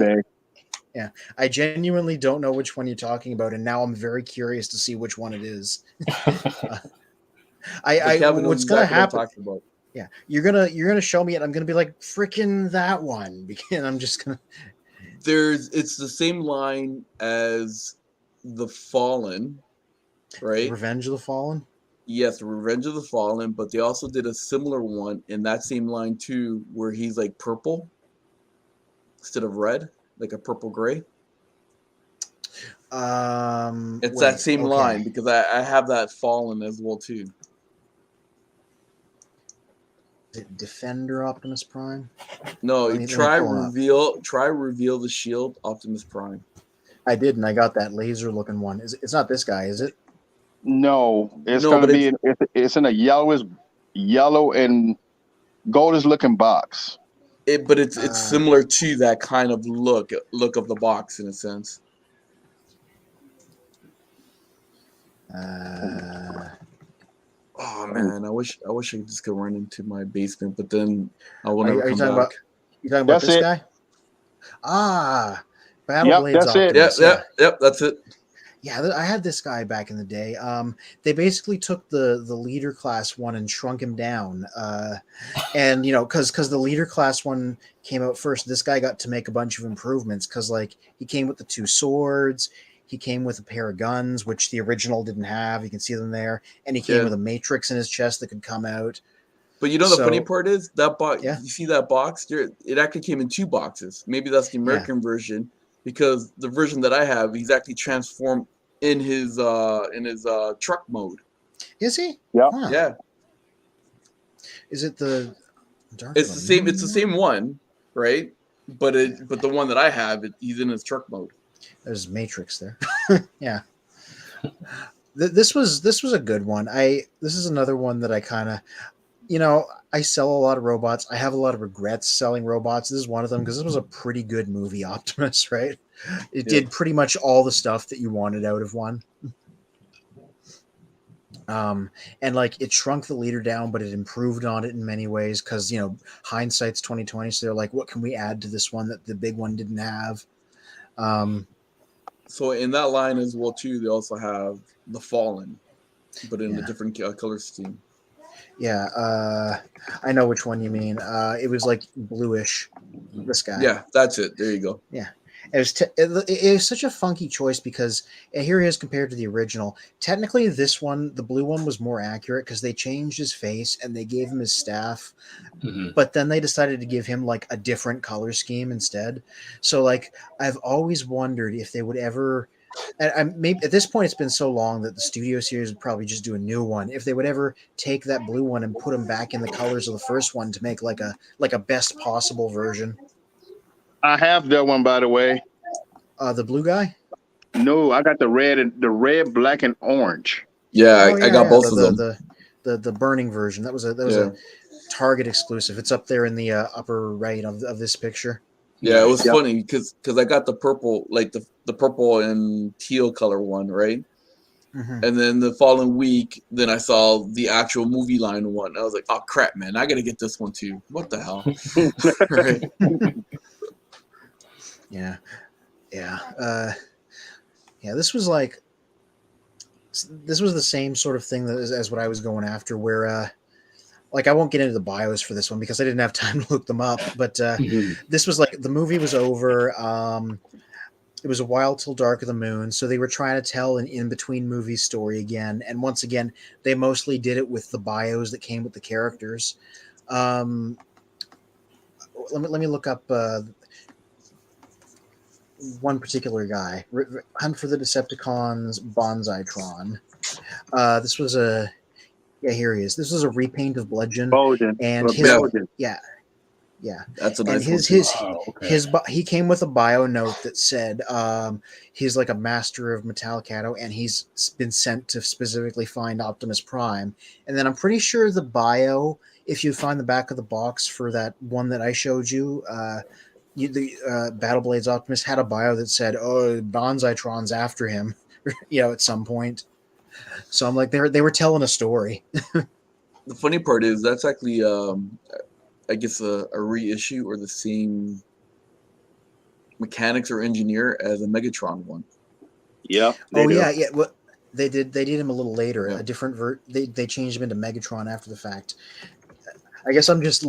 [SPEAKER 1] Yeah, I genuinely don't know which one you're talking about, and now I'm very curious to see which one it is.
[SPEAKER 4] But Kevin knows
[SPEAKER 1] What's gonna
[SPEAKER 4] exactly what I'm
[SPEAKER 1] happen?
[SPEAKER 4] talking about.
[SPEAKER 1] Yeah, you're gonna show me it. I'm gonna be like, freaking that one, and I'm just gonna.
[SPEAKER 4] It's the same line as The Fallen, right?
[SPEAKER 1] Revenge of the Fallen.
[SPEAKER 4] Yes, Revenge of the Fallen, but they also did a similar one in that same line too, where he's like purple instead of red, like a purple gray. It's that same line because I have that Fallen as well too.
[SPEAKER 1] Is it Defender Optimus Prime?
[SPEAKER 4] No, try reveal the shield Optimus Prime.
[SPEAKER 1] I did, and I got that laser looking one. It's not this guy, is it?
[SPEAKER 3] No, it's gonna be. It's in a yellow and goldish looking box.
[SPEAKER 4] But it's similar to that kind of look of the box in a sense. Oh man, I wish I could just go run into my basement, but then I will never come back.
[SPEAKER 1] You talking about this guy? Battle Blades Optimus.
[SPEAKER 4] Yep, that's it.
[SPEAKER 1] Yeah, I had this guy back in the day. They basically took the leader class one and shrunk him down. And because the leader class one came out first, this guy got to make a bunch of improvements because he came with the 2 swords. He came with a pair of guns, which the original didn't have. You can see them there. And he came with a matrix in his chest that could come out.
[SPEAKER 4] But the funny part is that box. Yeah. You see that box? It actually came in 2 boxes. Maybe that's the American version, because the version that I have, he's actually transformed in his truck mode.
[SPEAKER 1] Is he?
[SPEAKER 3] Yeah.
[SPEAKER 1] Huh.
[SPEAKER 4] Yeah.
[SPEAKER 1] Is it the?
[SPEAKER 4] It's the same. It's the same one, right? But the one that I have, he's in his truck mode.
[SPEAKER 1] There's Matrix there. Yeah. This was a good one. This is another one that I kind of, I sell a lot of robots. I have a lot of regrets selling robots. This is one of them because this was a pretty good movie, Optimus, right? It did pretty much all the stuff that you wanted out of one. And it shrunk the leader down, but it improved on it in many ways because hindsight's 2020. So they're like, what can we add to this one that the big one didn't have?
[SPEAKER 4] So in that line as well too, they also have the Fallen, but in a different color scheme.
[SPEAKER 1] Yeah, I know which one you mean. It was bluish. This guy.
[SPEAKER 4] Yeah, that's it. There you go.
[SPEAKER 1] Yeah, it was such a funky choice because here he is compared to the original. Technically, this one, the blue one, was more accurate because they changed his face and they gave him his staff, but then they decided to give him a different color scheme instead. So I've always wondered if they would ever. And maybe at this point it's been so long that the studio series would probably just do a new one. If they would ever take that blue one and put him back in the colors of the first one to make a best possible version.
[SPEAKER 3] I have that one, by the way.
[SPEAKER 1] The blue guy?
[SPEAKER 3] No, I got the red, black, and orange.
[SPEAKER 4] Yeah, I got both of them.
[SPEAKER 1] The burning version. That was a Target exclusive. It's up there in the upper right of this picture.
[SPEAKER 4] Yeah, it was funny because I got the purple, the purple and teal color one, right? Mm-hmm. And then the following week, then I saw the actual movie line one. I was like, oh crap, man, I gotta get this one too. What the hell? Right?
[SPEAKER 1] Yeah. This was the same sort of thing as what I was going after, where I won't get into the bios for this one because I didn't have time to look them up, but this was the movie was over. It was a while till Dark of the Moon, so they were trying to tell an in-between movie story again, and once again, they mostly did it with the bios that came with the characters. Let me look up one particular guy. Hunt for the Decepticons Bonsaitron. This was a... Yeah, here he is. This is a repaint of Bludgeon. And his that's a nice one. He came with a bio note that said he's a master of Metallicato, and he's been sent to specifically find Optimus Prime. And then I'm pretty sure the bio, if you find the back of the box for that one that I showed you, the Battle Blades Optimus had a bio that said, "Oh, Bonsaitron's after him," at some point. So I'm they were telling a story.
[SPEAKER 4] The funny part is that's actually, I guess, a reissue or the same mechanics or engineer as a Megatron one.
[SPEAKER 3] Yeah.
[SPEAKER 1] Yeah. Well, they did him a little later.
[SPEAKER 4] Yeah.
[SPEAKER 1] A different they changed him into Megatron after the fact. I guess I'm just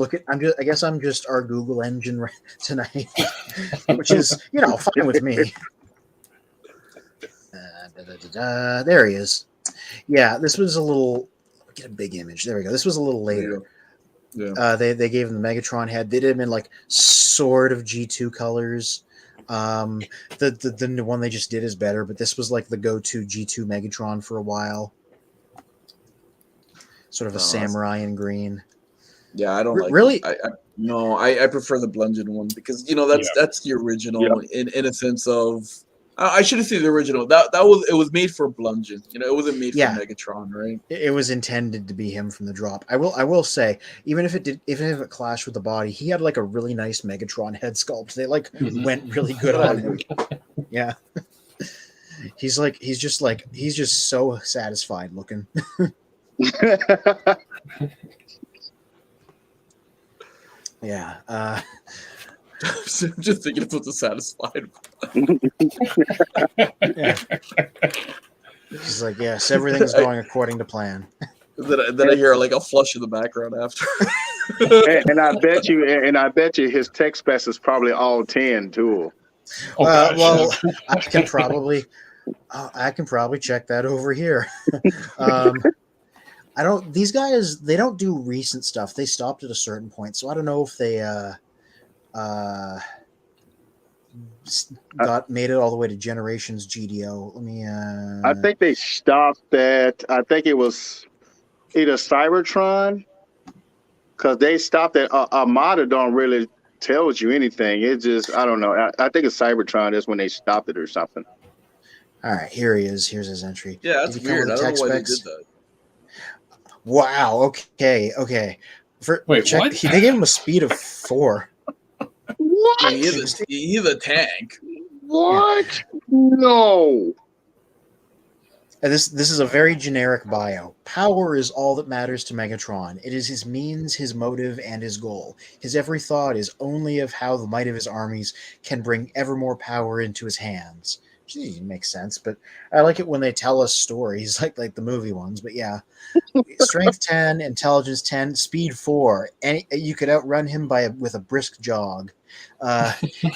[SPEAKER 1] our Google engine tonight, which is fine with me. There he is. Yeah, this was a little. Get a big image. There we go. This was a little later.
[SPEAKER 4] Yeah.
[SPEAKER 1] They gave him the Megatron head. They did him in like sort of G2 colors. The one they just did is better, but this was like the go-to G2 Megatron for a while. Sort of a samurai in green.
[SPEAKER 4] Yeah, I don't like
[SPEAKER 1] really.
[SPEAKER 4] I prefer the Bludgeon one because that's the original in a sense of. I shouldn't say the original. That was made for Bludgeon. It wasn't made for Megatron, right?
[SPEAKER 1] It was intended to be him from the drop. I will say, even if it clashed with the body, he had like a really nice Megatron head sculpt. They went really good on him. Yeah. He's just so satisfied looking. Yeah.
[SPEAKER 4] I'm just thinking about the satisfied.
[SPEAKER 1] Yeah. He's like, yes, everything's going according to plan.
[SPEAKER 4] Then I hear like a flush in the background after.
[SPEAKER 3] and I bet you his tech spec is probably all 10 too.
[SPEAKER 1] Well, I can probably check that over here. These guys, they don't do recent stuff. They stopped at a certain point, so I don't know if they made it all the way to Generations GDO. Let me.
[SPEAKER 3] I think they stopped at. I think it was either Cybertron, because they stopped at Armada. Don't really tells you anything. It just I don't know. I think it's Cybertron. That's when they stopped it or something.
[SPEAKER 1] All right, here he is. Here's his entry.
[SPEAKER 4] Yeah, that's weird. I don't know why they did that.
[SPEAKER 1] Wow. Okay.
[SPEAKER 2] Wait, what?
[SPEAKER 1] They gave him a speed of 4.
[SPEAKER 3] What?
[SPEAKER 4] He's a tank.
[SPEAKER 3] What? Yeah. No.
[SPEAKER 1] And this is a very generic bio. Power is all that matters to Megatron. It is his means, his motive, and his goal. His every thought is only of how the might of his armies can bring ever more power into his hands. Gee, makes sense, but I like it when they tell us stories like the movie ones. But yeah, strength 10, intelligence 10, speed 4. And you could outrun him with a brisk jog.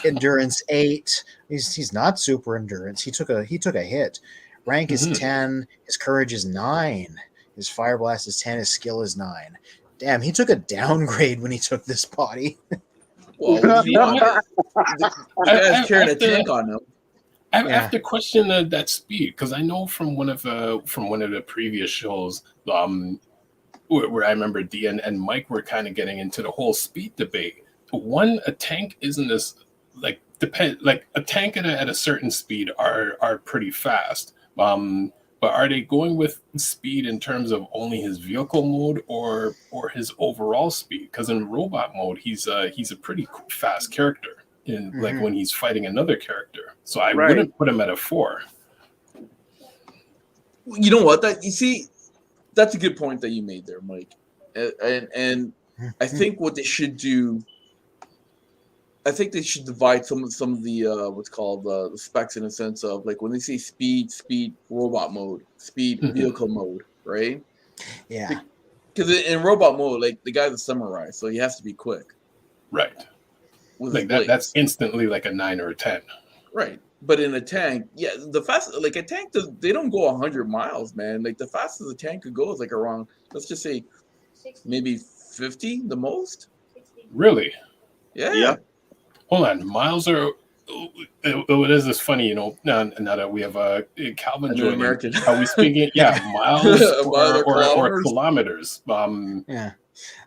[SPEAKER 1] Endurance 8. He's not super endurance. He took a hit. Rank is 10. His courage is 9. His fire blast is 10. His skill is 9. Damn, he took a downgrade when he took this body.
[SPEAKER 4] Well, the guy's carrying a tank on him.
[SPEAKER 2] I have to question that speed because I know from one of the previous shows where I remember Dean and Mike were kind of getting into the whole speed debate. A tank isn't as a tank at a certain speed are pretty fast. But are they going with speed in terms of only his vehicle mode or his overall speed? Because in robot mode, he's a pretty fast character. Like when he's fighting another character, so I wouldn't put him at a 4.
[SPEAKER 4] You know what? That's a good point that you made there, Mike. And I think what they should do, I think they should divide some of the what's called the specs in a sense of like when they say speed robot mode, speed vehicle mode, right?
[SPEAKER 1] Yeah.
[SPEAKER 4] Because in robot mode, like the guy's a samurai, so he has to be quick.
[SPEAKER 2] Right. Like that's instantly like a 9 or a 10.
[SPEAKER 4] Right. But in a tank, the fast like a tank they don't go 100 miles, man. Like the fastest a tank could go is like around, let's just say 60. Maybe 50 the most.
[SPEAKER 2] 60. Really?
[SPEAKER 4] Yeah.
[SPEAKER 2] Hold on, miles are. It is funny, now that we have Calvin joining.
[SPEAKER 4] American.
[SPEAKER 2] Are we speaking? Yeah, miles or kilometers.
[SPEAKER 1] Yeah,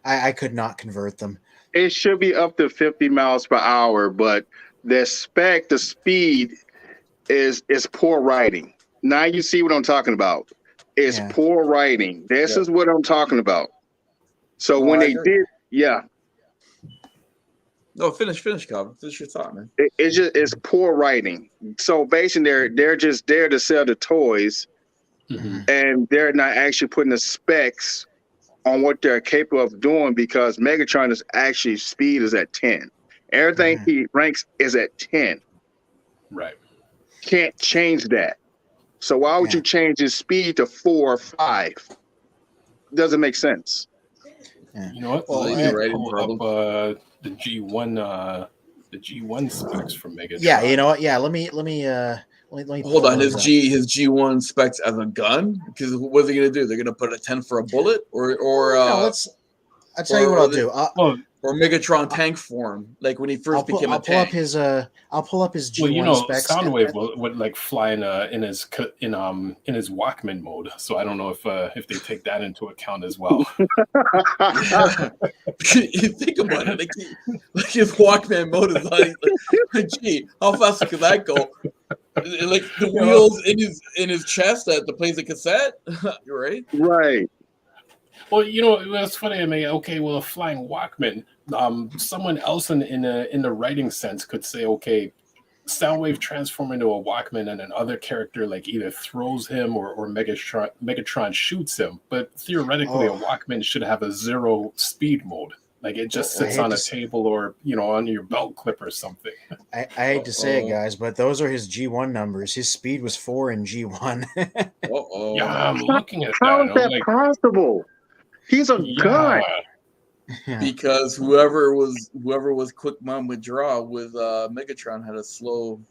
[SPEAKER 1] I could not convert them.
[SPEAKER 3] It should be up to 50 miles per hour, but the speed is poor writing. Now you see what I'm talking about. It's poor writing. This is what I'm talking about. So when they did,
[SPEAKER 4] No, finish, Calvin. Finish your thought, man.
[SPEAKER 3] It's poor writing. So basically, they're just there to sell the toys, and they're not actually putting the specs on what they're capable of doing because Megatron is actually speed is at 10. Everything he ranks is at 10.
[SPEAKER 2] Right.
[SPEAKER 3] Can't change that. So why would you change his speed to 4 or 5? Doesn't make sense.
[SPEAKER 1] Yeah.
[SPEAKER 2] You know what?
[SPEAKER 4] Well,
[SPEAKER 2] Let
[SPEAKER 4] you're
[SPEAKER 2] me
[SPEAKER 4] right,
[SPEAKER 2] pull up the G1 specs from Megatron.
[SPEAKER 1] Yeah, you know what? Yeah, let me
[SPEAKER 4] hold on. His
[SPEAKER 1] up.
[SPEAKER 4] G1 specs as a gun, because what are they gonna do? They're gonna put a 10 for a bullet, or
[SPEAKER 1] No, I'll tell you what I'll do.
[SPEAKER 4] Or Megatron tank form, like when he first became a tank.
[SPEAKER 1] I'll pull up his G1
[SPEAKER 2] well, you know,
[SPEAKER 1] specs.
[SPEAKER 2] Soundwave would like fly in his Walkman mode. So I don't know if they take that into account as well.
[SPEAKER 4] You think about it, like his Walkman mode is like, gee, how fast could that go? Like the wheels in his chest that plays a cassette, right?
[SPEAKER 3] Right.
[SPEAKER 2] Well, you know, it was funny. I mean, okay, well, a flying Walkman. Someone else in the writing sense could say, okay, Soundwave transform into a Walkman, and another character like either throws him or Megatron shoots him. But theoretically, a Walkman should have a 0 speed mode. Like it just sits on a table or, you know, on your belt clip or something.
[SPEAKER 1] I hate to say it, guys, but those are his G1 numbers. His speed was 4 in G1.
[SPEAKER 2] Yeah, I'm looking at that.
[SPEAKER 3] How is that possible? He's a gun.
[SPEAKER 1] Yeah.
[SPEAKER 4] Because whoever was quick mom with draw with Megatron had a slow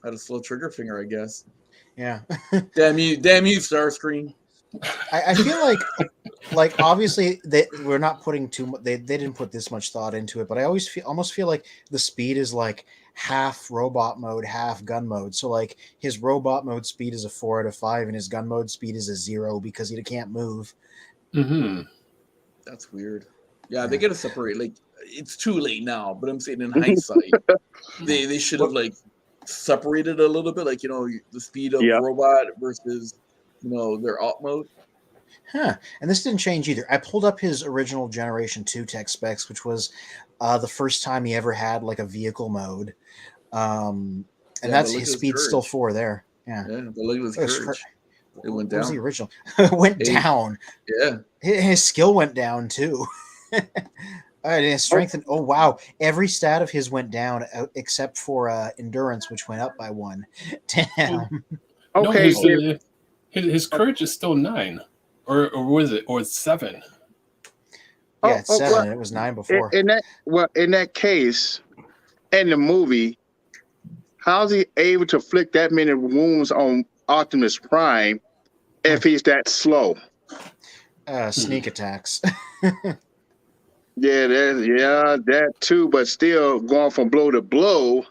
[SPEAKER 4] trigger finger, I guess.
[SPEAKER 1] Yeah.
[SPEAKER 4] damn you, Starscream.
[SPEAKER 1] I feel like obviously we're not putting too much. They didn't put this much thought into it, but I almost feel like the speed is like half robot mode, half gun mode. So like his robot mode speed is a 4 out of 5, and his gun mode speed is a 0 because he can't move.
[SPEAKER 2] Mm-hmm.
[SPEAKER 4] That's weird. Yeah, they gotta separate. Like it's too late now, but I'm saying in hindsight, they should have like separated a little bit, like, you know, the speed of robot versus, you know, their alt mode.
[SPEAKER 1] Huh. And this didn't change either. I pulled up his original Generation 2 tech specs, which was the first time he ever had like a vehicle mode. And that's his speed's still 4 there. Yeah.
[SPEAKER 4] Yeah, but look at his courage. It went down.
[SPEAKER 1] What was the original? Went down.
[SPEAKER 4] Yeah.
[SPEAKER 1] His skill went down too. All right, and his strength oh wow. Every stat of his went down except for endurance, which went up by 1. Damn.
[SPEAKER 3] Okay.
[SPEAKER 2] No, his courage is still 9. Or was it? Or 7?
[SPEAKER 1] Yeah, it's 7. Well, it was 9 before.
[SPEAKER 3] In that case, in the movie, how's he able to flick that many wounds on Optimus Prime if he's that slow?
[SPEAKER 1] Sneak attacks.
[SPEAKER 3] Yeah, that too. But still, going from blow to blow,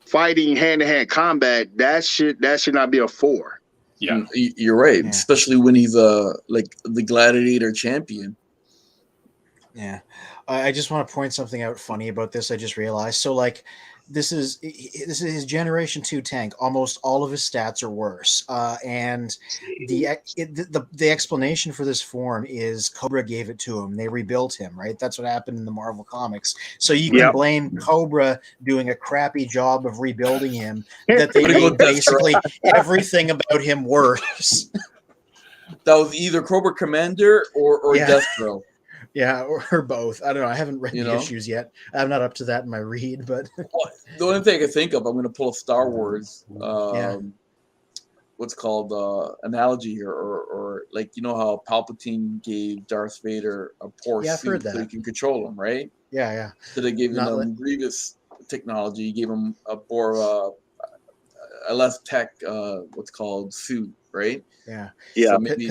[SPEAKER 3] fighting hand-to-hand combat, that should not be a 4.
[SPEAKER 2] Yeah,
[SPEAKER 4] you're right. Yeah. Especially when he's like the gladiator champion.
[SPEAKER 1] Yeah, I just want to point something out funny about this. I just realized. So like, this is his Generation 2 tank. Almost all of his stats are worse. And the explanation for this form is Cobra gave it to him. They rebuilt him, right? That's what happened in the Marvel comics. So you can blame Cobra doing a crappy job of rebuilding him. That they made basically everything about him worse.
[SPEAKER 4] That was either Cobra Commander or Destro.
[SPEAKER 1] Yeah, or both. I don't know. I haven't read the issues yet. I'm not up to that in my read, but
[SPEAKER 4] the only thing I can think of, I'm going to pull a Star Wars, what's called analogy here, or like, you know how Palpatine gave Darth Vader a poor suit so he can control him, right?
[SPEAKER 1] Yeah.
[SPEAKER 4] So they gave him Grievous technology. He gave him a less tech, what's called suit, right?
[SPEAKER 1] Yeah.
[SPEAKER 4] So maybe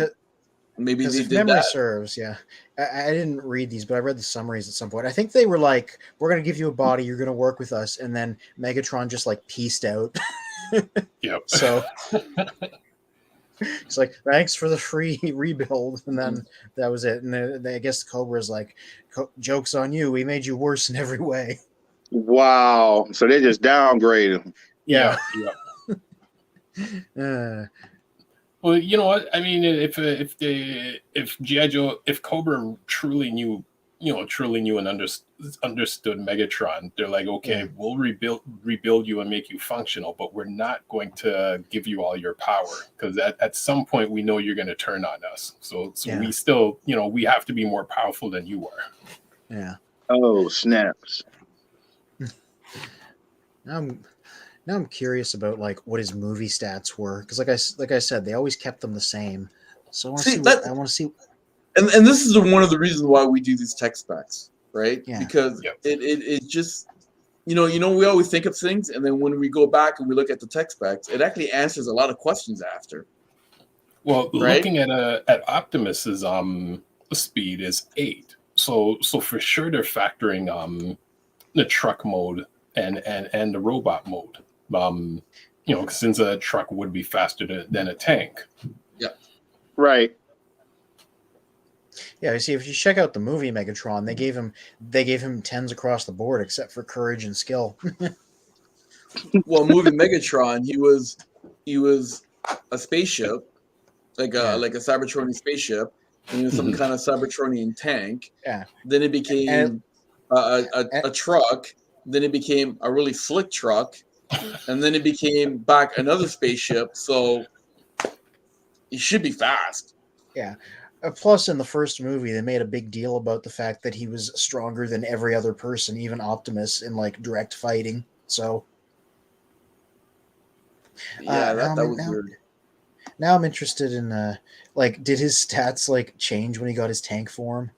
[SPEAKER 4] they did
[SPEAKER 1] memory
[SPEAKER 4] that.
[SPEAKER 1] Serves, yeah. I didn't read these, but I read the summaries at some point. I think they were like, "We're going to give you a body. You're going to work with us," and then Megatron just like pieced out.
[SPEAKER 2] Yep.
[SPEAKER 1] So it's like, "Thanks for the free rebuild," and then that was it. And I guess Cobra's like, "Joke's on you. We made you worse in every way."
[SPEAKER 3] Wow. So they just downgraded him.
[SPEAKER 1] Yeah.
[SPEAKER 2] Well, you know what? I mean, if G.I. Joe, if Cobra truly knew and understood Megatron, they're like, okay, we'll rebuild you and make you functional, but we're not going to give you all your power, because at some point we know you're going to turn on us. So we still, we have to be more powerful than you are.
[SPEAKER 1] Yeah.
[SPEAKER 3] Oh, snaps.
[SPEAKER 1] Now Now I'm curious about like what his movie stats were because like I said, they always kept them the same. So I want to see what I want to see.
[SPEAKER 4] And this is one of the reasons why we do these tech specs, right?
[SPEAKER 1] Yeah.
[SPEAKER 4] Because it just we always think of things, and then when we go back and we look at the tech specs, it actually answers a lot of questions after.
[SPEAKER 2] Well,
[SPEAKER 4] right?
[SPEAKER 2] looking at Optimus's speed is 8. So for sure they're factoring the truck mode and the robot mode. Since a truck would be faster than a tank.
[SPEAKER 4] Yeah.
[SPEAKER 3] Right.
[SPEAKER 1] Yeah, you see, if you check out the movie Megatron, they gave him 10s across the board, except for courage and skill.
[SPEAKER 4] Well, movie Megatron, he was a spaceship, like a Cybertronian spaceship, and he was some kind of Cybertronian tank.
[SPEAKER 1] Yeah.
[SPEAKER 4] Then it became a truck. Then it became a really slick truck, and then it became back another spaceship. So he should be fast.
[SPEAKER 1] Yeah. Plus, in the first movie, they made a big deal about the fact that he was stronger than every other person, even Optimus, in like direct fighting. So,
[SPEAKER 4] yeah, that was weird.
[SPEAKER 1] Now I'm interested in did his stats like change when he got his tank form?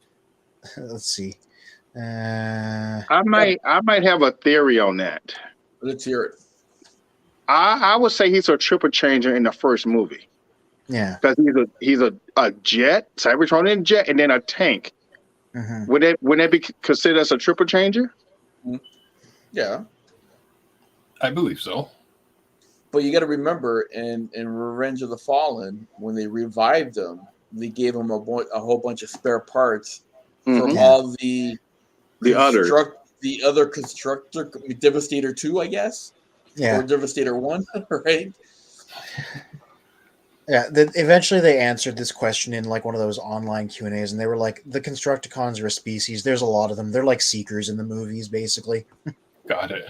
[SPEAKER 1] Let's see.
[SPEAKER 3] I might have a theory on that.
[SPEAKER 4] Let's hear it.
[SPEAKER 3] I would say he's a triple changer in the first movie.
[SPEAKER 1] Yeah,
[SPEAKER 3] because he's a jet, Cybertronian jet, and then a tank.
[SPEAKER 1] Mm-hmm.
[SPEAKER 3] Would that be considered as a triple changer?
[SPEAKER 4] Yeah,
[SPEAKER 2] I believe so.
[SPEAKER 4] But you got to remember, in Revenge of the Fallen, when they revived him, they gave him a whole bunch of spare parts from all the other constructor, Devastator 2, I guess.
[SPEAKER 1] Yeah,
[SPEAKER 4] or Devastator 1, right?
[SPEAKER 1] Yeah, eventually they answered this question in like one of those online Q&As, and they were like, the Constructicons are a species. There's a lot of them. They're like seekers in the movies, basically.
[SPEAKER 2] Got it.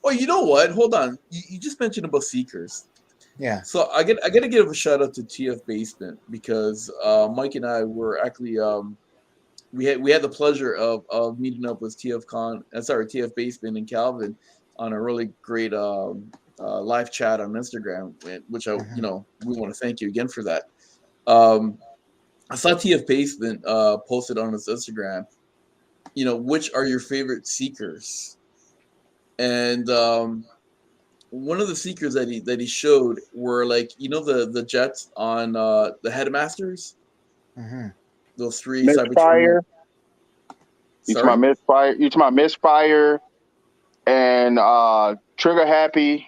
[SPEAKER 4] Well, you know what? Hold on. You just mentioned about seekers.
[SPEAKER 1] Yeah.
[SPEAKER 4] So I got to give a shout out to TF Basement because Mike and I were actually we had the pleasure of meeting up with TF Basement and Calvin on a really great live chat on Instagram, which we want to thank you again for that. I saw TF Basement posted on his Instagram, which are your favorite seekers? And one of the seekers that he showed were like, the jets on the Headmasters.
[SPEAKER 1] Mm-hmm.
[SPEAKER 4] Those 3
[SPEAKER 3] Misfire. You talking about Misfire and Trigger Happy.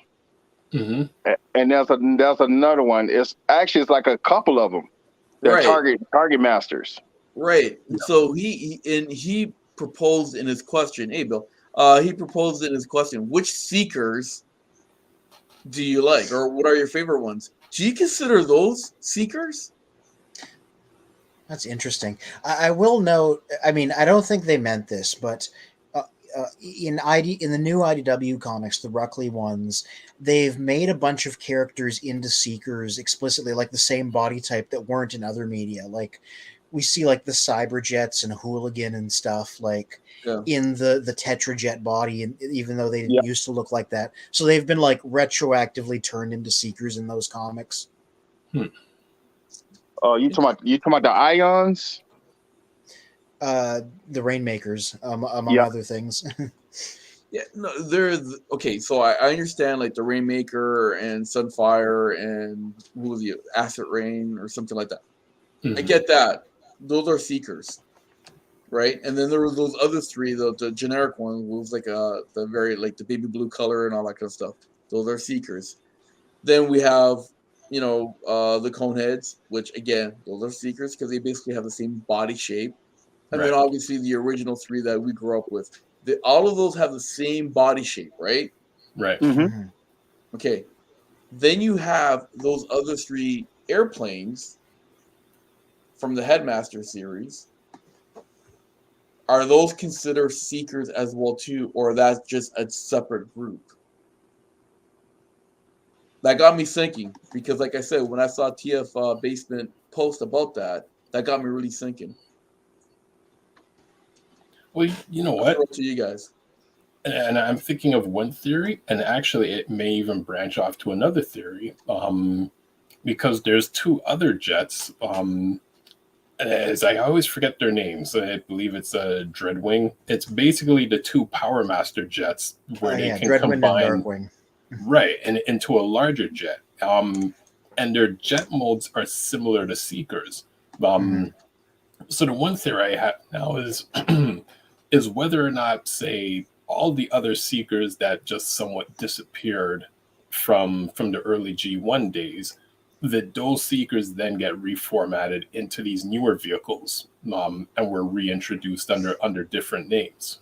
[SPEAKER 2] Mm-hmm.
[SPEAKER 3] And there's another one. It's like a couple of them. They're
[SPEAKER 4] right.
[SPEAKER 3] target masters.
[SPEAKER 4] Right. So he proposed in his question. Hey, Bill. He proposed in his question, which seekers do you like, or what are your favorite ones? Do you consider those seekers?
[SPEAKER 1] That's interesting. I will note. I mean, I don't think they meant this, but in the new IDW comics, the Ruckley ones, they've made a bunch of characters into seekers explicitly, like the same body type that weren't in other media. Like we see like the Cyberjets and Hooligan and stuff like in the Tetrajet body, and even though they didn't used to look like that, so they've been like retroactively turned into seekers in those comics.
[SPEAKER 3] Oh, you talking about the Ions?
[SPEAKER 1] The Rainmakers, among other things.
[SPEAKER 4] Yeah, no, they're okay. So I understand like the Rainmaker and Sunfire and who was the Acid Rain or something like that. Mm-hmm. I get that. Those are seekers, right? And then there were those other 3, the generic one was like the very like the baby blue color and all that kind of stuff. Those are seekers. Then we have the Coneheads, which again those are seekers because they basically have the same body shape. And then obviously the original 3 that we grew up with. All of those have the same body shape, right?
[SPEAKER 2] Right.
[SPEAKER 3] Mm-hmm.
[SPEAKER 4] Okay. Then you have those other 3 airplanes from the Headmaster series. Are those considered seekers as well too, or that's just a separate group? That got me thinking because, like I said, when I saw TF Basement post about that got me really thinking.
[SPEAKER 2] Well, you know what?
[SPEAKER 4] To you guys.
[SPEAKER 2] And I'm thinking of one theory, and actually it may even branch off to another theory, because there's two other jets. As I always forget their names. I believe it's a Dreadwing. It's basically the two Power Master jets where they can
[SPEAKER 1] Dreadwind
[SPEAKER 2] combine
[SPEAKER 1] and Darkwing.
[SPEAKER 2] right and into a larger jet. And their jet modes are similar to Seekers. So the one theory I have now is is whether or not, say, all the other Seekers that just somewhat disappeared from the early G1 days, that those Seekers then get reformatted into these newer vehicles, and were reintroduced under different names.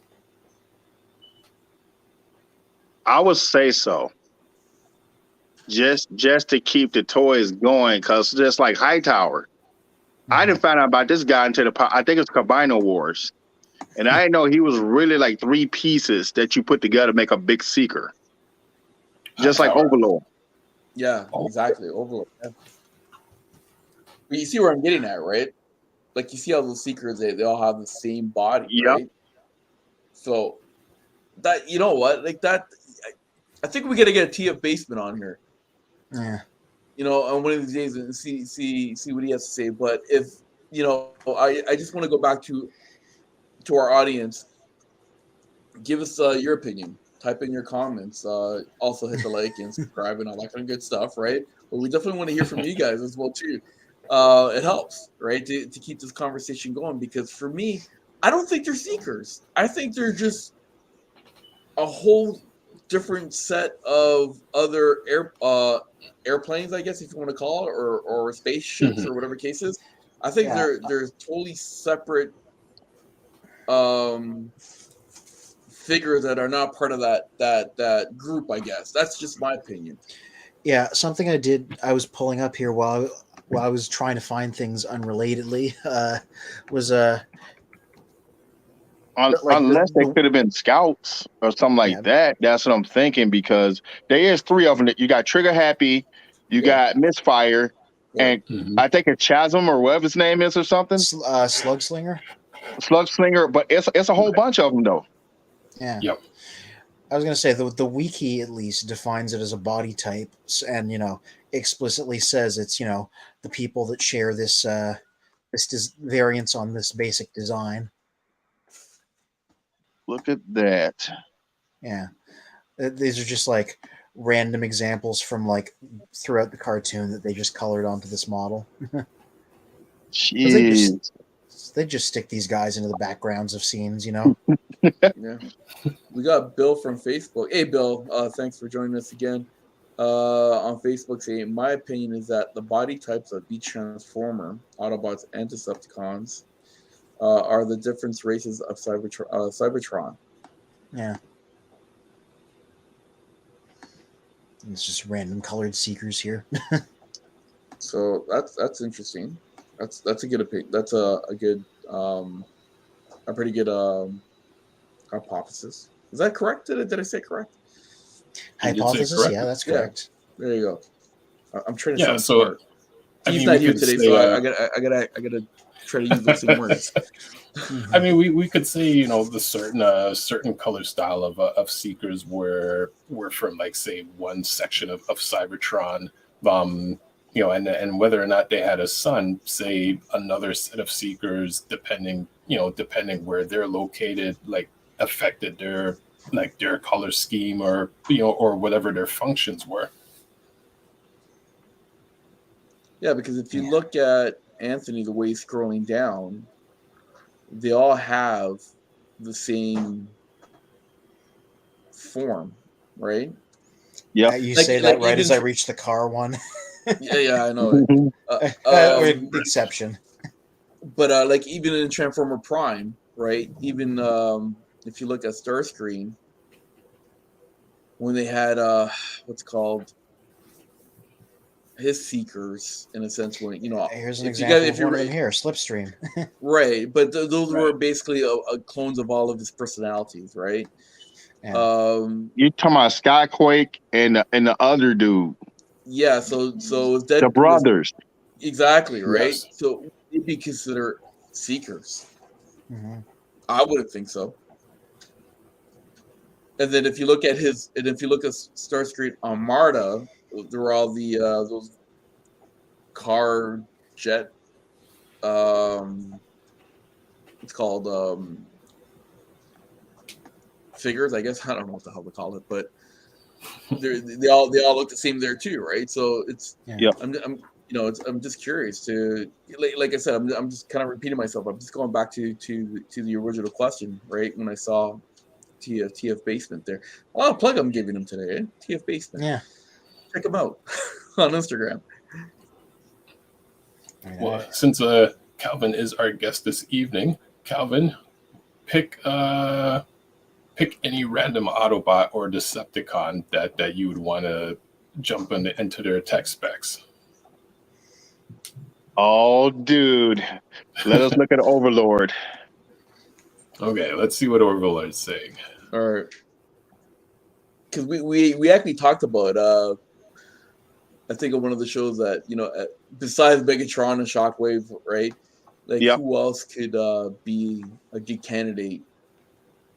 [SPEAKER 3] I would say so. Just to keep the toys going, because just like Hightower, I didn't find out about this guy until I think it's Combino Wars, and I didn't know he was really like 3 pieces that you put together to make a big Seeker, just like Overlord.
[SPEAKER 4] Yeah, exactly. Overlord. Yeah. But you see where I'm getting at, right? Like you see how those Seekers, they all have the same body, right? So that, you know what, like that, I think we got to get a TF Basement on here.
[SPEAKER 1] Yeah.
[SPEAKER 4] You know, on one of these days and see what he has to say. But if, you know, I just want to go back to our audience. Give us your opinion. Type in your comments. Also hit the like and subscribe and all that kind of good stuff, right? But we definitely want to hear from you guys as well too. It helps, right, to keep this conversation going, because for me, I don't think they're Seekers. I think they're just a whole different set of other airplanes, I guess, if you want to call it, or spaceships or whatever case is. I think they're totally separate figures that are not part of that group, I guess. That's just my opinion.
[SPEAKER 1] Yeah, something I was pulling up here while I was trying to find things unrelatedly, was
[SPEAKER 3] unless they could have been scouts or something like that. That's what I'm thinking, because there is 3 of them. That you got Trigger Happy, you got Misfire, and I think a Chasm or whatever his name is or something.
[SPEAKER 1] Slugslinger.
[SPEAKER 3] Slugslinger, but it's a whole bunch of them though.
[SPEAKER 1] Yeah.
[SPEAKER 2] Yep.
[SPEAKER 1] I was going to say the wiki at least defines it as a body type, and explicitly says it's the people that share this variance on this basic design.
[SPEAKER 3] Look at that.
[SPEAKER 1] Yeah, these are just like random examples from like throughout the cartoon that they just colored onto this model.
[SPEAKER 3] Jeez.
[SPEAKER 1] They just stick these guys into the backgrounds of scenes,
[SPEAKER 4] Yeah. We got Bill from Facebook. Hey, Bill, thanks for joining us again. On Facebook, saying, my opinion is that the body types of each Transformer, Autobots, and Decepticons are the different races of Cybertron.
[SPEAKER 1] Yeah. It's just random colored Seekers here.
[SPEAKER 4] So that's interesting. That's a good opinion. That's a good a pretty good hypothesis. Is that correct? Did I say correct?
[SPEAKER 1] Hypothesis?
[SPEAKER 2] Correct.
[SPEAKER 1] Yeah, that's correct.
[SPEAKER 4] Yeah. There you go. I'm trying to sound
[SPEAKER 2] so
[SPEAKER 4] smart. He's not here today, so I gotta try to use those same words.
[SPEAKER 2] I mean, we could say the certain color style of Seekers were from, like, say, one section of Cybertron, and whether or not they had a sun, say another set of Seekers, depending where they're located, like, affected their color scheme or whatever their functions were.
[SPEAKER 4] Yeah, because if you look at Anthony, the way he's scrolling down, they all have the same form, right?
[SPEAKER 3] Yeah,
[SPEAKER 1] you say that right as I reach the car one.
[SPEAKER 4] Yeah, I know it.
[SPEAKER 1] Exception.
[SPEAKER 4] But like even in Transformer Prime, right? Even if you look at Starscream, when they had what's called his Seekers, in a sense, when
[SPEAKER 1] here's an example of one of them here, Slipstream.
[SPEAKER 4] Right, but those were basically clones of all of his personalities, right?
[SPEAKER 1] Yeah.
[SPEAKER 3] You're talking about Skyquake and the other dude.
[SPEAKER 4] Yeah, so
[SPEAKER 3] the brothers.
[SPEAKER 4] Exactly, right?
[SPEAKER 2] Yes.
[SPEAKER 4] So it'd be considered Seekers.
[SPEAKER 1] Mm-hmm.
[SPEAKER 4] I wouldn't think so. And then if you look at Starscream Armada, there were all the those car jet. It's called figures, I guess. I don't know what the hell to call it, but they all look the same there too, right? So it's I'm just curious to like I said, I'm just kind of repeating myself. I'm just going back to the original question, right? When I saw TF Basement there. Oh, plug I'm giving him today, eh? TF Basement.
[SPEAKER 1] Yeah.
[SPEAKER 4] Check him out on Instagram.
[SPEAKER 2] Well, since Calvin is our guest this evening, Calvin, pick any random Autobot or Decepticon that you would want to jump into their tech specs.
[SPEAKER 3] Oh, dude. Let us look at Overlord.
[SPEAKER 2] Okay, let's see what Overlord's saying.
[SPEAKER 4] All right. Because we actually talked about, I think on one of the shows that, besides Megatron and Shockwave, right? Like, who else could be a good candidate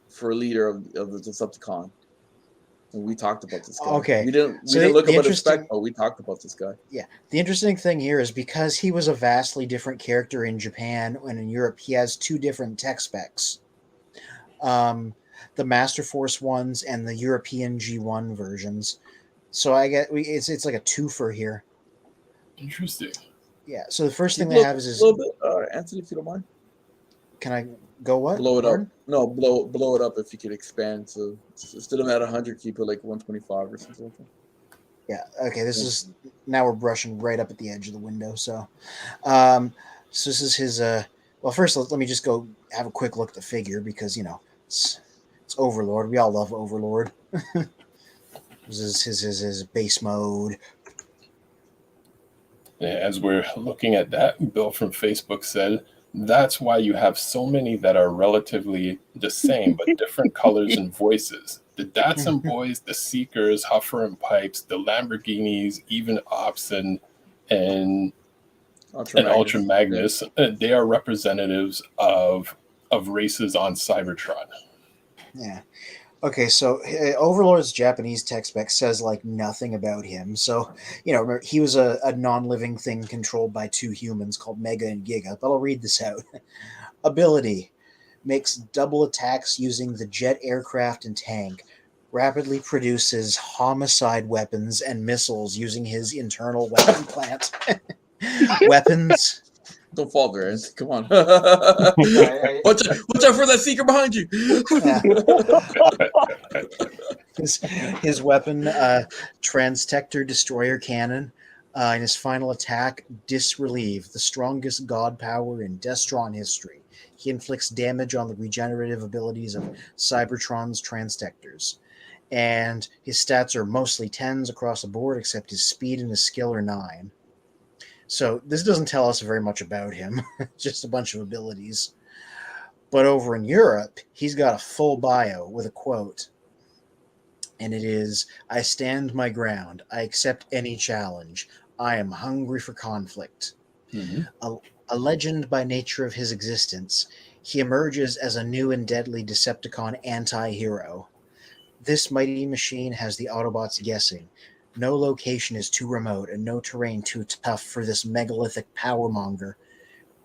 [SPEAKER 4] for a leader of the Decepticon? And we talked about this guy.
[SPEAKER 1] Okay.
[SPEAKER 4] We didn't look about his spec, but we talked about this guy.
[SPEAKER 1] Yeah. The interesting thing here is because he was a vastly different character in Japan and in Europe, he has two different tech specs. The Master Force ones and the European G1 versions. So it's like a twofer here.
[SPEAKER 2] Interesting.
[SPEAKER 1] Yeah. So the first thing they have is
[SPEAKER 4] a little bit, Anthony, if you don't mind.
[SPEAKER 1] Can I go what?
[SPEAKER 4] Blow it up. No, blow it up if you could expand. So instead of at 100, keep it like 125 or something like that.
[SPEAKER 1] Yeah. Okay. Now we're brushing right up at the edge of the window. So, so this is his. Well, first let me just go have a quick look at the figure because it's Overlord. We all love Overlord. This is his base mode.
[SPEAKER 2] As we're looking at that, Bill from Facebook said, that's why you have so many that are relatively the same, but different colors and voices. The Datsun Boys, the Seekers, Huffer and Pipes, the Lamborghinis, even Ops and Ultra Magnus, they are representatives of races on Cybertron.
[SPEAKER 1] Yeah. Okay, so Overlord's Japanese tech spec says like nothing about him. So, remember, he was a non-living thing controlled by two humans called Mega and Giga, but I'll read this out. Ability: makes double attacks using the jet aircraft and tank, rapidly produces homicide weapons and missiles using his internal weapon plant. Weapons...
[SPEAKER 4] Don't fall there, come on. Watch out for that Seeker behind you.
[SPEAKER 1] Yeah. His weapon, Transtector Destroyer Cannon. In his final attack, Disrelieve, the strongest god power in Destron history. He inflicts damage on the regenerative abilities of Cybertron's Transtectors. And his stats are mostly 10s across the board, except his speed and his skill are 9. So this doesn't tell us very much about him, just a bunch of abilities. But over in Europe, he's got a full bio with a quote. And it is, "I stand my ground. I accept any challenge. I am hungry for conflict." Mm-hmm. A legend by nature of his existence, he emerges as a new and deadly Decepticon anti-hero. This mighty machine has the Autobots guessing. No location is too remote and no terrain too tough for this megalithic powermonger.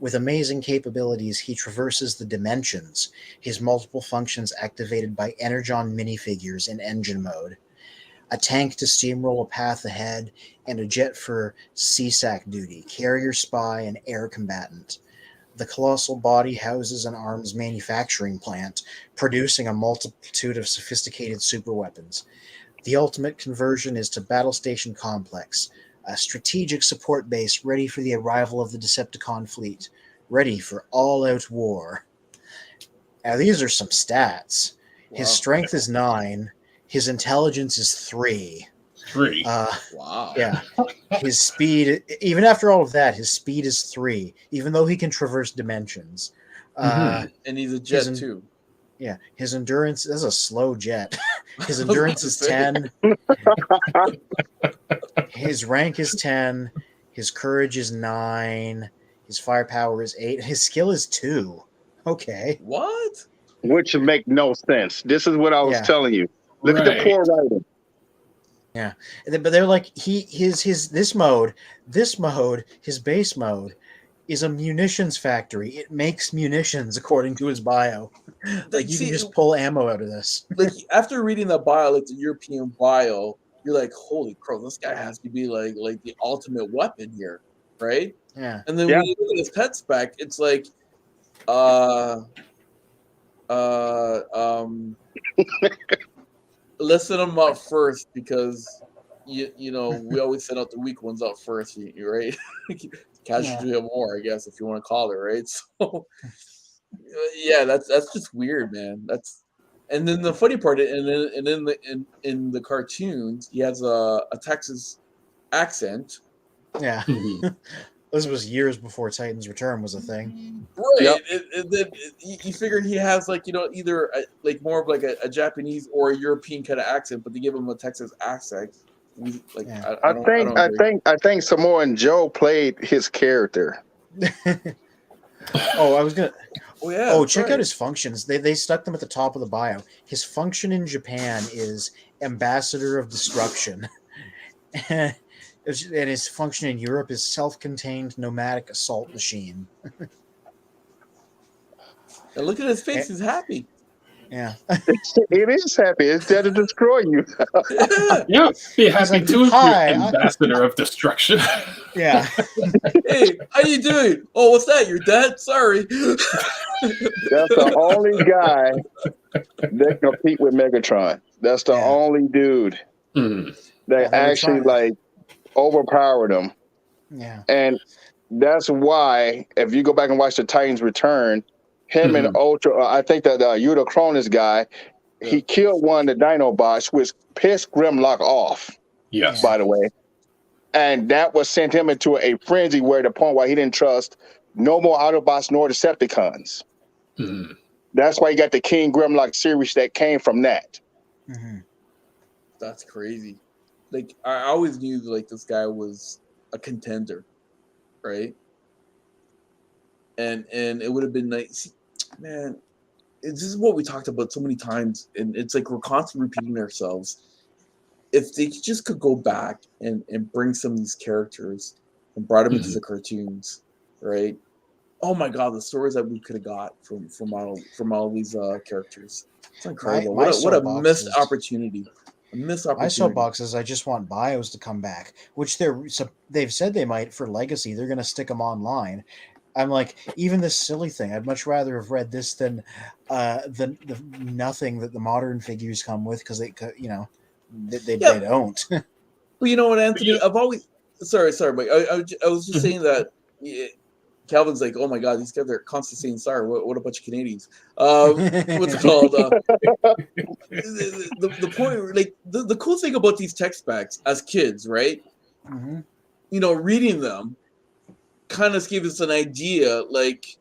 [SPEAKER 1] With amazing capabilities, he traverses the dimensions, his multiple functions activated by Energon minifigures in engine mode. A tank to steamroll a path ahead, and a jet for CSAC duty, carrier spy, and air combatant. The colossal body houses an arms manufacturing plant, producing a multitude of sophisticated superweapons. The ultimate conversion is to Battle Station Complex, a strategic support base ready for the arrival of the Decepticon fleet, ready for all-out war. Now, these are some stats. Wow. His strength is 9. His intelligence is 3.
[SPEAKER 2] 3?
[SPEAKER 4] Wow.
[SPEAKER 1] Yeah. His speed, even after all of that, his speed is 3, even though he can traverse dimensions.
[SPEAKER 4] And he's a jet, too.
[SPEAKER 1] Yeah, his endurance is a slow jet. His endurance is 10. His rank is 10. His courage is 9. His firepower is 8. His skill is 2. Okay.
[SPEAKER 4] What?
[SPEAKER 3] Which would make no sense. This is what I was telling you. Look at the poor writing.
[SPEAKER 1] Yeah, but they're like his this mode, his base mode is a munitions factory. It makes munitions according to his bio. Like you can just pull ammo out of this.
[SPEAKER 4] Like after reading the bio, like the European bio, you're like, holy crow, this guy has to be like the ultimate weapon here, right?
[SPEAKER 1] Yeah.
[SPEAKER 4] And then when you look at his pet spec, it's like let's set them up first because you know we always send out the weak ones out first, right? Casualty of war, I guess, if you want to call it, right? So yeah, that's just weird, man. And then the funny part, in the cartoons, he has a Texas accent.
[SPEAKER 1] Yeah. This was years before Titan's Return was a thing.
[SPEAKER 4] Right. Yep. You figure he has like, you know, either like more of like a Japanese or a European kind of accent, but they give him a Texas accent. Like, yeah.
[SPEAKER 3] I think Samoan Joe played his character.
[SPEAKER 1] Oh, I was gonna.
[SPEAKER 4] Oh yeah.
[SPEAKER 1] Oh, check out his functions. They stuck them at the top of the bio. His function in Japan is Ambassador of Destruction. And his function in Europe is self-contained nomadic assault machine.
[SPEAKER 4] And look at his face; he's happy.
[SPEAKER 1] Yeah,
[SPEAKER 3] it is happy. It's there to destroy you.
[SPEAKER 2] Yeah, be happy too. Hi, Ambassador of Destruction.
[SPEAKER 1] Yeah.
[SPEAKER 4] Hey, how you doing? Oh, what's that? You're dead? Sorry.
[SPEAKER 3] That's the only guy that can compete with Megatron. That's the only dude that actually like overpowered him.
[SPEAKER 1] Yeah.
[SPEAKER 3] And that's why if you go back and watch the Titans Return, him and Ultra, I think that Unicronus guy, he killed one of the Dinobots, which pissed Grimlock off.
[SPEAKER 2] Yes.
[SPEAKER 3] By the way. And that was sent him into a frenzy where the point where he didn't trust no more Autobots nor Decepticons.
[SPEAKER 2] Mm-hmm.
[SPEAKER 3] That's why you got the King Grimlock series that came from that.
[SPEAKER 1] Mm-hmm.
[SPEAKER 4] That's crazy. Like I always knew like this guy was a contender, right? And it would have been nice, man. This is what we talked about so many times, and it's like we're constantly repeating ourselves. If they just could go back and bring some of these characters and brought them into the cartoons, right? Oh my God, the stories that we could have got from all these characters. It's incredible. What a missed opportunity. A missed opportunity.
[SPEAKER 1] My soapbox is I just want bios to come back, which they've said they might for Legacy. They're going to stick them online. I'm like, even this silly thing, I'd much rather have read this than the nothing that the modern figures come with because they don't.
[SPEAKER 4] Well, you know what, Anthony? I've always sorry, Mike. I was just saying that Calvin's like, oh my God, these guys are constantly saying sorry. What a bunch of Canadians. What's it called? The point, like the cool thing about these text packs as kids, right?
[SPEAKER 1] Mm-hmm.
[SPEAKER 4] You know, reading them kind of gave us an idea. Like,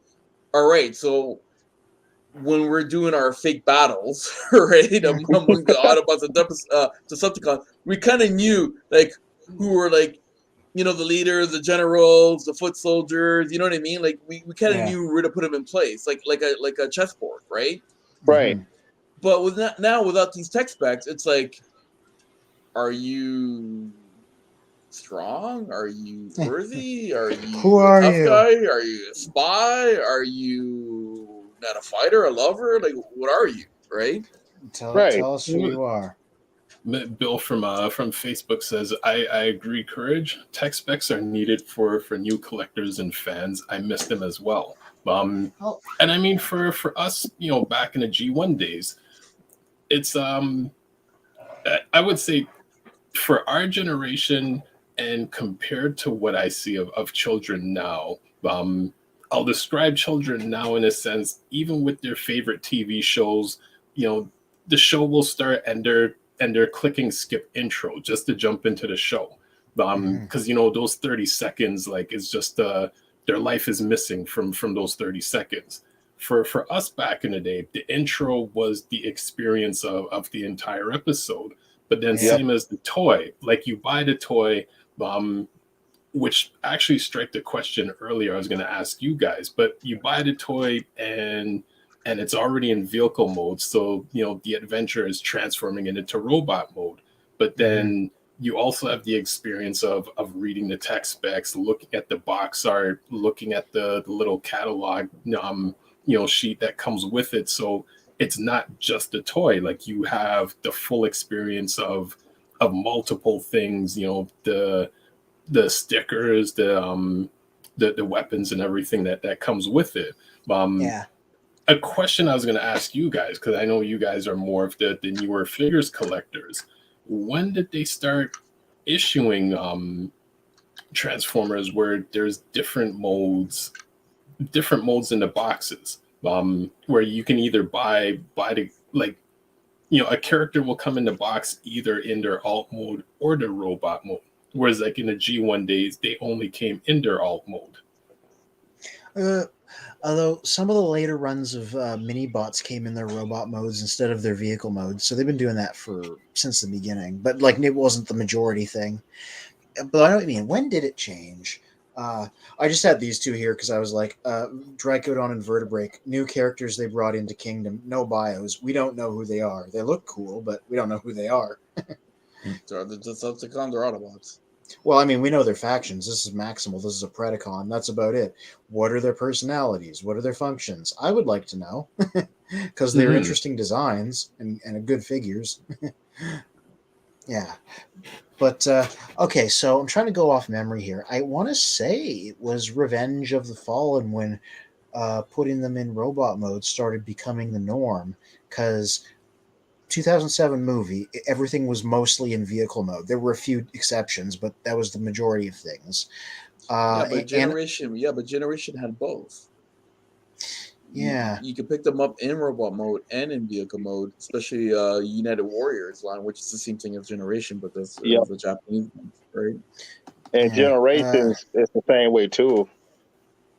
[SPEAKER 4] all right, so when we're doing our fake battles, right, among the Autobots and Decepticons, we kind of knew like who were like, you know, the leaders, the generals, the foot soldiers. You know what I mean? Like we kind of knew where to put them in place, like a chessboard, right?
[SPEAKER 3] Right.
[SPEAKER 4] But without these text specs, it's like, are you strong? Are you worthy? Are you
[SPEAKER 1] who are
[SPEAKER 4] a tough
[SPEAKER 1] you?
[SPEAKER 4] guy? Are you a spy? Are you not a fighter, a lover? Like, what are you? Right?
[SPEAKER 1] Tell us who you are.
[SPEAKER 2] Bill from Facebook says, I agree, Courage. Tech specs are needed for new collectors and fans. I miss them as well. And I mean, for us, you know, back in the G1 days, it's I would say for our generation and compared to what I see of children now, I'll describe children now in a sense, even with their favorite TV shows, you know, the show will start and they're clicking skip intro just to jump into the show. Because, you know, those 30 seconds, like, it's just their life is missing from those 30 seconds. For us back in the day, the intro was the experience of the entire episode. But then same as the toy, like you buy the toy, which actually struck the question earlier I was going to ask you guys, but you buy the toy and and it's already in vehicle mode. So, the adventure is transforming it into robot mode. But then you also have the experience of reading the tech specs, looking at the box art, looking at the little catalog, sheet that comes with it. So it's not just a toy. Like, you have the full experience of multiple things, the stickers, the weapons and everything that comes with it. A question I was going to ask you guys, because I know you guys are more of the newer figures collectors. When did they start issuing Transformers where there's different modes in the boxes, where you can either buy the, like, a character will come in the box either in their alt mode or their robot mode, whereas like in the G1 days they only came in their alt mode.
[SPEAKER 1] Although some of the later runs of mini bots came in their robot modes instead of their vehicle modes, so they've been doing that since the beginning. But like, it wasn't the majority thing. But I know what you mean. When did it change? I just had these two here because I was like, Dracodon and Vertebrake, new characters they brought into Kingdom, no bios. We don't know who they are. They look cool, but we don't know who they are.
[SPEAKER 4] So they're just Decepticons or Autobots.
[SPEAKER 1] Well, I mean, we know their factions. This is Maximal. This is a Predacon. That's about it. What are their personalities? What are their functions? I would like to know, because they're interesting designs and good figures. Yeah. But, okay, so I'm trying to go off memory here. I want to say it was Revenge of the Fallen when putting them in robot mode started becoming the norm, because 2007 movie, everything was mostly in vehicle mode. There were a few exceptions, but that was the majority of things.
[SPEAKER 4] But Generation had both.
[SPEAKER 1] Yeah.
[SPEAKER 4] You could pick them up in robot mode and in vehicle mode, especially United Warriors line, which is the same thing as Generation, but that's the Japanese one, right?
[SPEAKER 3] And Generations is the same way too.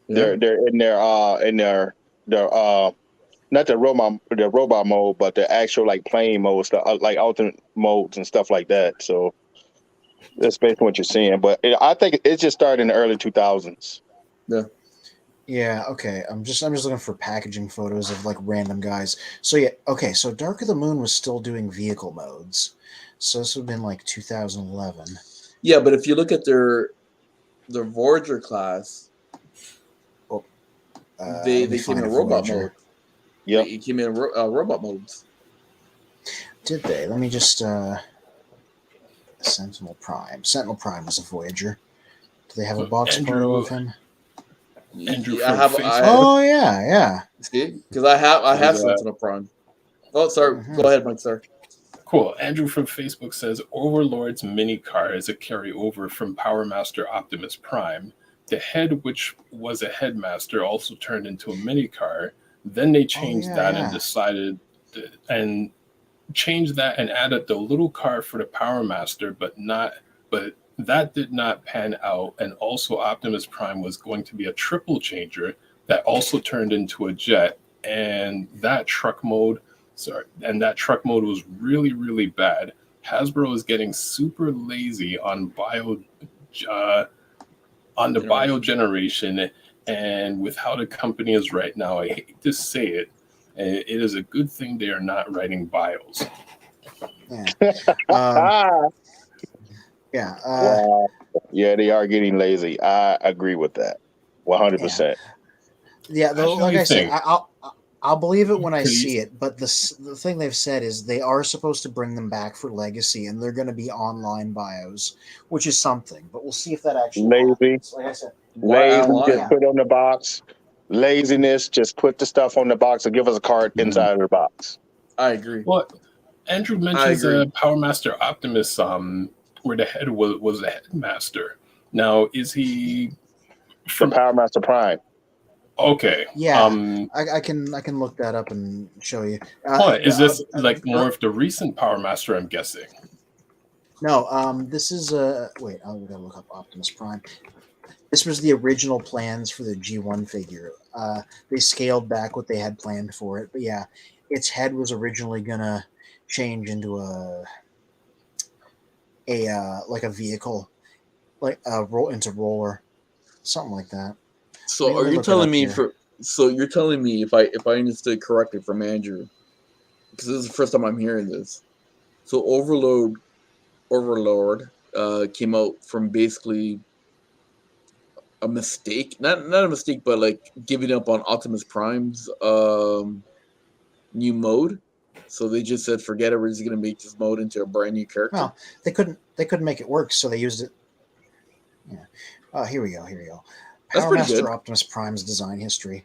[SPEAKER 3] Yeah. They're in their not the robot mode, but the actual like plane modes, like alternate modes and stuff like that. So that's basically what you're seeing. But I think it just started in the early 2000s.
[SPEAKER 4] Yeah.
[SPEAKER 1] Yeah, okay. I'm just looking for packaging photos of like random guys. So yeah, okay, so Dark of the Moon was still doing vehicle modes. So this would have been like 2011.
[SPEAKER 4] Yeah, but if you look at their Voyager class, they came in robot mode.
[SPEAKER 3] Yeah,
[SPEAKER 4] they came in robot modes.
[SPEAKER 1] Did they? Let me just Sentinel Prime. Sentinel Prime was a Voyager. Do they have a box photo of him? Oh yeah.
[SPEAKER 4] See, because I have Sentinel Prime. Oh, sorry. Go ahead, Mike. Sorry.
[SPEAKER 2] Cool. Andrew from Facebook says Overlord's mini car is a carryover from Power Master Optimus Prime. The head, which was a headmaster, also turned into a mini car. Then they changed and decided and changed that and added the little car for the Power Master, but that did not pan out. And also Optimus Prime was going to be a triple changer that also turned into a jet. And that truck mode was really, really bad. Hasbro is getting super lazy on bio generation. And with how the company is right now, I hate to say it, it is a good thing they are not writing bios.
[SPEAKER 3] Yeah, they are getting lazy. I agree with that, 100%.
[SPEAKER 1] Yeah, though, like I said, I'll believe it when I see it. But the thing they've said is they are supposed to bring them back for Legacy, and they're going to be online bios, which is something. But we'll see if that actually happens. Like I said,
[SPEAKER 3] lazy, just put on the box. Laziness, just put the stuff on the box and give us a card inside of the box.
[SPEAKER 4] I agree.
[SPEAKER 2] Well, Andrew mentions Power Master Optimus, where the head was the headmaster. Now, is he
[SPEAKER 3] from Power Master Prime?
[SPEAKER 2] Okay.
[SPEAKER 1] Yeah. I can look that up and show you.
[SPEAKER 2] Is this like more of the recent Power Master? I'm guessing.
[SPEAKER 1] No. This is wait. I gotta look up Optimus Prime. This was the original plans for the G1 figure. They scaled back what they had planned for it, but yeah, its head was originally gonna change into a like a vehicle, like into roller, something like that.
[SPEAKER 4] So are you telling me So you're telling me if I understood correctly from Andrew, because this is the first time I'm hearing this. So Overlord came out from basically a mistake, not a mistake, but like giving up on Optimus Prime's new mode. So they just said, forget it, we're just gonna make this mode into a brand new character.
[SPEAKER 1] Well, they couldn't make it work, so they used it. Yeah. Here we go.
[SPEAKER 4] That's
[SPEAKER 1] Power
[SPEAKER 4] pretty
[SPEAKER 1] Master
[SPEAKER 4] good.
[SPEAKER 1] Optimus Prime's design history.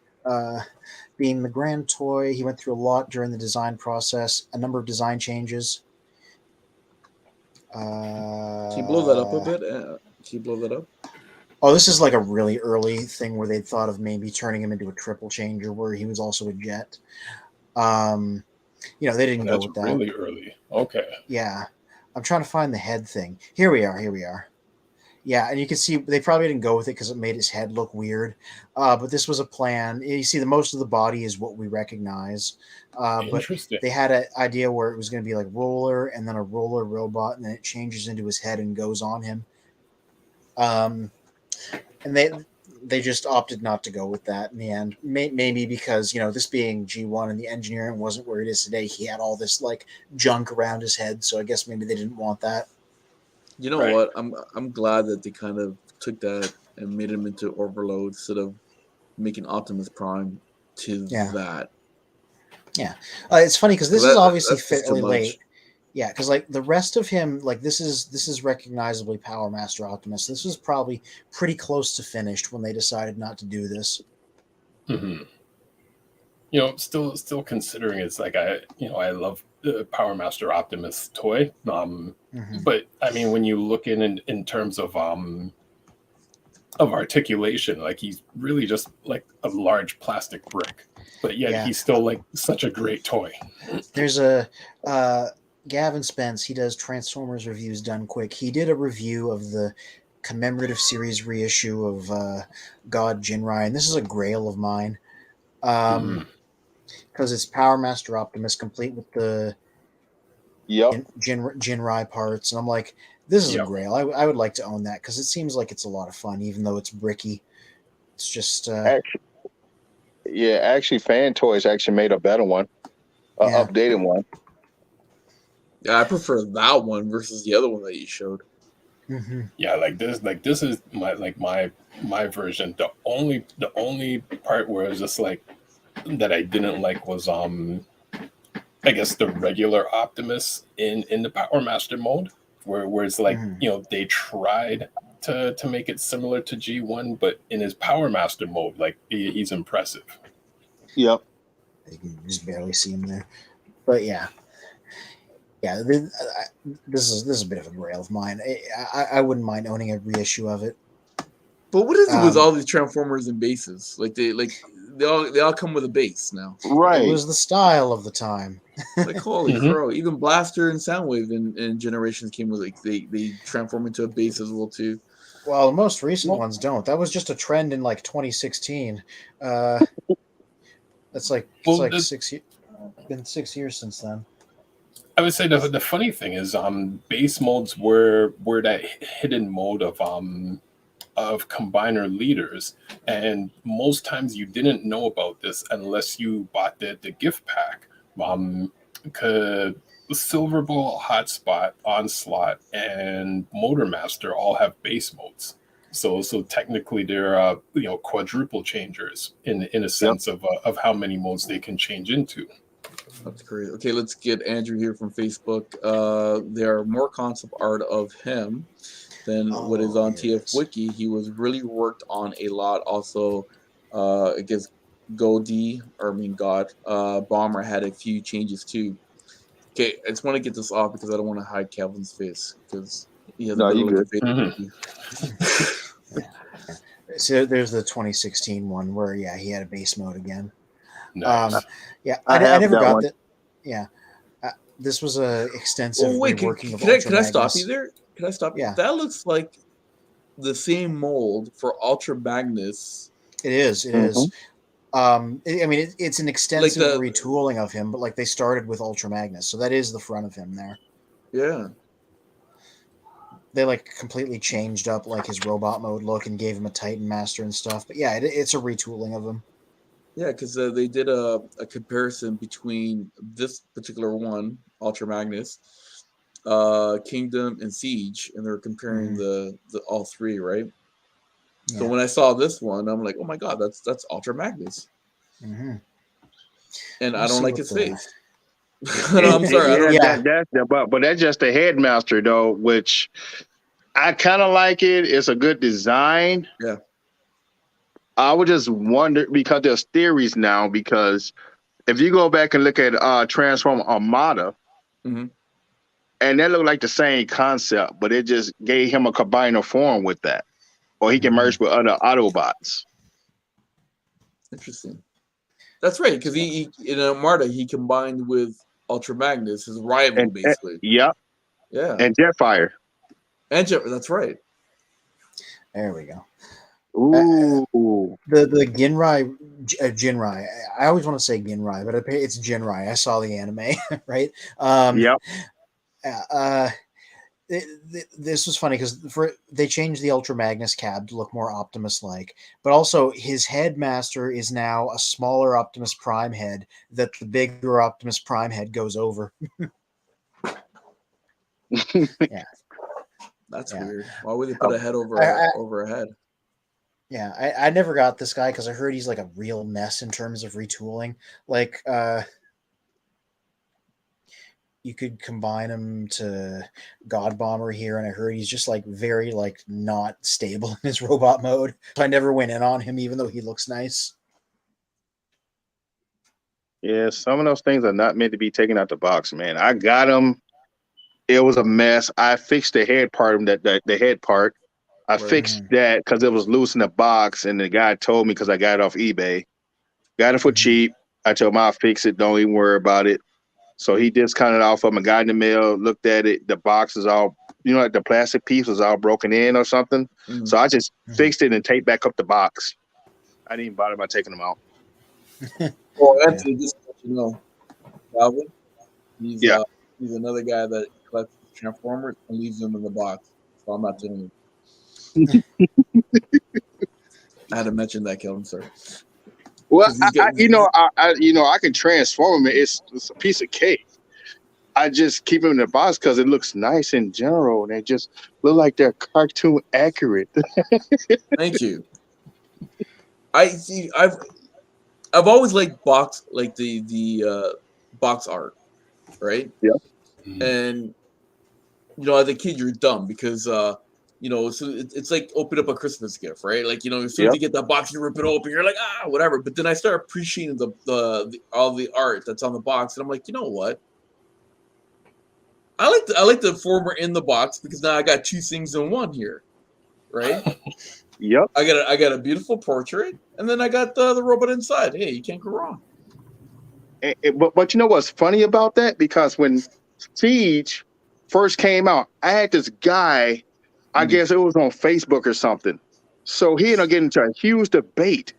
[SPEAKER 1] Being the grand toy, he went through a lot during the design process, a number of design changes.
[SPEAKER 4] Can you blow that up a bit? Can you blow that up?
[SPEAKER 1] Oh, this is like a really early thing where they thought of maybe turning him into a triple changer where he was also a jet. They didn't go with that.
[SPEAKER 2] That's really early. Okay.
[SPEAKER 1] Yeah. I'm trying to find the head thing. Here we are. Yeah, and you can see they probably didn't go with it because it made his head look weird. But this was a plan. You see, the most of the body is what we recognize. But
[SPEAKER 2] Interesting.
[SPEAKER 1] they had an idea where it was going to be like roller and then a roller robot, and then it changes into his head and goes on him. And they just opted not to go with that in the end. Maybe because this being G1 and the engineering wasn't where it is today, he had all this like junk around his head. So I guess maybe they didn't want that.
[SPEAKER 4] You know what? I'm glad that they kind of took that and made him into Overload instead of making Optimus Prime to that.
[SPEAKER 1] Yeah, it's funny because this is obviously fairly late. Yeah, because like the rest of him, like this is recognizably Power Master Optimus. This was probably pretty close to finished when they decided not to do this.
[SPEAKER 2] Mm-hmm. Still considering it's like I love the Power Master Optimus toy. But I mean, when you look in terms of articulation, like he's really just like a large plastic brick, but yet he's still like such a great toy.
[SPEAKER 1] There's a Gavin Spence. He does Transformers reviews done quick. He did a review of the commemorative series reissue of God Jinrai, and this is a grail of mine. Because it's Power Master Optimus complete with the Jinrai parts, and I'm like, this is a grail. I would like to own that because it seems like it's a lot of fun, even though it's bricky. It's just
[SPEAKER 3] actually, Fan Toys actually made a better one, updated one.
[SPEAKER 4] Yeah, I prefer that one versus the other one that you showed.
[SPEAKER 1] Mm-hmm.
[SPEAKER 2] Yeah, this is my version. The only part where it was just like that I didn't like was I guess the regular Optimus in the Power Master mode, where it's like they tried to make it similar to G1, but in his Power Master mode, like he's impressive.
[SPEAKER 3] Yep,
[SPEAKER 1] you can just barely see him there, but yeah. This is a bit of a grail of mine. I wouldn't mind owning a reissue of it.
[SPEAKER 4] But what is it with all these Transformers and bases? They all come with a base now.
[SPEAKER 3] Right.
[SPEAKER 1] It was the style of the time.
[SPEAKER 4] Like holy crow! Even Blaster and Soundwave in Generations came with they transform into a base as well too.
[SPEAKER 1] Well, the most recent ones don't. That was just a trend in like 2016. That's like 6 years. Been 6 years since then.
[SPEAKER 2] I would say the funny thing is base modes were that hidden mode of combiner leaders, and most times you didn't know about this unless you bought the gift pack. Silver Ball, Hotspot, Onslaught, and Motormaster all have base modes. So technically they're quadruple changers in a sense of how many modes they can change into.
[SPEAKER 4] That's great. Okay, let's get Andrew here from Facebook. There are more concept art of him than what is on TF Wiki. He was really worked on a lot. Also, I guess God Bomber had a few changes too. Okay, I just want to get this off because I don't want to hide Calvin's face because he has a better looking face.
[SPEAKER 1] So there's the 2016 one where he had a base mode again.
[SPEAKER 2] Nice.
[SPEAKER 1] I never got that. Yeah, this was a extensive reworking of Ultra Magnus.
[SPEAKER 4] Can I stop you there? Can I stop you?
[SPEAKER 1] Yeah.
[SPEAKER 4] That looks like the same mold for Ultra Magnus.
[SPEAKER 1] It is. It's an extensive retooling of him, but like they started with Ultra Magnus, so that is the front of him there.
[SPEAKER 4] Yeah.
[SPEAKER 1] They like completely changed up like his robot mode look and gave him a Titan Master and stuff. But yeah, it's a retooling of him.
[SPEAKER 4] Yeah, because they did a comparison between this particular one, Ultra Magnus, Kingdom, and Siege, and they're comparing the all three, right? Yeah. So when I saw this one, I'm like, oh my god, that's Ultra Magnus.
[SPEAKER 1] Mm-hmm.
[SPEAKER 4] And I don't like his face. No, I'm sorry.
[SPEAKER 3] But that's just the headmaster though, which I kind of like it. It's a good design.
[SPEAKER 4] Yeah.
[SPEAKER 3] I would just wonder because there's theories now. Because if you go back and look at Transform Armada, and that looked like the same concept, but it just gave him a combiner form with that, or he can merge with other Autobots.
[SPEAKER 4] Interesting. That's right, because he in Armada he combined with Ultra Magnus, his rival, basically.
[SPEAKER 3] Yep.
[SPEAKER 4] Yeah.
[SPEAKER 3] And Jetfire.
[SPEAKER 4] That's right.
[SPEAKER 1] There we go.
[SPEAKER 3] Ooh.
[SPEAKER 1] The Jinrai. I always want to say Ginrai, but it's Jinrai. I saw the anime, right?
[SPEAKER 3] Yep.
[SPEAKER 1] This was funny because they changed the Ultra Magnus cab to look more Optimus-like, but also his headmaster is now a smaller Optimus Prime head that the bigger Optimus Prime head goes over. Yeah,
[SPEAKER 4] that's weird. Why would they put a head over a head?
[SPEAKER 1] Yeah, I never got this guy because I heard he's like a real mess in terms of retooling. Like, you could combine him to God Bomber here, and I heard he's just like very like not stable in his robot mode. So I never went in on him, even though he looks nice.
[SPEAKER 3] Yeah, some of those things are not meant to be taken out the box, man. I got him. It was a mess. I fixed the head part of the head part. I fixed that because it was loose in the box, and the guy told me because I got it off eBay. Got it for cheap. I told him I'll fix it. Don't even worry about it. So he discounted off of him. Got in the mail, looked at it. The box is all, like the plastic piece was all broken in or something. So I just fixed it and taped back up the box. I didn't even bother about taking them out.
[SPEAKER 4] Well, Anthony, just to let you know, Calvin, he's another guy that collects Transformers and leaves them in the box. So I'm not telling you. I had to mention that, Calvin, sir.
[SPEAKER 3] Well, I can transform him. It's a piece of cake. I just keep them in the box because it looks nice in general, and they just look like they're cartoon accurate.
[SPEAKER 4] Thank you. I've always liked the box art, right?
[SPEAKER 3] Yeah.
[SPEAKER 4] And as a kid, you're dumb because so it's like open up a Christmas gift, right? Like, as soon as you get that box, you rip it open, you're like, whatever. But then I start appreciating all the art that's on the box, and I'm like, you know what? I like the former in the box because now I got two things in one here, right?
[SPEAKER 3] Yep.
[SPEAKER 4] I got a beautiful portrait, and then I got the robot inside. Hey, you can't go wrong.
[SPEAKER 3] But you know what's funny about that? Because when Siege first came out, I had this guy. I guess it was on Facebook or something. So he ended up getting into a huge debate.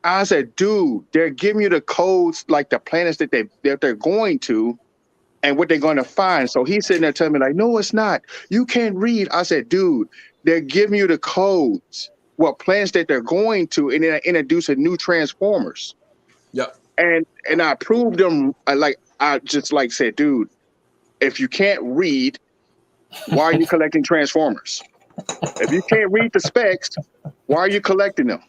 [SPEAKER 3] I said, dude, they're giving you the codes, like the planets that they're going to and what they're going to find. So he's sitting there telling me, like, no, it's not. You can't read. I said, dude, they're giving you the codes, what planets that they're going to, and then introducing new Transformers.
[SPEAKER 4] Yep.
[SPEAKER 3] And I proved them, I just said, dude, if you can't read, why are you collecting Transformers? If you can't read the specs, why are you collecting them?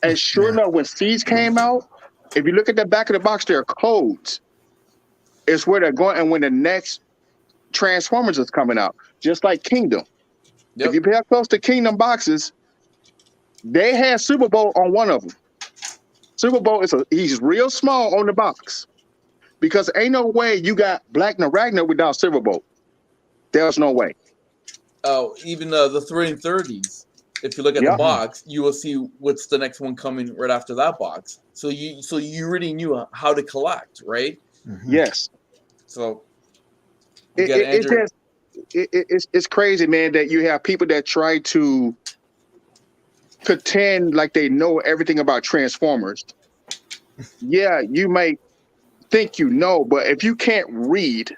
[SPEAKER 3] And sure enough, when Siege came out, if you look at the back of the box, there are codes. It's where they're going, and when the next Transformers is coming out, just like Kingdom. Yep. If you pay up close to Kingdom boxes, they had Super Bowl on one of them. Super Bowl he's real small on the box because ain't no way you got Black Naragna without Silver Bolt. There's no way.
[SPEAKER 4] Oh, even the 30s. If you look at the box, you will see what's the next one coming right after that box. So you already knew how to collect, right?
[SPEAKER 3] Yes.
[SPEAKER 4] So
[SPEAKER 3] it's crazy, man, that you have people that try to pretend like they know everything about Transformers. Yeah, you might think you know, but if you can't read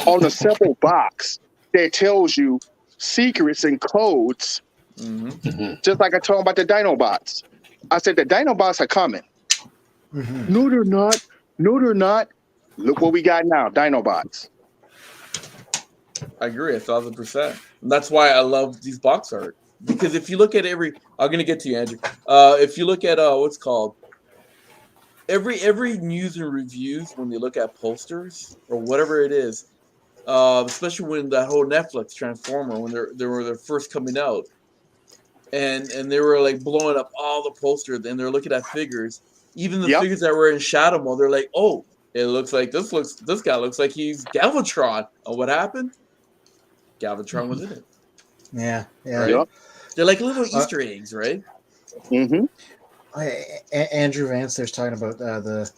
[SPEAKER 3] on a simple box that tells you secrets and codes, just like I told about the Dinobots. I said the Dinobots are coming.
[SPEAKER 1] Mm-hmm.
[SPEAKER 3] No, they're not. No, they're not. Look what we got now, Dinobots.
[SPEAKER 4] I agree 1,000%. That's why I love these box art, because if you look at I'm gonna get to you, Andrew. If you look at what's called every news and reviews, when they look at posters or whatever it is, especially when that whole Netflix Transformer, when they're first coming out, and they were like blowing up all the posters, and they're looking at figures, even the figures that were in shadow mode. They're like, oh, it looks like this guy looks like he's Galvatron. And what happened? Galvatron was in it.
[SPEAKER 1] Yeah.
[SPEAKER 4] Right?
[SPEAKER 3] Yep.
[SPEAKER 4] They're like little Easter eggs, right?
[SPEAKER 3] Mm-hmm.
[SPEAKER 1] Andrew Vance there's talking about the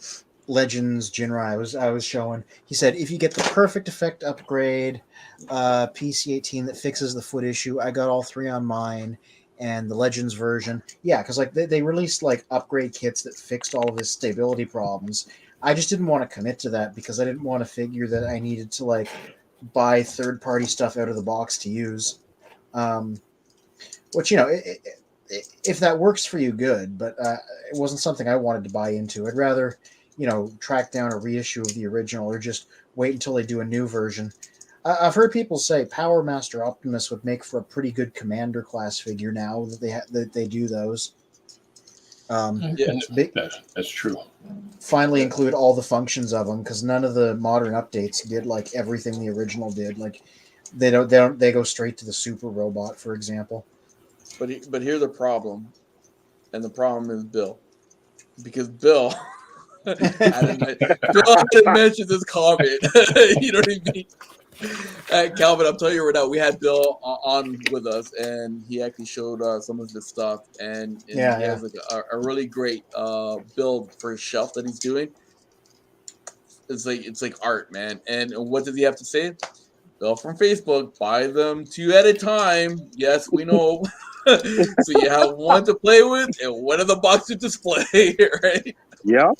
[SPEAKER 1] Legends Jinrai I was showing. He said if you get the perfect effect upgrade, PC-18 that fixes the foot issue, I got all three on mine, and the Legends version. Yeah, because like they released like upgrade kits that fixed all of his stability problems. I just didn't want to commit to that because I didn't want to figure that I needed to like buy third-party stuff out of the box to use. Which, you know, if that works for you, good, but it wasn't something I wanted to buy into. I'd rather, you know, track down a reissue of the original or just wait until they do a new version. I've heard people say Power Master Optimus would make for a pretty good Commander class figure now that they do those.
[SPEAKER 2] That's true.
[SPEAKER 1] Finally include all the functions of them, because none of the modern updates did like everything the original did. Like they go straight to the Super Robot, for example.
[SPEAKER 4] But here's the problem, and the problem is Bill, because Bill hadn't mentioned this comment. You know what I mean? Calvin, I'm telling you right now, we had Bill on with us, and he actually showed some of his stuff, and he has like a really great build for his shelf that he's doing. It's like art, man. And what does he have to say? Bill from Facebook, buy them 2 at a time. Yes, we know. So you have one to play with and one in the box to display, right?
[SPEAKER 3] Yeah.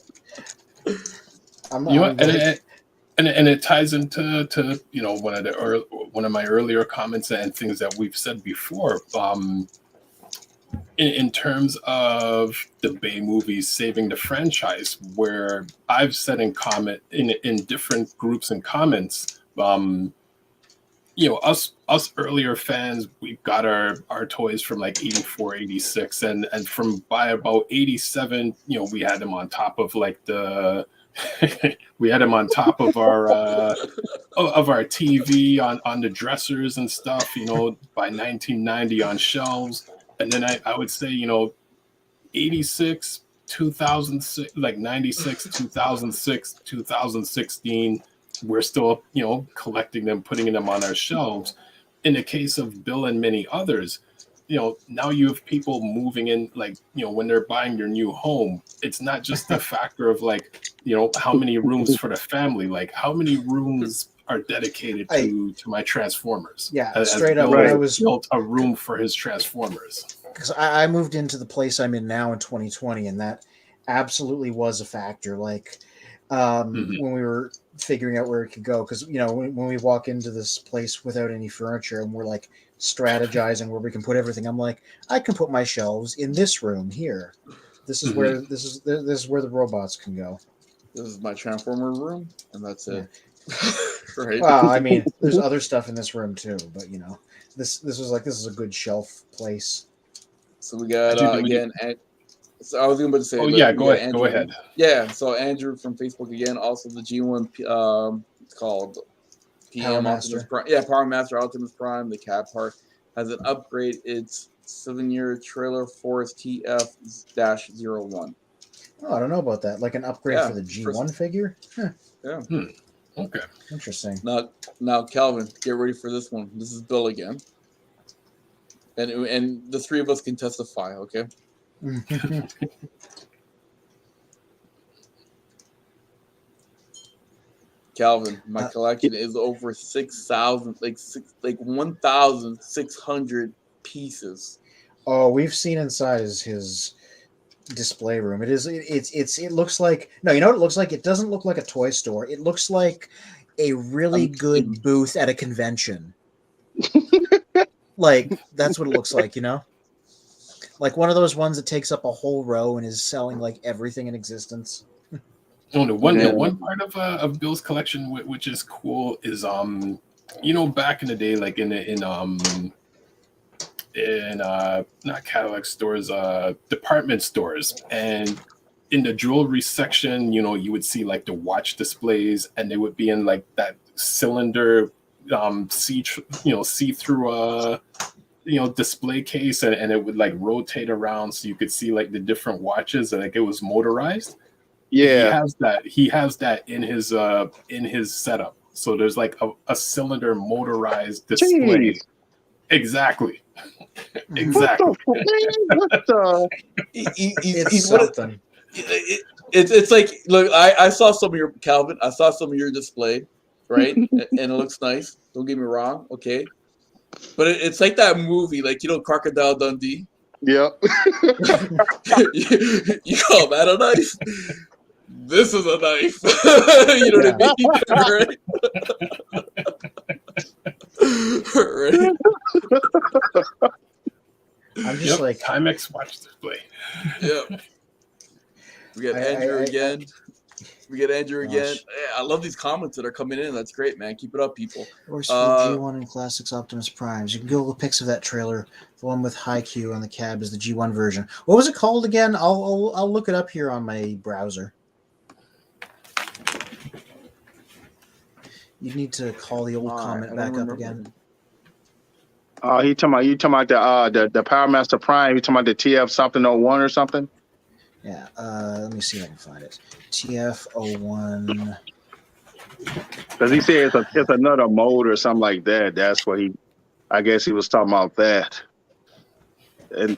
[SPEAKER 2] And it ties into you know one of my earlier comments and things that we've said before. In terms of the Bay movies saving the franchise, where I've said in different groups and comments, you know, us earlier fans, we got our toys from like 84, 86, and from by about 87, you know, we had them on top of like we had them on top of our TV on the dressers and stuff, you know, by 1990 on shelves. And then I would say, you know, 86, 2006, like 96, 2006, 2016, we're still, you know, collecting them, putting them on our shelves. In the case of Bill and many others, you know, now you have people moving in, like, you know, when they're buying their new home, it's not just the factor of like, you know, how many rooms for the family, like how many rooms are dedicated to my Transformers.
[SPEAKER 1] Yeah, straight up.
[SPEAKER 2] When I was built a room for his Transformers.
[SPEAKER 1] Because I moved into the place I'm in now in 2020, and that absolutely was a factor. Like when we were figuring out where it could go, because you know when we walk into this place without any furniture and we're like strategizing where we can put everything, I'm like, I can put my shelves in this room here. This is where this is where the robots can go.
[SPEAKER 4] This is my Transformer room, and that's it. Right.
[SPEAKER 1] Well, I mean, there's other stuff in this room too, but you know, this is a good shelf place.
[SPEAKER 4] So we got again. So I was going to say.
[SPEAKER 2] Oh yeah, go ahead. Go ahead.
[SPEAKER 4] Yeah. So Andrew from Facebook again. Also the G1. It's called PM Optimus Prime. Yeah, Power Master Optimus Prime. The cab part has an upgrade. It's 7-year trailer Force TF-01.
[SPEAKER 1] Oh, I don't know about that. Like an upgrade for the G1 figure. Huh.
[SPEAKER 4] Yeah.
[SPEAKER 2] Okay.
[SPEAKER 1] Interesting.
[SPEAKER 4] Now, Calvin, get ready for this one. This is Bill again, and the three of us can testify. Okay. Calvin, my collection is over 6,000, like 1,600 pieces.
[SPEAKER 1] Oh, we've seen inside his display room. It looks like, no, you know what it looks like? It doesn't look like a toy store. It looks like a really good booth at a convention. Like that's what it looks like, you know? Like one of those ones that takes up a whole row and is selling like everything in existence.
[SPEAKER 2] Oh, the one part of Bill's collection which is cool is back in the day, like in not catalog stores, department stores, and in the jewelry section, you would see like the watch displays, and they would be in like that cylinder see through display case, and it would like rotate around so you could see like the different watches, and like it was motorized.
[SPEAKER 3] Yeah.
[SPEAKER 2] He has that in his setup. So there's like a cylinder motorized display.
[SPEAKER 3] Jeez.
[SPEAKER 2] Exactly.
[SPEAKER 3] Exactly. What the?
[SPEAKER 1] It's something.
[SPEAKER 4] It's like, look, I saw some of your Calvin. I saw some of your display, right? And it looks nice. Don't get me wrong, okay. But it's like that movie, like Crocodile Dundee.
[SPEAKER 3] Yep.
[SPEAKER 4] You call that a knife? This is a knife. You know what I mean? Right?
[SPEAKER 1] I'm just like
[SPEAKER 2] Timex watch display.
[SPEAKER 4] Yeah. We got Andrew again. We get Andrew again. I love these comments that are coming in. That's great, man. Keep it up, people.
[SPEAKER 1] Or G1 and Classics Optimus Primes. You can Google pics of that trailer. The one with high Q on the cab is the G1 version. What was it called again? I'll look it up here on my browser. You need to call the old comment back up again.
[SPEAKER 3] You talking about the Power Master Prime? You talking about the TF something 01 or something?
[SPEAKER 1] Yeah. Let me see if I can find it. TF01.
[SPEAKER 3] Because he said it's another mode or something like that. That's what I guess he was talking about that. And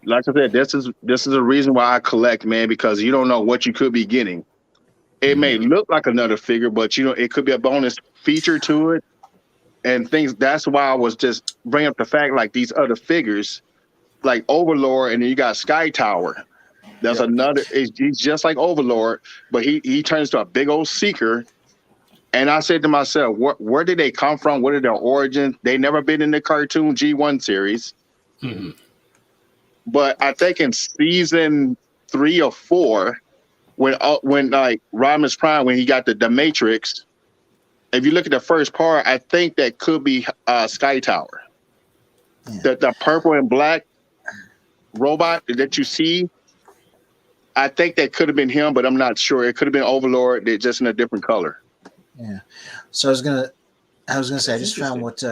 [SPEAKER 3] like I said, this is a reason why I collect, man, because you don't know what you could be getting. It may look like another figure, but it could be a bonus feature to it and things. That's why I was just bringing up the fact, like these other figures, like Overlord, and then you got Sky Tower. That's another. He's just like Overlord, but he turns to a big old seeker. And I said to myself, where did they come from? What are their origins? They never been in the cartoon G1 series.
[SPEAKER 2] Mm-hmm.
[SPEAKER 3] But I think in season 3 or 4, when like Rodimus Prime, when he got the Matrix, if you look at the first part, I think that could be Sky Tower. Yeah. The purple and black robot that you see, I think that could have been him, but I'm not sure. It could have been Overlord, just in a different color.
[SPEAKER 1] Yeah. So I was gonna say I just found what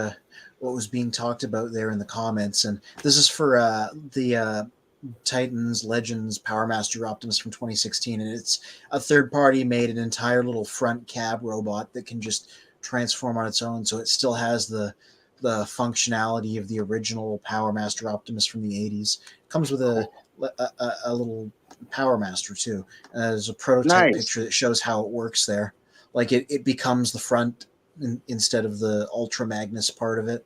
[SPEAKER 1] was being talked about there in the comments, and this is for the Titans Legends Power Master Optimus from 2016, and it's a third party made an entire little front cab robot that can just transform on its own, so it still has the functionality of the original Power Master Optimus from the 80s. It comes with a little Power Master too. There's a prototype picture that shows how it works there. Like it becomes the front instead of the Ultra Magnus part of it.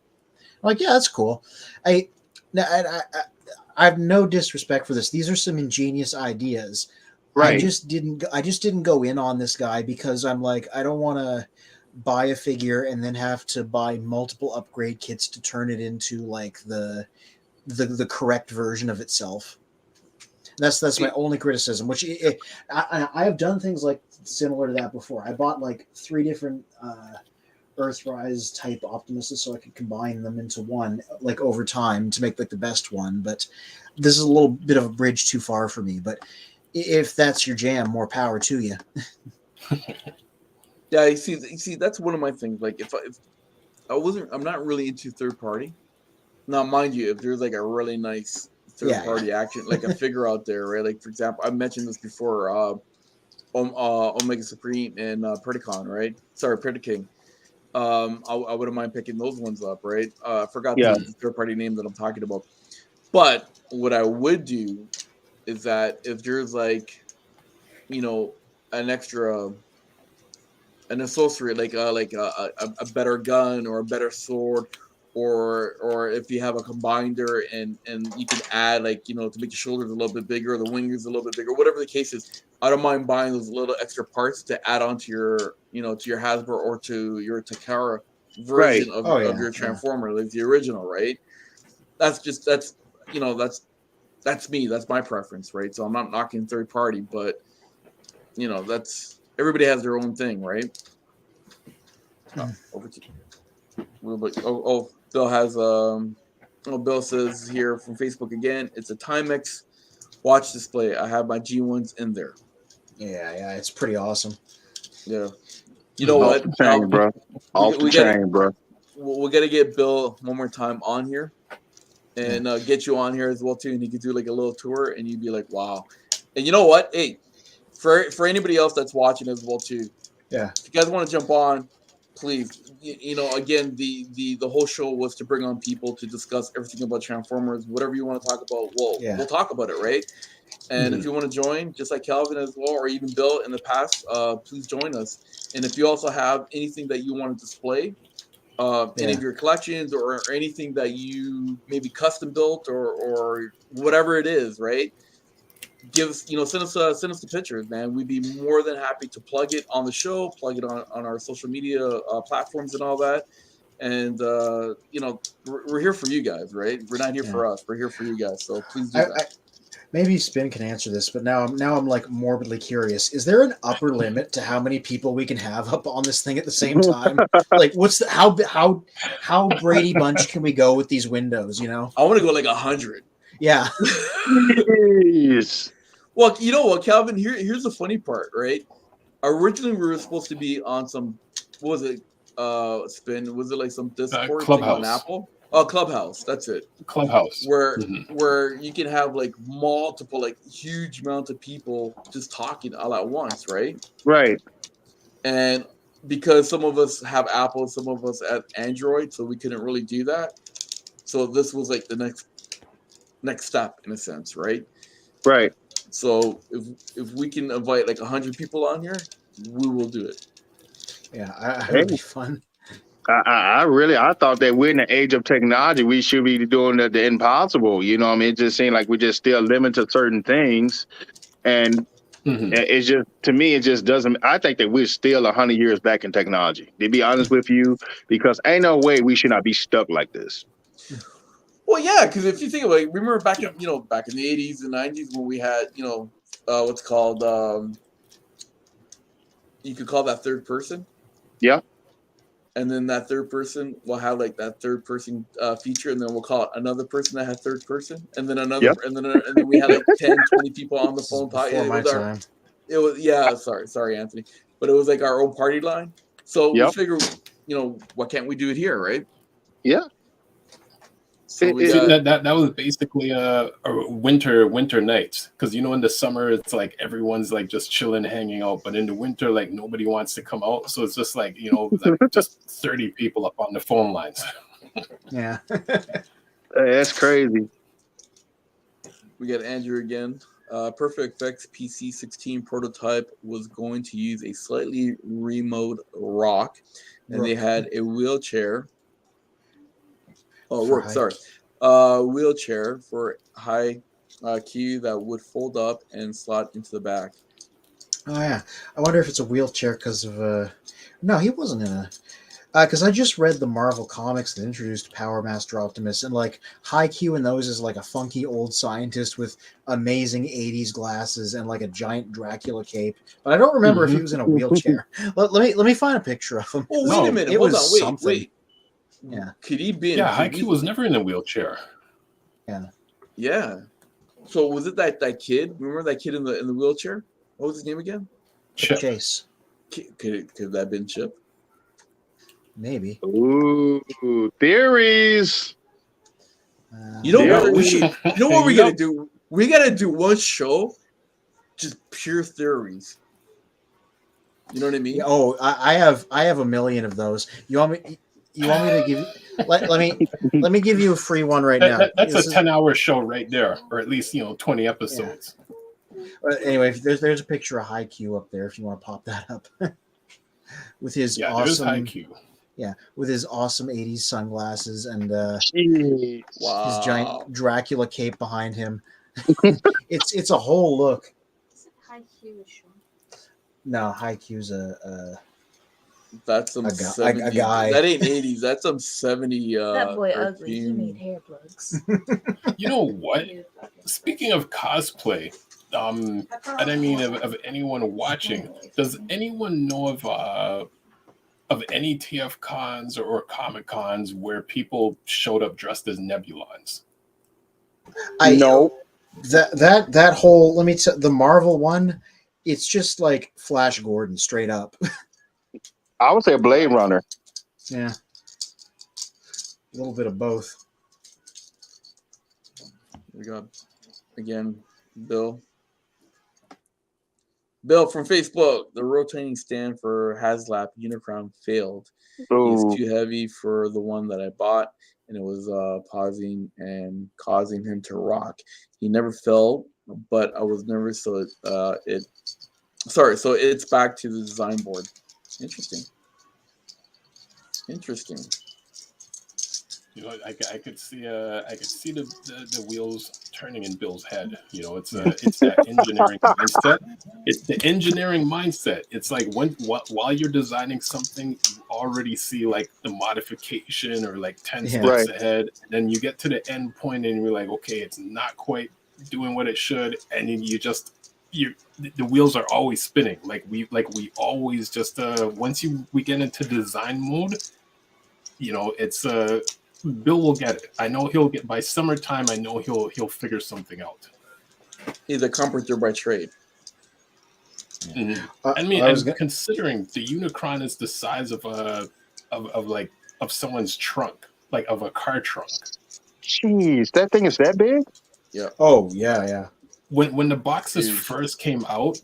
[SPEAKER 1] I'm like, yeah, that's cool. I have no disrespect for this. These are some ingenious ideas. Right. I just didn't go in on this guy because I'm like, I don't want to buy a figure and then have to buy multiple upgrade kits to turn it into like the correct version of itself. That's my only criticism. Which I have done things like similar to that before. I bought like 3 different Earthrise type Optimuses so I could combine them into one, like over time to make like the best one. But this is a little bit of a bridge too far for me. But if that's your jam, more power to you.
[SPEAKER 4] Yeah, you see, that's one of my things. Like if I'm not really into third party. Now, mind you, if there's like a really nice third party action, like a figure out there, right? Like for example, I mentioned this before, Omega Supreme and Predacon, right? Sorry, Predaking. I wouldn't mind picking those ones up, right? I forgot the third party name that I'm talking about. But what I would do is that if there's like, an extra, an accessory, like a better gun or a better sword, or if you have a combiner and you can add to make your shoulders a little bit bigger, the wings a little bit bigger, whatever the case is, I don't mind buying those little extra parts to add on to your to your Hasbro or to your Takara version of your Transformer, like the original, right? That's that's me. That's my preference, right? So I'm not knocking third party, but that's everybody has their own thing, right? Over to Bill has Bill says here from Facebook again. It's a Timex watch display. I have my G1s in there.
[SPEAKER 1] Yeah, it's pretty awesome.
[SPEAKER 4] Yeah, you know what?
[SPEAKER 3] The chain, bro. Off the chain, bro.
[SPEAKER 4] We got to get Bill one more time on here, and get you on here as well too, and he could do like a little tour, and you'd be like, wow. And you know what? Hey, for anybody else that's watching as well too,
[SPEAKER 1] yeah.
[SPEAKER 4] If you guys want to jump on, please. Again, the whole show was to bring on people to discuss everything about Transformers, whatever you want to talk about. We'll talk about it, right? And if you want to join, just like Calvin as well, or even Bill in the past, please join us. And if you also have anything that you want to display, any of your collections or anything that you maybe custom built or whatever it is, right? Send us the pictures, man. We'd be more than happy to plug it on the show, plug it on our social media platforms and all that. And we're here for you guys, right? We're not here for us. We're here for you guys. So please do that.
[SPEAKER 1] Maybe Spin can answer this, but now I'm like morbidly curious. Is there an upper limit to how many people we can have up on this thing at the same time? Like, how Brady Bunch can we go with these windows?
[SPEAKER 4] I want to go like 100.
[SPEAKER 1] Yeah.
[SPEAKER 3] Jeez.
[SPEAKER 4] Well, you know what, Calvin? Here's the funny part, right? Originally, we were supposed to be on some. What was it? Spin? Was it like some Discord thing on Apple? Oh, Clubhouse. That's it.
[SPEAKER 2] Clubhouse.
[SPEAKER 4] Where you can have like multiple, like huge amount of people just talking all at once, right?
[SPEAKER 3] Right.
[SPEAKER 4] And because some of us have Apple, some of us have Android, so we couldn't really do that. So this was like the next step in a sense, right?
[SPEAKER 3] Right.
[SPEAKER 4] So if we can invite like 100 people on here, we will do it.
[SPEAKER 1] Yeah, it would be fun.
[SPEAKER 3] I thought that we're in the age of technology. We should be doing the impossible. You know what I mean? It just seemed like we're just still limited to certain things. And it's just, to me, it just doesn't. I think that we're still 100 years back in technology, to be honest with you, because ain't no way we should not be stuck like this.
[SPEAKER 4] Well, yeah, because if you think about it, remember back in the 80s and 90s when we had, what's called, you could call that third person.
[SPEAKER 3] Yeah.
[SPEAKER 4] And then that third person will have like that third person feature, and then we'll call it another person that had third person, and then another, and then we had like 10, 20 people on the phone talking. It was sorry, Anthony, but it was like our own party line. So we figured, why can't we do it here, right?
[SPEAKER 3] Yeah.
[SPEAKER 4] So
[SPEAKER 2] that was basically a winter nights, because in the summer it's like everyone's like just chilling, hanging out, but in the winter like nobody wants to come out, so it's just like like just 30 people up on the phone lines.
[SPEAKER 1] Yeah.
[SPEAKER 3] That's crazy.
[SPEAKER 4] We got Andrew again. Perfect Effects PC16 prototype was going to use a slightly remote rock, and they had a wheelchair. Wheelchair for high Q that would fold up and slot into the back.
[SPEAKER 1] Oh yeah, I wonder if it's a wheelchair because of No, he wasn't in a. Because I just read the Marvel comics that introduced Power Master Optimus, and like High Q in those is like a funky old scientist with amazing 80s glasses and like a giant Dracula cape. But I don't remember if he was in a wheelchair. let me find a picture of him.
[SPEAKER 4] Oh, wait a minute. Hold on. Wait.
[SPEAKER 1] Yeah.
[SPEAKER 4] Could he be?
[SPEAKER 2] High Q was never in a wheelchair.
[SPEAKER 1] Yeah.
[SPEAKER 4] Yeah. So was it that kid? Remember that kid in the wheelchair? What was his name again?
[SPEAKER 1] Chip. Chase.
[SPEAKER 4] Could that have been Chip?
[SPEAKER 1] Maybe.
[SPEAKER 3] Ooh, theories.
[SPEAKER 4] You know what? What we're gonna do? We gotta do one show, just pure theories. You know what I mean?
[SPEAKER 1] Oh, I have a million of those. You want me to give? Let me give you a free one right now.
[SPEAKER 2] That's a 10-hour show right there, or at least 20 episodes.
[SPEAKER 1] Yeah. Anyway, there's a picture of High Q up there if you want to pop that up. With his awesome
[SPEAKER 2] High Q.
[SPEAKER 1] Yeah, with his awesome 80s sunglasses and
[SPEAKER 3] his
[SPEAKER 1] giant Dracula cape behind him. It's a whole look.
[SPEAKER 5] High Q show.
[SPEAKER 1] No, High Q's a
[SPEAKER 4] That's some
[SPEAKER 1] A
[SPEAKER 4] 70s.
[SPEAKER 1] guy.
[SPEAKER 4] That ain't 80s. That's some 70.
[SPEAKER 5] That boy
[SPEAKER 4] perfume.
[SPEAKER 5] ugly. He made hair plugs.
[SPEAKER 2] You know what? Speaking of cosplay, and I mean of anyone watching, does anyone know of any TF cons or Comic Cons where people showed up dressed as Nebulons?
[SPEAKER 3] No.
[SPEAKER 1] That whole the Marvel one, it's just like Flash Gordon straight up.
[SPEAKER 3] I would say Blade Runner.
[SPEAKER 1] Yeah, a little bit of both.
[SPEAKER 4] We got again, Bill. Bill from Facebook. The rotating stand for HasLab Unicron failed.
[SPEAKER 3] Ooh.
[SPEAKER 4] He's too heavy for the one that I bought, and it was pausing and causing him to rock. He never fell, but I was nervous, so so it's back to the design board. Interesting.
[SPEAKER 2] You know, I could see the wheels turning in Bill's head. You know, it's that engineering mindset. It's the engineering mindset. It's like while you're designing something, you already see like the modification or like 10 steps ahead. And then you get to the end point and you're like, okay, it's not quite doing what it should, and then the wheels are always spinning. We always just once we get into design mode, you know, it's Bill will get it. I know he'll get by summertime. I know he'll figure something out.
[SPEAKER 4] He's a carpenter by trade.
[SPEAKER 2] Mm-hmm. I mean, considering the Unicron is the size of someone's trunk, like of a car trunk.
[SPEAKER 3] Jeez, that thing is that big?
[SPEAKER 4] Yeah.
[SPEAKER 1] Oh yeah.
[SPEAKER 2] When the boxes first came out,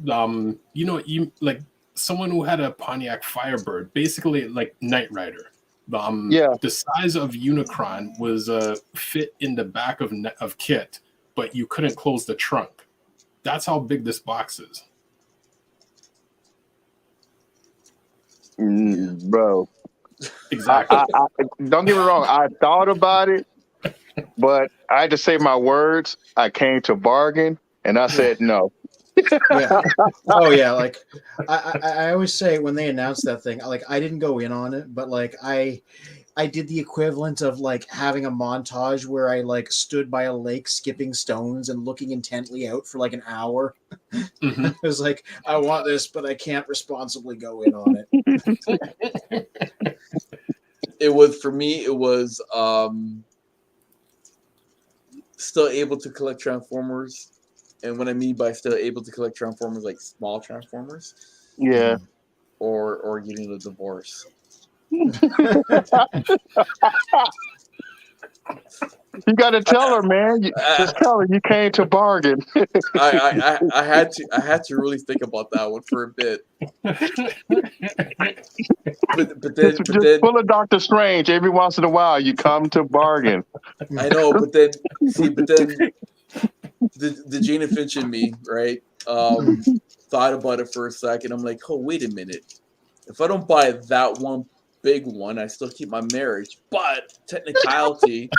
[SPEAKER 2] you know, like someone who had a Pontiac Firebird, basically like Knight Rider. The size of Unicron was fit in the back of Kit, but you couldn't close the trunk. That's how big this box is.
[SPEAKER 3] Bro.
[SPEAKER 2] Exactly.
[SPEAKER 3] I don't get me wrong. I thought about it, but I had to say my words. I came to bargain, and I said no.
[SPEAKER 1] Yeah. Oh yeah. Like I always say when they announced that thing, like I didn't go in on it, but like I did the equivalent of like having a montage where I like stood by a lake skipping stones and looking intently out for like an hour.
[SPEAKER 2] Mm-hmm.
[SPEAKER 1] I was like, I want this, but I can't responsibly go in on it.
[SPEAKER 4] It was for me. It was still able to collect Transformers. And what I mean by still able to collect Transformers, like small Transformers,
[SPEAKER 3] Yeah,
[SPEAKER 4] or getting a divorce.
[SPEAKER 3] you got to tell her, man. Just tell her you came to bargain.
[SPEAKER 4] I had to really think about that one for a bit. but then
[SPEAKER 3] pull a Doctor Strange every once in a while. You come to bargain.
[SPEAKER 4] I know, but then the Gina Finch in me, right? Thought about it for a second. I'm like, oh, wait a minute. If I don't buy that one big one, I still keep my marriage. But technicality,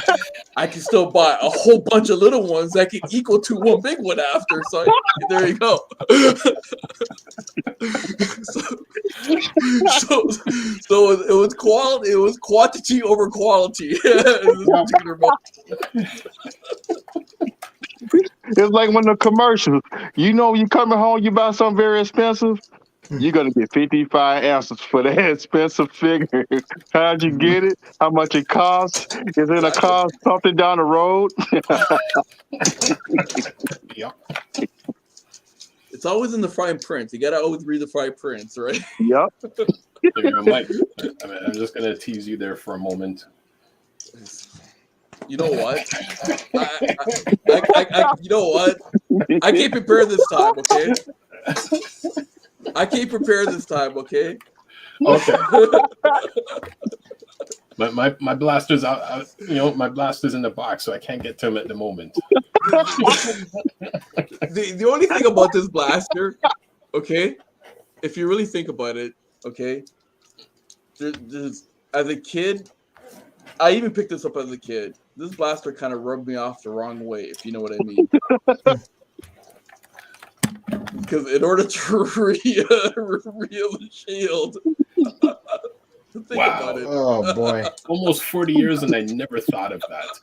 [SPEAKER 4] I can still buy a whole bunch of little ones that can equal to one big one after. So there you go. so it was quality. It was quantity over quality.
[SPEAKER 3] It's like when the commercials, you know, you coming home, you buy something very expensive, you're going to get 55 answers for that expensive figure. How'd you get it? How much it costs? Is it a cost something down the road?
[SPEAKER 2] Yep.
[SPEAKER 4] It's always in the fine print. You got to always read the fine prints, right?
[SPEAKER 3] Yep.
[SPEAKER 2] There you go, Mike. I'm just going to tease you there for a moment.
[SPEAKER 4] You know what? You know what? I can't prepare this time, okay? Okay.
[SPEAKER 2] My blaster's out. You know, my blaster's in the box, so I can't get to him at the moment.
[SPEAKER 4] The only thing about this blaster, okay, if you really think about it, okay, there's, as a kid, I even picked this up as a kid. This blaster kind of rubbed me off the wrong way, if you know what I mean. Because in order to reel the shield, Think
[SPEAKER 2] Wow.
[SPEAKER 4] about it.
[SPEAKER 1] Oh boy.
[SPEAKER 2] Almost 40 years, and I never thought of that.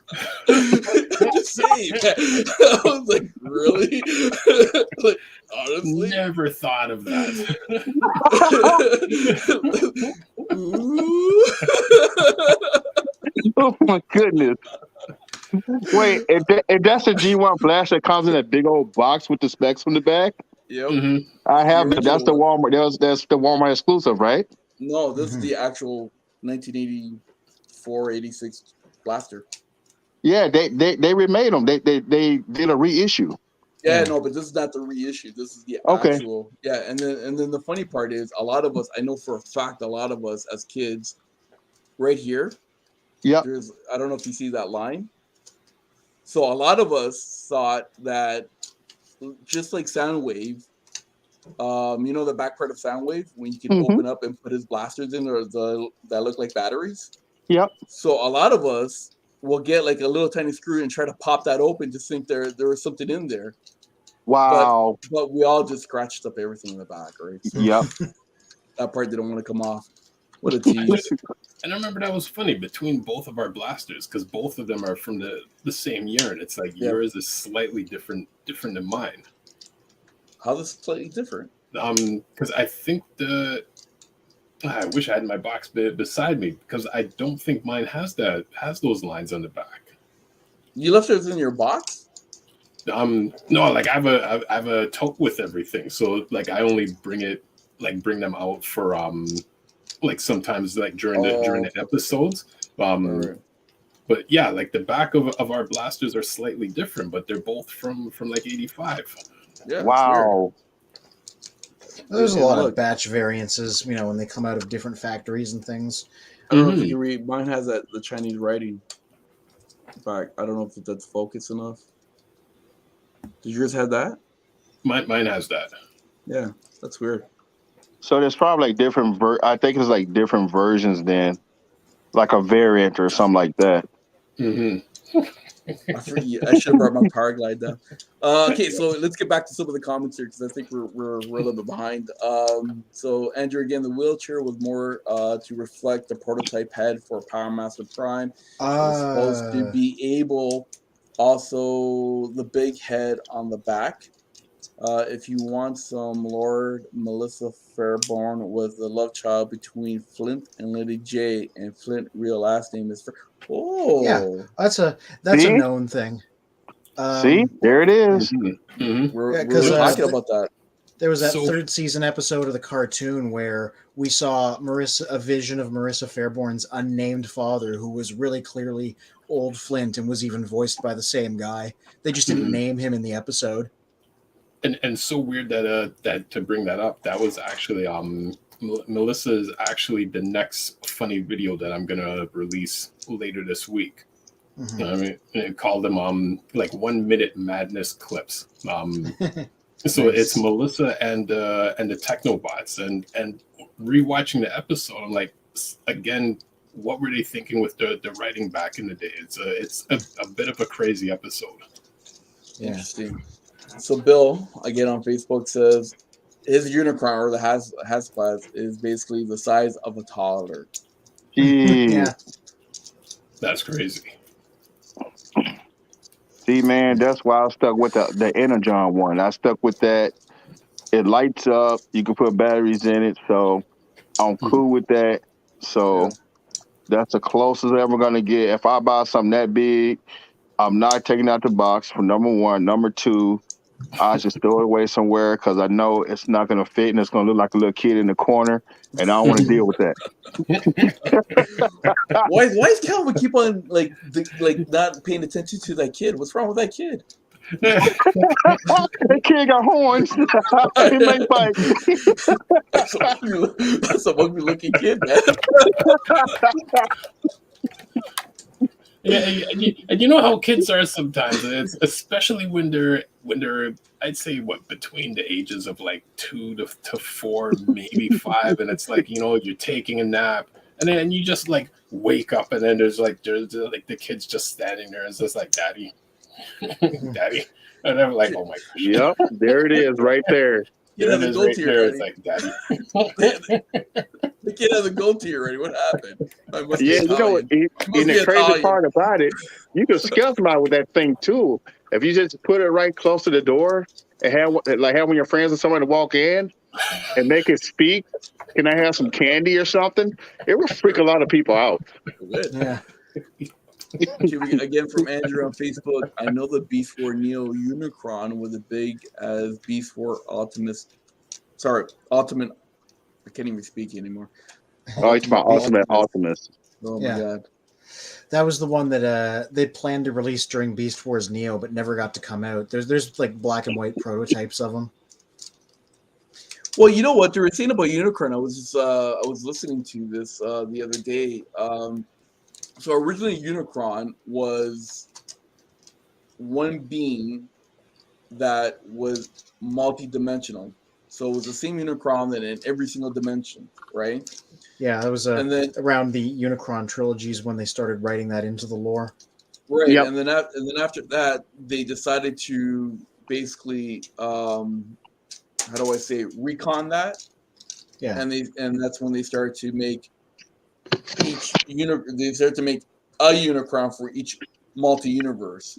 [SPEAKER 4] Just saying. I was like, really? Like, honestly?
[SPEAKER 2] Never thought of that.
[SPEAKER 4] Ooh.
[SPEAKER 3] Oh my goodness. Wait, if that's a G1 flash that comes in that big old box with the specs on the back,
[SPEAKER 4] Yep.
[SPEAKER 2] Mhm.
[SPEAKER 3] I have
[SPEAKER 4] The
[SPEAKER 3] that. That's the
[SPEAKER 4] original
[SPEAKER 3] Walmart. That's the Walmart exclusive, right?
[SPEAKER 4] No, this is
[SPEAKER 1] Mhm.
[SPEAKER 4] the actual 1984, 86 blaster.
[SPEAKER 3] Yeah, they remade them. They did a reissue.
[SPEAKER 4] Yeah,
[SPEAKER 1] Yeah.
[SPEAKER 4] no, but this is not the reissue. This is the
[SPEAKER 3] Okay.
[SPEAKER 4] actual. Yeah, and then the funny part is, a lot of us, I know for a fact, a lot of us as kids, right here,
[SPEAKER 3] Yep.
[SPEAKER 4] there's, I don't know if you see that line. So a lot of us thought that, just like Soundwave, you know the back part of Soundwave when you can
[SPEAKER 3] Mm-hmm.
[SPEAKER 4] open up and put his blasters in, or that look like batteries.
[SPEAKER 3] Yep.
[SPEAKER 4] So a lot of us will get like a little tiny screw and try to pop that open, just think there was something in there.
[SPEAKER 3] Wow.
[SPEAKER 4] But we all just scratched up everything in the back, right? So
[SPEAKER 3] Yep.
[SPEAKER 4] that part didn't want to come off. What a tease.
[SPEAKER 2] And I remember that was funny between both of our blasters, because both of them are from the same year, and it's like
[SPEAKER 4] Yeah.
[SPEAKER 2] yours is slightly different than mine.
[SPEAKER 4] How this slightly different?
[SPEAKER 2] Because I think I wish I had my box beside me, because I don't think mine has those lines on the back.
[SPEAKER 4] You left yours in your box?
[SPEAKER 2] No, like I have a tote with everything, so like I only bring them out for like sometimes like during the episodes.
[SPEAKER 4] Right.
[SPEAKER 2] But yeah, like the back of our blasters are slightly different, but they're both from like 85.
[SPEAKER 4] Yeah.
[SPEAKER 3] Wow.
[SPEAKER 1] There's a lot of
[SPEAKER 4] Look,
[SPEAKER 1] batch variances, when they come out of different factories and things.
[SPEAKER 4] I don't know if you can read. Mine has the Chinese writing back. I don't know if that's focused enough. Did yours have that?
[SPEAKER 2] Mine has that.
[SPEAKER 4] Yeah, that's weird.
[SPEAKER 3] So there's probably like different. I think it's like different versions then, like a variant or something like that.
[SPEAKER 2] Mm-hmm.
[SPEAKER 4] I should have brought my power glide down. Okay, so let's get back to some of the comments here because I think we're a little bit behind. So Andrew, again, the wheelchair was more to reflect the prototype head for Power Master Prime. It was supposed to be able, also the big head on the back. If you want some Lord, Melissa Fairborn was the love child between Flint and Lady J, and Flint real last name is
[SPEAKER 1] Yeah, that's a known thing.
[SPEAKER 3] See, there it is.
[SPEAKER 4] We're
[SPEAKER 1] Yeah,
[SPEAKER 4] talking about that.
[SPEAKER 1] There was that third season episode of the cartoon where we saw a vision of Marissa Fairborn's unnamed father, who was really clearly old Flint and was even voiced by the same guy. They just didn't name him in the episode.
[SPEAKER 2] And so weird that to bring that up, that was actually Melissa is actually the next funny video that I'm gonna release later this week.
[SPEAKER 1] Mm-hmm.
[SPEAKER 2] I mean, it called them like 1 minute madness clips. So
[SPEAKER 1] Nice.
[SPEAKER 2] It's Melissa and the Technobots, and rewatching the episode, I'm like, again, what were they thinking with the writing back in the day? It's a bit of a crazy episode.
[SPEAKER 1] Yeah.
[SPEAKER 4] Interesting. So Bill, again on Facebook, says his Unicron, or the has class, is basically the size of a toddler.
[SPEAKER 1] Yeah.
[SPEAKER 2] That's crazy.
[SPEAKER 3] See, man, that's why I stuck with the Energon one. I stuck with that. It lights up. You can put batteries in it, so I'm cool with that. So that's the closest I'm ever gonna get. If I buy something that big, I'm not taking out the box for number one. Number two, I just throw it away somewhere because I know it's not gonna fit and it's gonna look like a little kid in the corner, and I don't want to deal with that.
[SPEAKER 4] Why is Calvin keep on like not paying attention to that kid? What's wrong with that kid?
[SPEAKER 3] That kid got horns. He make fight.
[SPEAKER 4] That's a ugly looking kid, man.
[SPEAKER 2] Yeah, and you know how kids are sometimes. It's especially when they're I'd say between the ages of like 2 to 4, maybe 5, and it's like you're taking a nap, and then you just like wake up, and then there's like the kid's just standing there, and it's just like daddy, daddy, and I'm like, oh my gosh.
[SPEAKER 3] Yep, there it is, right there.
[SPEAKER 2] There it is right there. It's like daddy.
[SPEAKER 4] The kid has a goatee already. What happened? I must be
[SPEAKER 3] Yeah, you know what?
[SPEAKER 4] Italian.
[SPEAKER 3] And the crazy part about it, you can scare somebody with that thing too. If you just put it right close to the door and have one of your friends or someone to walk in and make it speak, can I have some candy or something? It will freak a lot of people out.
[SPEAKER 4] Good.
[SPEAKER 1] Yeah.
[SPEAKER 4] Again from Andrew on Facebook. I know the Beast War Neo Unicron was as big as Beast War Ultimate. Sorry, Ultimate. I can't even speak anymore.
[SPEAKER 3] Oh, it's my Ultimate Optimus.
[SPEAKER 4] Oh my god.
[SPEAKER 1] That was the one that they planned to release during Beast Wars Neo, but never got to come out. There's like black and white prototypes of them.
[SPEAKER 4] Well, you know what they were saying about Unicron. I was listening to this the other day. So originally, Unicron was one being that was multi-dimensional. So it was the same Unicron that in every single dimension, right?
[SPEAKER 1] Yeah, that was
[SPEAKER 4] and then,
[SPEAKER 1] around the Unicron trilogies when they started writing that into the lore.
[SPEAKER 4] Right, yep. and then after that, they decided to basically, how do I say, recon that?
[SPEAKER 1] Yeah,
[SPEAKER 4] and that's when they started to make they started to make a Unicron for each multi-universe.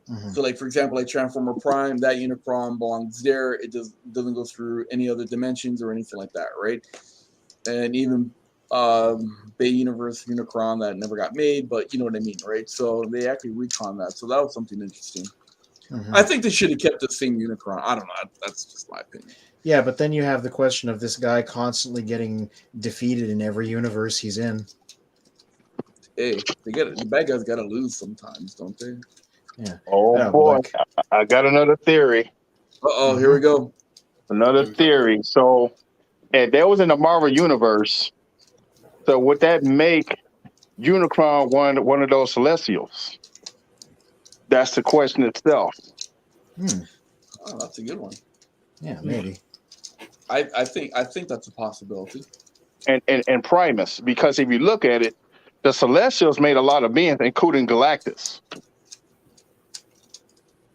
[SPEAKER 4] Mm-hmm. So, like for example, like Transformer Prime, that Unicron belongs there. It doesn't go through any other dimensions or anything like that, right? And even Bay Universe Unicron that never got made, but you know what I mean, right? So they actually recon that. So that was something interesting. Mm-hmm. I think they should have kept the same Unicron. I don't know. That's just my opinion.
[SPEAKER 1] Yeah, but then you have the question of this guy constantly getting defeated in every universe he's in.
[SPEAKER 4] Hey, the bad guys got to lose sometimes, don't they?
[SPEAKER 1] Yeah.
[SPEAKER 3] Oh boy, I got another theory.
[SPEAKER 4] Mm-hmm. Here we go.
[SPEAKER 3] Another theory. So, if that was in the Marvel universe, so would that make Unicron one of those Celestials? That's the question itself.
[SPEAKER 4] Oh, that's a good one.
[SPEAKER 1] Yeah, maybe.
[SPEAKER 4] I think that's a possibility.
[SPEAKER 3] And Primus, because if you look at it, the Celestials made a lot of beings, including Galactus.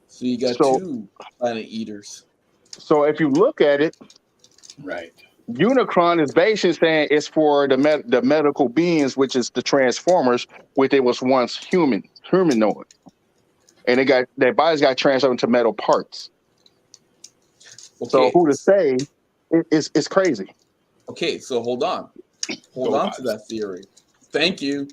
[SPEAKER 4] So you got two planet eaters.
[SPEAKER 3] So if you look at it,
[SPEAKER 2] right,
[SPEAKER 3] Unicron is basically saying it's for the medical beings, which is the Transformers, which it was once humanoid, and their bodies got transformed into metal parts. Okay. So who to say? It's crazy.
[SPEAKER 4] Okay, so hold on to that theory. Thank you.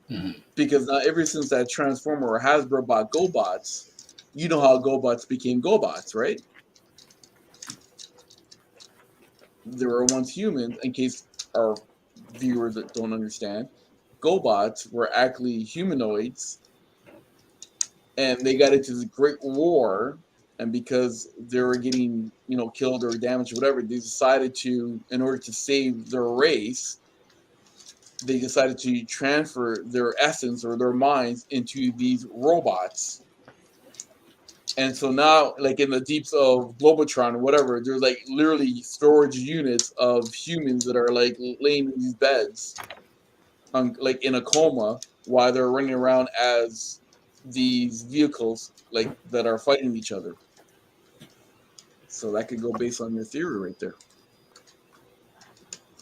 [SPEAKER 4] Mm-hmm. Because now, ever since that Transformer or Hasbro bought GoBots, you know how GoBots became GoBots, right? There were once humans, in case our viewers that don't understand, GoBots were actually humanoids, and they got into the Great War, and because they were getting, killed or damaged or whatever, they decided to, in order to save their race, they decided to transfer their essence or their minds into these robots. And so now, like in the deeps of Globotron or whatever, there's like literally storage units of humans that are like laying in these beds, like in a coma, while they're running around as these vehicles like that are fighting each other. So that could go based on your theory right there.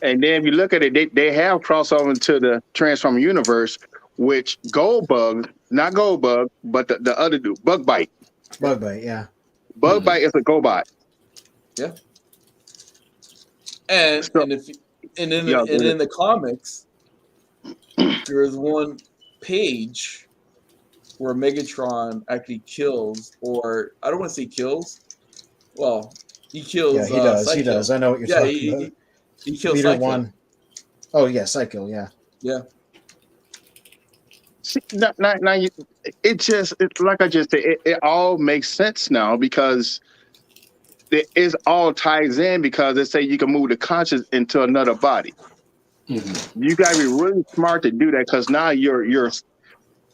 [SPEAKER 3] And then if you look at it, they have crossover into the Transformer universe, which not Goldbug, but the other dude, Bugbite.
[SPEAKER 1] Bugbite, yeah.
[SPEAKER 3] Bugbite is a GoBot.
[SPEAKER 4] Yeah. And in the comics, there is one page where Megatron actually kills, or I don't want to say kills. Well, he kills.
[SPEAKER 1] Yeah, he does.
[SPEAKER 4] Psycho.
[SPEAKER 1] He does. I know what you're talking about.
[SPEAKER 4] He kills
[SPEAKER 1] Leader
[SPEAKER 4] Psycho.
[SPEAKER 1] 1. Oh yeah, Psycho. Yeah.
[SPEAKER 4] Yeah.
[SPEAKER 3] See, now it's like I just said. It all makes sense now because it all ties in because they say you can move the conscious into another body. Mm-hmm. You got to be really smart to do that because now you're.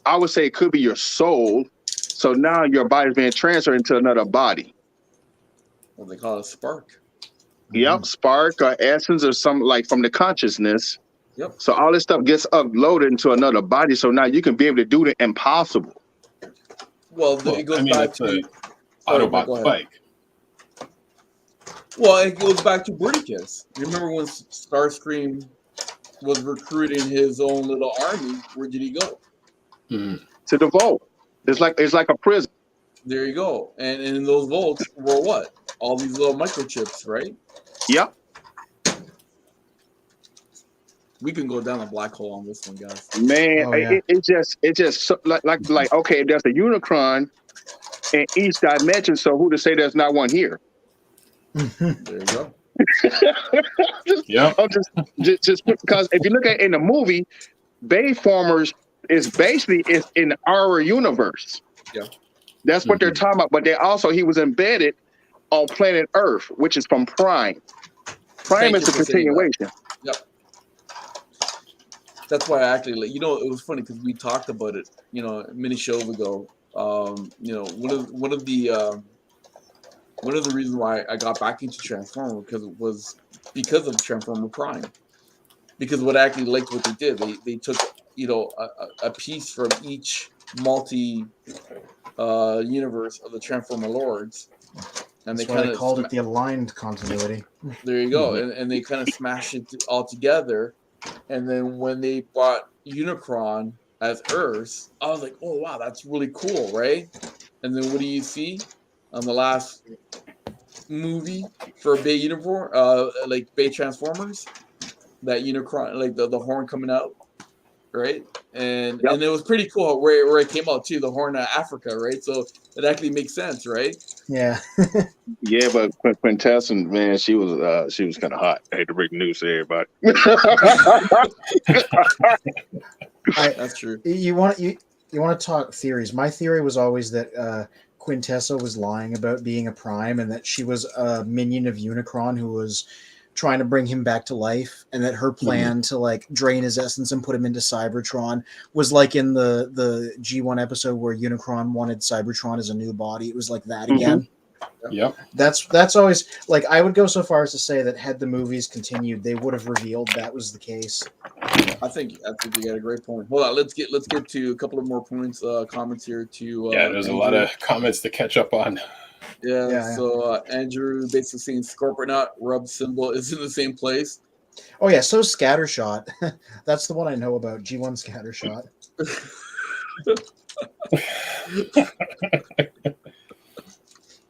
[SPEAKER 3] I would say it could be your soul. So now your body's being transferred into another body.
[SPEAKER 4] What they call it, a spark.
[SPEAKER 3] Yep, spark or essence or something like from the consciousness.
[SPEAKER 4] Yep.
[SPEAKER 3] So all this stuff gets uploaded into another body. So now you can be able to do the impossible.
[SPEAKER 4] Well, it goes back to
[SPEAKER 2] Autobot Spike.
[SPEAKER 4] Well, it goes back to Birdie Kiss. You remember when Starscream was recruiting his own little army, where did he go?
[SPEAKER 2] Mhm.
[SPEAKER 3] To the vault. It's like a prison.
[SPEAKER 4] There you go. And in those vaults were what? All these little microchips, right?
[SPEAKER 3] Yep.
[SPEAKER 4] We can go down a black hole on this one, guys.
[SPEAKER 3] Man,
[SPEAKER 1] Oh, yeah.
[SPEAKER 3] it just like okay, there's a Unicron in each dimension. So who to say there's not one here?
[SPEAKER 4] There you go.
[SPEAKER 2] Yep.
[SPEAKER 3] Just because if you look at it in the movie, Bayformers is in our universe.
[SPEAKER 4] Yeah.
[SPEAKER 3] That's what they're talking about. But he was embedded on planet Earth, which is from Prime. Prime is a continuation.
[SPEAKER 4] Yep. That's why I actually, it was funny because we talked about it, many shows ago. One of the reasons why I got back into Transformer was because of Transformer Prime. Because what I actually liked what they did, they took a piece from each multi universe of the Transformer Lords, and
[SPEAKER 1] That's why they called it the aligned continuity.
[SPEAKER 4] There you go, and they kind of smashed it all together. And then when they brought Unicron as Earth, I was like, oh wow, that's really cool, right? And then what do you see on the last movie for Bay Uniform, like Bay Transformers? That Unicron, like the horn coming out, right? And it was pretty cool where it came out too, the horn of Africa, right? So it actually makes sense, right?
[SPEAKER 1] Yeah.
[SPEAKER 3] Yeah, but Quintessence, man, she was kind of hot. I hate to break the news to everybody.
[SPEAKER 4] That's true.
[SPEAKER 1] You want to talk theories? My theory was always that Quintessa was lying about being a Prime and that she was a minion of Unicron who was trying to bring him back to life, and that her plan to like drain his essence and put him into Cybertron was like in the G1 episode where Unicron wanted Cybertron as a new body. It was like that again.
[SPEAKER 2] Yep.
[SPEAKER 1] That's always like, I would go so far as to say that had the movies continued, they would have revealed that was the case.
[SPEAKER 4] I think you got a great point. Hold on, let's get to a couple of more points, comments here to
[SPEAKER 2] there's a lot of comments to catch up on.
[SPEAKER 4] Yeah. So Andrew basically saying Scorponut rub symbol is in the same place.
[SPEAKER 1] Oh yeah, so Scattershot. That's the one I know about. G1 Scattershot.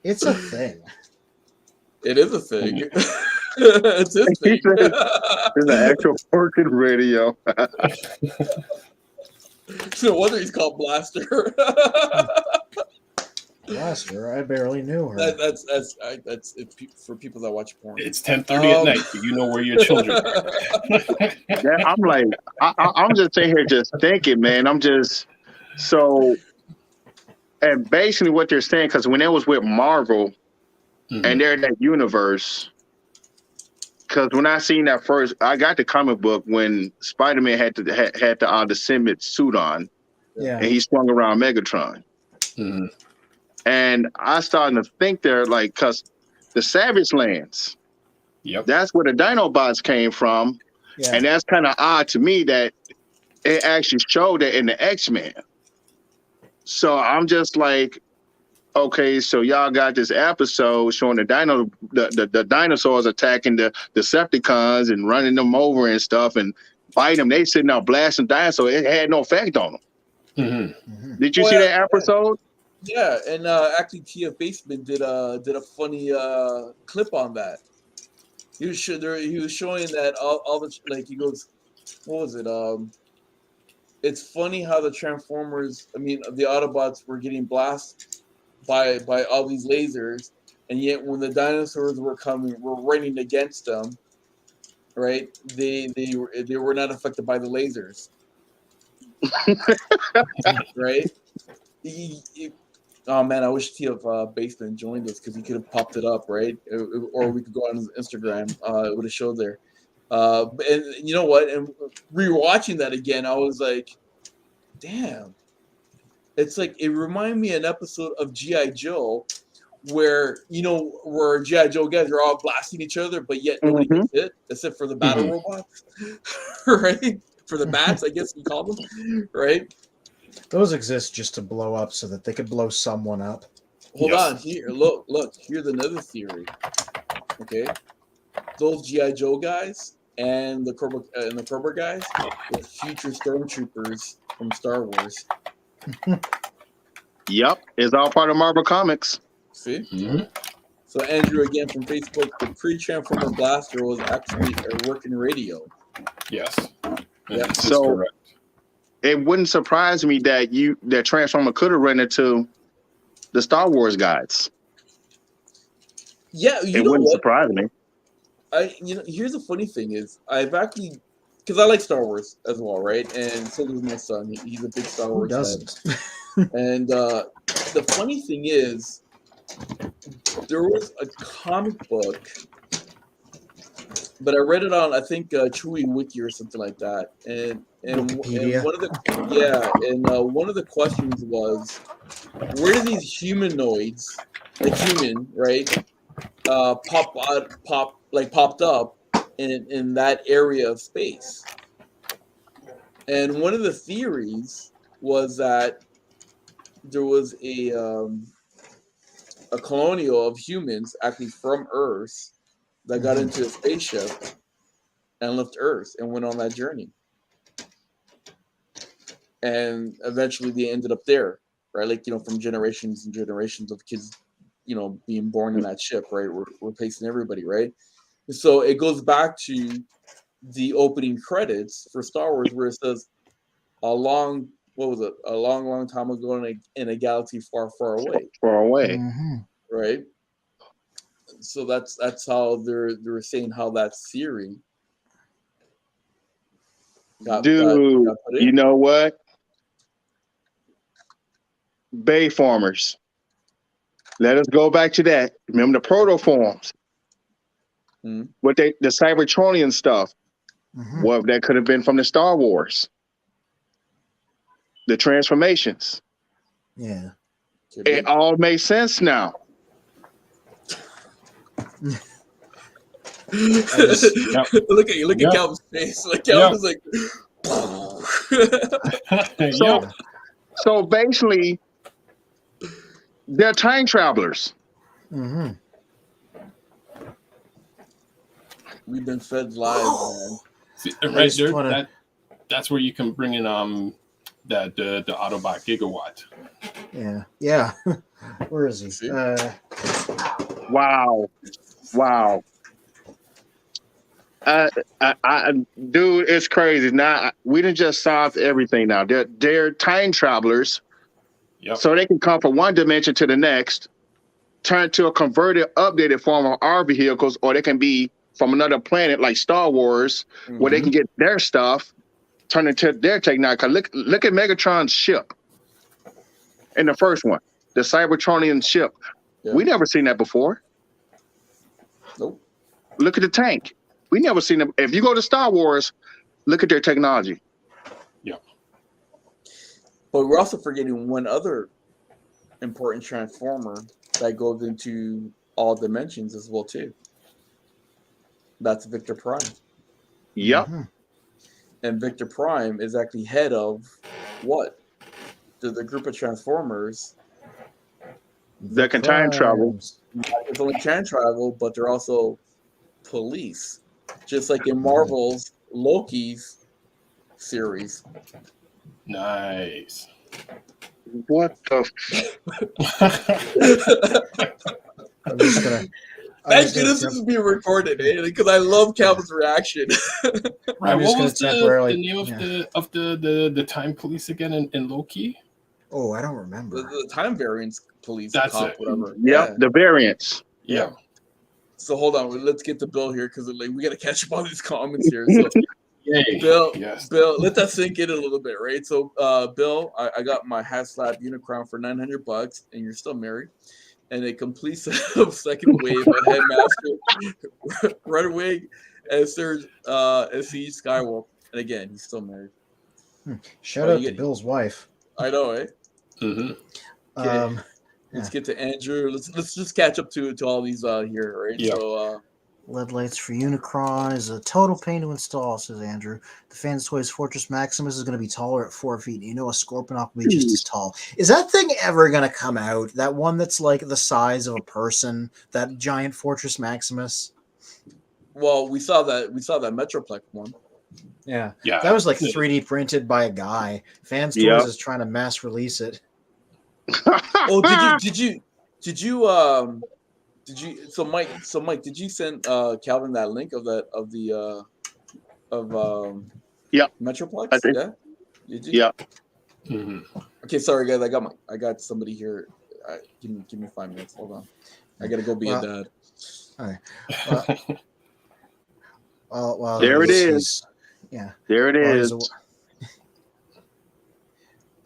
[SPEAKER 1] It's a thing.
[SPEAKER 4] It is a thing. It's his thing.
[SPEAKER 3] It's an actual working radio.
[SPEAKER 4] No wonder he's called Blaster.
[SPEAKER 1] Blaster, I barely knew her.
[SPEAKER 4] That's it's for people that watch porn.
[SPEAKER 2] It's 10:30 at night, so you know where your children are.
[SPEAKER 3] Yeah, I'm like, I'm just sitting here just thinking, man. I'm just so, and basically what they're saying, because when it was with Marvel and they're in that universe, because when I seen that first, I got the comic book when Spider-Man had the Symbiont suit on, and he swung around Megatron. And I started to think there, like, because the Savage Lands, that's where the Dinobots came from. Yeah. And that's kind of odd to me that it actually showed that in the X-Men. So I'm just like, okay, so y'all got this episode showing the dinosaurs attacking the Decepticons and running them over and stuff and fighting them. They sitting out blasting dinosaurs. It had no effect on them. Did you see that episode?
[SPEAKER 4] Yeah, and actually, Tia Baseman did a funny clip on that. He was showing that all the, like, he goes, what was it? It's funny how the Transformers, the Autobots were getting blasted by all these lasers, and yet when the dinosaurs were running against them, right? They were not affected by the lasers, right? Oh man, I wish TF Baseman joined us because he could have popped it up, right? Or we could go on his Instagram. It would have showed there. And you know what? And rewatching that again, I was like, damn. It's like it reminded me of an episode of G.I. Joe where G.I. Joe guys are all blasting each other, but yet nobody gets hit except for the battle robots, right? For the bats, I guess you call them, right?
[SPEAKER 1] Those exist just to blow up so that they could blow someone up.
[SPEAKER 4] Hold on, here, look. Here's another theory. Okay, those G.I. Joe guys and the Cobra guys were future stormtroopers from Star Wars.
[SPEAKER 3] Yep, it's all part of Marvel Comics.
[SPEAKER 4] See?
[SPEAKER 2] Mm-hmm.
[SPEAKER 4] So Andrew again from Facebook, the pre-Transformer blaster was actually a working radio.
[SPEAKER 2] Yes.
[SPEAKER 4] Yeah.
[SPEAKER 2] This is
[SPEAKER 3] So
[SPEAKER 2] correct.
[SPEAKER 3] it wouldn't surprise me that Transformer could have run into the Star Wars guys.
[SPEAKER 4] Yeah,
[SPEAKER 3] It wouldn't surprise me.
[SPEAKER 4] Here's the funny thing is I've actually, because I like Star Wars as well, right? And so does my son. He's a big Star Wars
[SPEAKER 1] doesn't?
[SPEAKER 4] head. And the funny thing is, there was a comic book, but I read it on I think Chewy Wiki or something like that, and
[SPEAKER 1] Wikipedia.
[SPEAKER 4] one of the questions was, where do these humanoids, the human, right, popped up in that area of space? And one of the theories was that there was a colonial of humans actually from Earth that got into a spaceship and left Earth and went on that journey. And eventually they ended up there, right? Like, from generations and generations of kids, being born in that ship, right? We're replacing everybody, right? So it goes back to the opening credits for Star Wars where it says, a long time ago in a galaxy far, far away.
[SPEAKER 3] Far away.
[SPEAKER 1] Mm-hmm.
[SPEAKER 4] Right. So that's how they're saying how that theory got put in.
[SPEAKER 3] You know what? Bay farmers. Let us go back to that. Remember the protoforms? What the Cybertronian stuff? What that could have been from the Star Wars. The transformations.
[SPEAKER 1] Yeah.
[SPEAKER 3] It all makes sense now.
[SPEAKER 4] Look at Calvin's face. Like Calvin's like.
[SPEAKER 3] So basically, they're time travelers.
[SPEAKER 1] Mm-hmm.
[SPEAKER 4] We've been fed lies, man.
[SPEAKER 2] See, right there, that's where you can bring in the Autobot Gigawatt.
[SPEAKER 1] Yeah. Where is he?
[SPEAKER 3] Wow. Dude, it's crazy. Now we done just solved everything. Now they're time travelers, so they can come from one dimension to the next, turn to a converted, updated form of our vehicles, or they can be from another planet like Star Wars, where they can get their stuff, turn into their technology. Look at Megatron's ship in the first one, the Cybertronian ship. Yeah. We never seen that before.
[SPEAKER 4] Nope.
[SPEAKER 3] Look at the tank. We never seen them. If you go to Star Wars, look at their technology.
[SPEAKER 2] Yeah.
[SPEAKER 4] But we're also forgetting one other important transformer that goes into all dimensions as well too. That's Victor Prime.
[SPEAKER 3] Yep.
[SPEAKER 1] Mm-hmm.
[SPEAKER 4] And Victor Prime is actually head of what? The group of transformers
[SPEAKER 3] that can time travel.
[SPEAKER 4] It's only time travel, but they're also police, just like in Marvel's Loki's series.
[SPEAKER 2] Nice.
[SPEAKER 3] What the?
[SPEAKER 1] I'm just gonna.
[SPEAKER 4] Thank goodness this is being recorded, because I love Calvin's reaction.
[SPEAKER 2] Right, what was the name of the time police again in Loki?
[SPEAKER 1] Oh, I don't remember.
[SPEAKER 4] The time variance police.
[SPEAKER 2] That's
[SPEAKER 4] cop,
[SPEAKER 2] it.
[SPEAKER 4] Whatever.
[SPEAKER 3] Yep, the variants.
[SPEAKER 2] Yeah.
[SPEAKER 4] So hold on, let's get to Bill here because we got to catch up on these comments here. So,
[SPEAKER 2] Yay.
[SPEAKER 4] Bill,
[SPEAKER 2] yes.
[SPEAKER 4] Bill, let that sink in a little bit, right? So, Bill, I got my HasLab Unicron for $900, and you're still married. And a complete set of second wave, a headmaster, red wig, and Sir S.C. Skywalker. And again, he's still married.
[SPEAKER 1] Shout out to Bill's wife.
[SPEAKER 4] I know, eh?
[SPEAKER 2] Mm-hmm.
[SPEAKER 4] Okay. Let's get to Andrew. Let's just catch up to all these here, right?
[SPEAKER 2] Yeah.
[SPEAKER 4] So
[SPEAKER 1] LED lights for Unicron is a total pain to install, says Andrew. The Fans Toys Fortress Maximus is going to be taller at 4 feet. You know, a Scorponok will be just as tall. Is that thing ever going to come out? That one that's like the size of a person? That giant Fortress Maximus?
[SPEAKER 4] Well, we saw that Metroplex one.
[SPEAKER 1] Yeah,
[SPEAKER 2] Yeah,
[SPEAKER 1] that was like 3D printed by a guy. Fans Toys is trying to mass release it.
[SPEAKER 4] Oh, did you? So Mike, did you send Calvin that link of the Metroplex?
[SPEAKER 3] I think.
[SPEAKER 4] Yeah. Did you?
[SPEAKER 3] Yeah.
[SPEAKER 2] Mm-hmm.
[SPEAKER 4] Okay, sorry guys, I got somebody here. Give me 5 minutes. Hold on. I gotta go be a dad.
[SPEAKER 1] Okay. Well,
[SPEAKER 3] There it is.
[SPEAKER 1] Yeah.
[SPEAKER 3] There it is.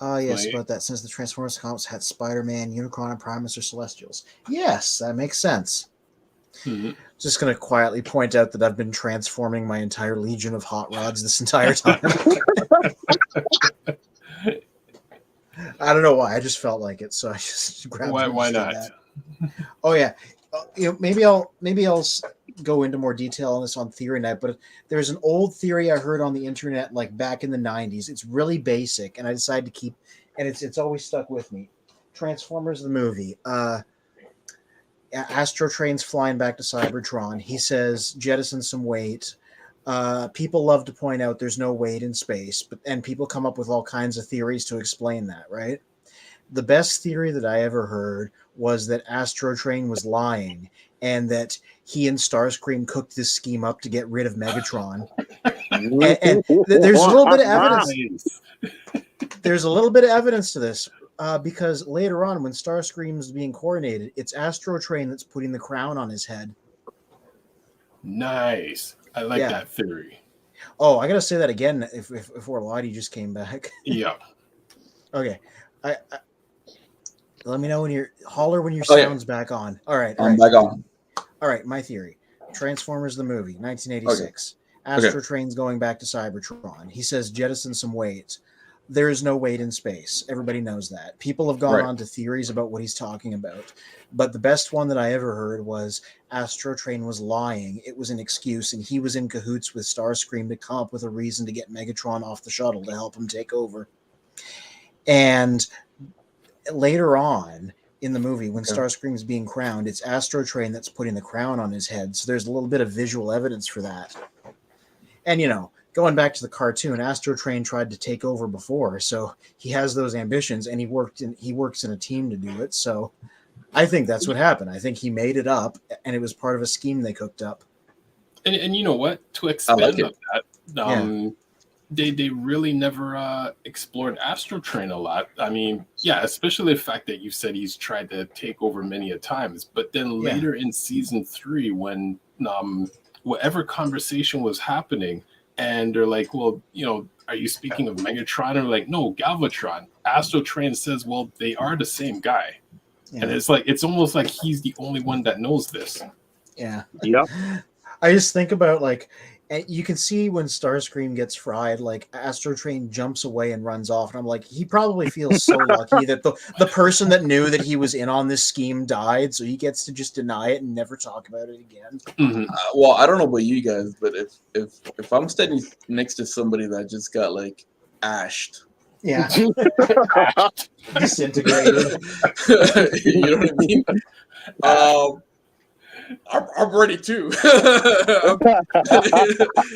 [SPEAKER 1] Yes, about that. Since the Transformers comics had Spider-Man, Unicron, and Primus or Celestials. Yes, that makes sense.
[SPEAKER 2] Mm-hmm.
[SPEAKER 1] Just going to quietly point out that I've been transforming my entire legion of hot rods this entire time. I don't know why. I just felt like it, so I just grabbed it.
[SPEAKER 2] Why not?
[SPEAKER 1] That. Oh yeah, maybe I'll go into more detail on this on Theory Night, but there's an old theory I heard on the internet like back in the 90s. It's really basic, and I decided to keep, and it's always stuck with me. Transformers the movie. Astro Train's flying back to Cybertron. He says, jettison some weight. People love to point out there's no weight in space, and people come up with all kinds of theories to explain that, right? The best theory that I ever heard was that Astro Train was lying and that he and Starscream cooked this scheme up to get rid of Megatron. and there's a little bit of evidence. There's a little bit of evidence to this because later on, when Starscream is being coronated, it's Astro Train that's putting the crown on his head.
[SPEAKER 2] Nice. I like that theory.
[SPEAKER 1] Oh, I gotta say that again. If Orlati just came back.
[SPEAKER 2] Yeah.
[SPEAKER 1] Okay. I let me know when your sound's back on. All right.
[SPEAKER 4] I'm back on.
[SPEAKER 1] All right. My theory: Transformers the movie, 1986. Okay. Astro Train's going back to Cybertron. He says jettison some weight. There is no weight in space. Everybody knows that. People have gone on to theories about what he's talking about. But the best one that I ever heard was Astro Train was lying. It was an excuse, and he was in cahoots with Starscream to come up with a reason to get Megatron off the shuttle to help him take over. And later on in the movie, when Starscream's being crowned, it's Astro Train that's putting the crown on his head. So there's a little bit of visual evidence for that. And, going back to the cartoon, Astro Train tried to take over before, so he has those ambitions, and he works in a team to do it. So I think that's what happened. I think he made it up, and it was part of a scheme they cooked up.
[SPEAKER 2] And you know what? To expand on that, they really never explored Astro Train a lot. I mean, especially the fact that you said he's tried to take over many a times, but then later in season 3, when whatever conversation was happening, and they're like, well, are you speaking of Megatron? And like, no, Galvatron. Astro Train says, well, they are the same guy. Yeah. And it's almost like he's the only one that knows this.
[SPEAKER 1] Yeah.
[SPEAKER 3] Yep.
[SPEAKER 1] I just think about you can see when Starscream gets fried, like Astro Train jumps away and runs off. And I'm like, he probably feels so lucky that the person that knew that he was in on this scheme died. So he gets to just deny it and never talk about it again.
[SPEAKER 2] Mm-hmm.
[SPEAKER 4] Well, I don't know about you guys, but if I'm standing next to somebody that just got ashed.
[SPEAKER 1] Yeah. Disintegrated.
[SPEAKER 4] You know what I mean? I'm ready too.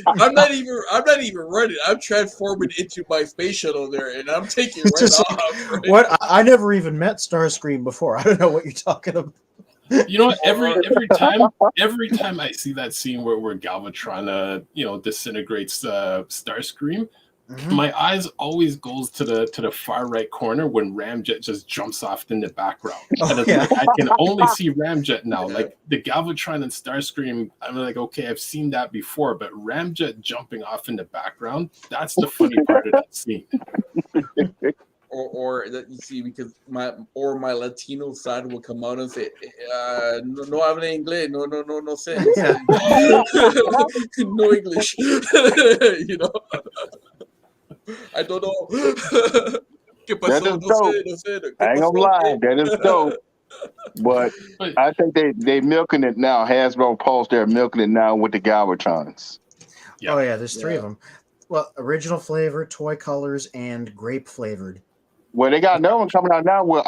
[SPEAKER 4] I'm not even running. I'm transforming into my space shuttle there, and I'm taking off. Right?
[SPEAKER 1] What? I never even met Starscream before. I don't know what you're talking about.
[SPEAKER 2] You know what? Every time I see that scene where Galvatron disintegrates Starscream, my eyes always goes to the far right corner when Ramjet just jumps off in the background. And I can only see Ramjet now. Like the Galvatron and Starscream, I'm like, okay, I've seen that before, but Ramjet jumping off in the background, that's the funny part of that scene.
[SPEAKER 4] Or that you see, because my Latino side will come out and say, no habla inglés, no sé. No English. I don't know.
[SPEAKER 3] That is dope. I ain't gonna lie, that is dope. But I think they milking it now. Hasbro Pulse, they're milking it now with the Galvatrons.
[SPEAKER 1] Yeah. Oh yeah, there's 3 of them. Well, original flavor, toy colors, and grape flavored.
[SPEAKER 3] Well, they got another one coming out now with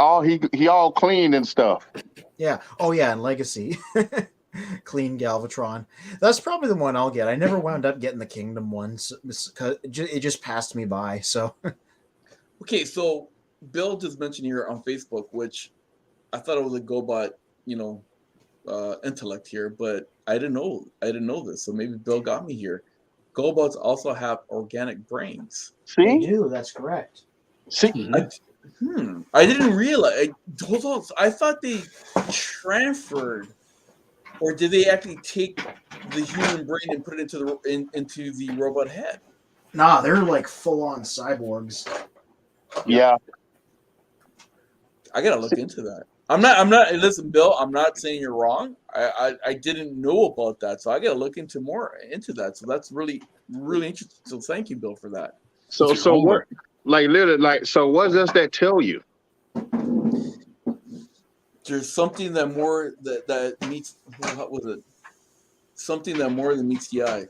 [SPEAKER 3] he all clean and stuff.
[SPEAKER 1] Yeah. Oh yeah, and Legacy. Clean Galvatron. That's probably the one I'll get. I never wound up getting the Kingdom ones because it just passed me by. So
[SPEAKER 4] Okay, so Bill just mentioned here on Facebook, which I thought it was a GoBot, intellect here, but I didn't know this. So maybe Bill got me here. GoBots also have organic brains.
[SPEAKER 1] they
[SPEAKER 3] See?
[SPEAKER 1] do. That's correct.
[SPEAKER 3] See?
[SPEAKER 4] I didn't realize. Hold on. I thought they transferred, or did they actually take the human brain and put it into the robot head?
[SPEAKER 1] Nah, they're like full on cyborgs.
[SPEAKER 3] Yeah.
[SPEAKER 4] I gotta look into that. I'm not. Listen, Bill. I'm not saying you're wrong. I didn't know about that, so I gotta look more into that. So that's really interesting. So thank you, Bill, for that.
[SPEAKER 3] So what? Like literally, so what does that tell you?
[SPEAKER 4] There's something that more that meets. What was it? Something that more than meets the eye.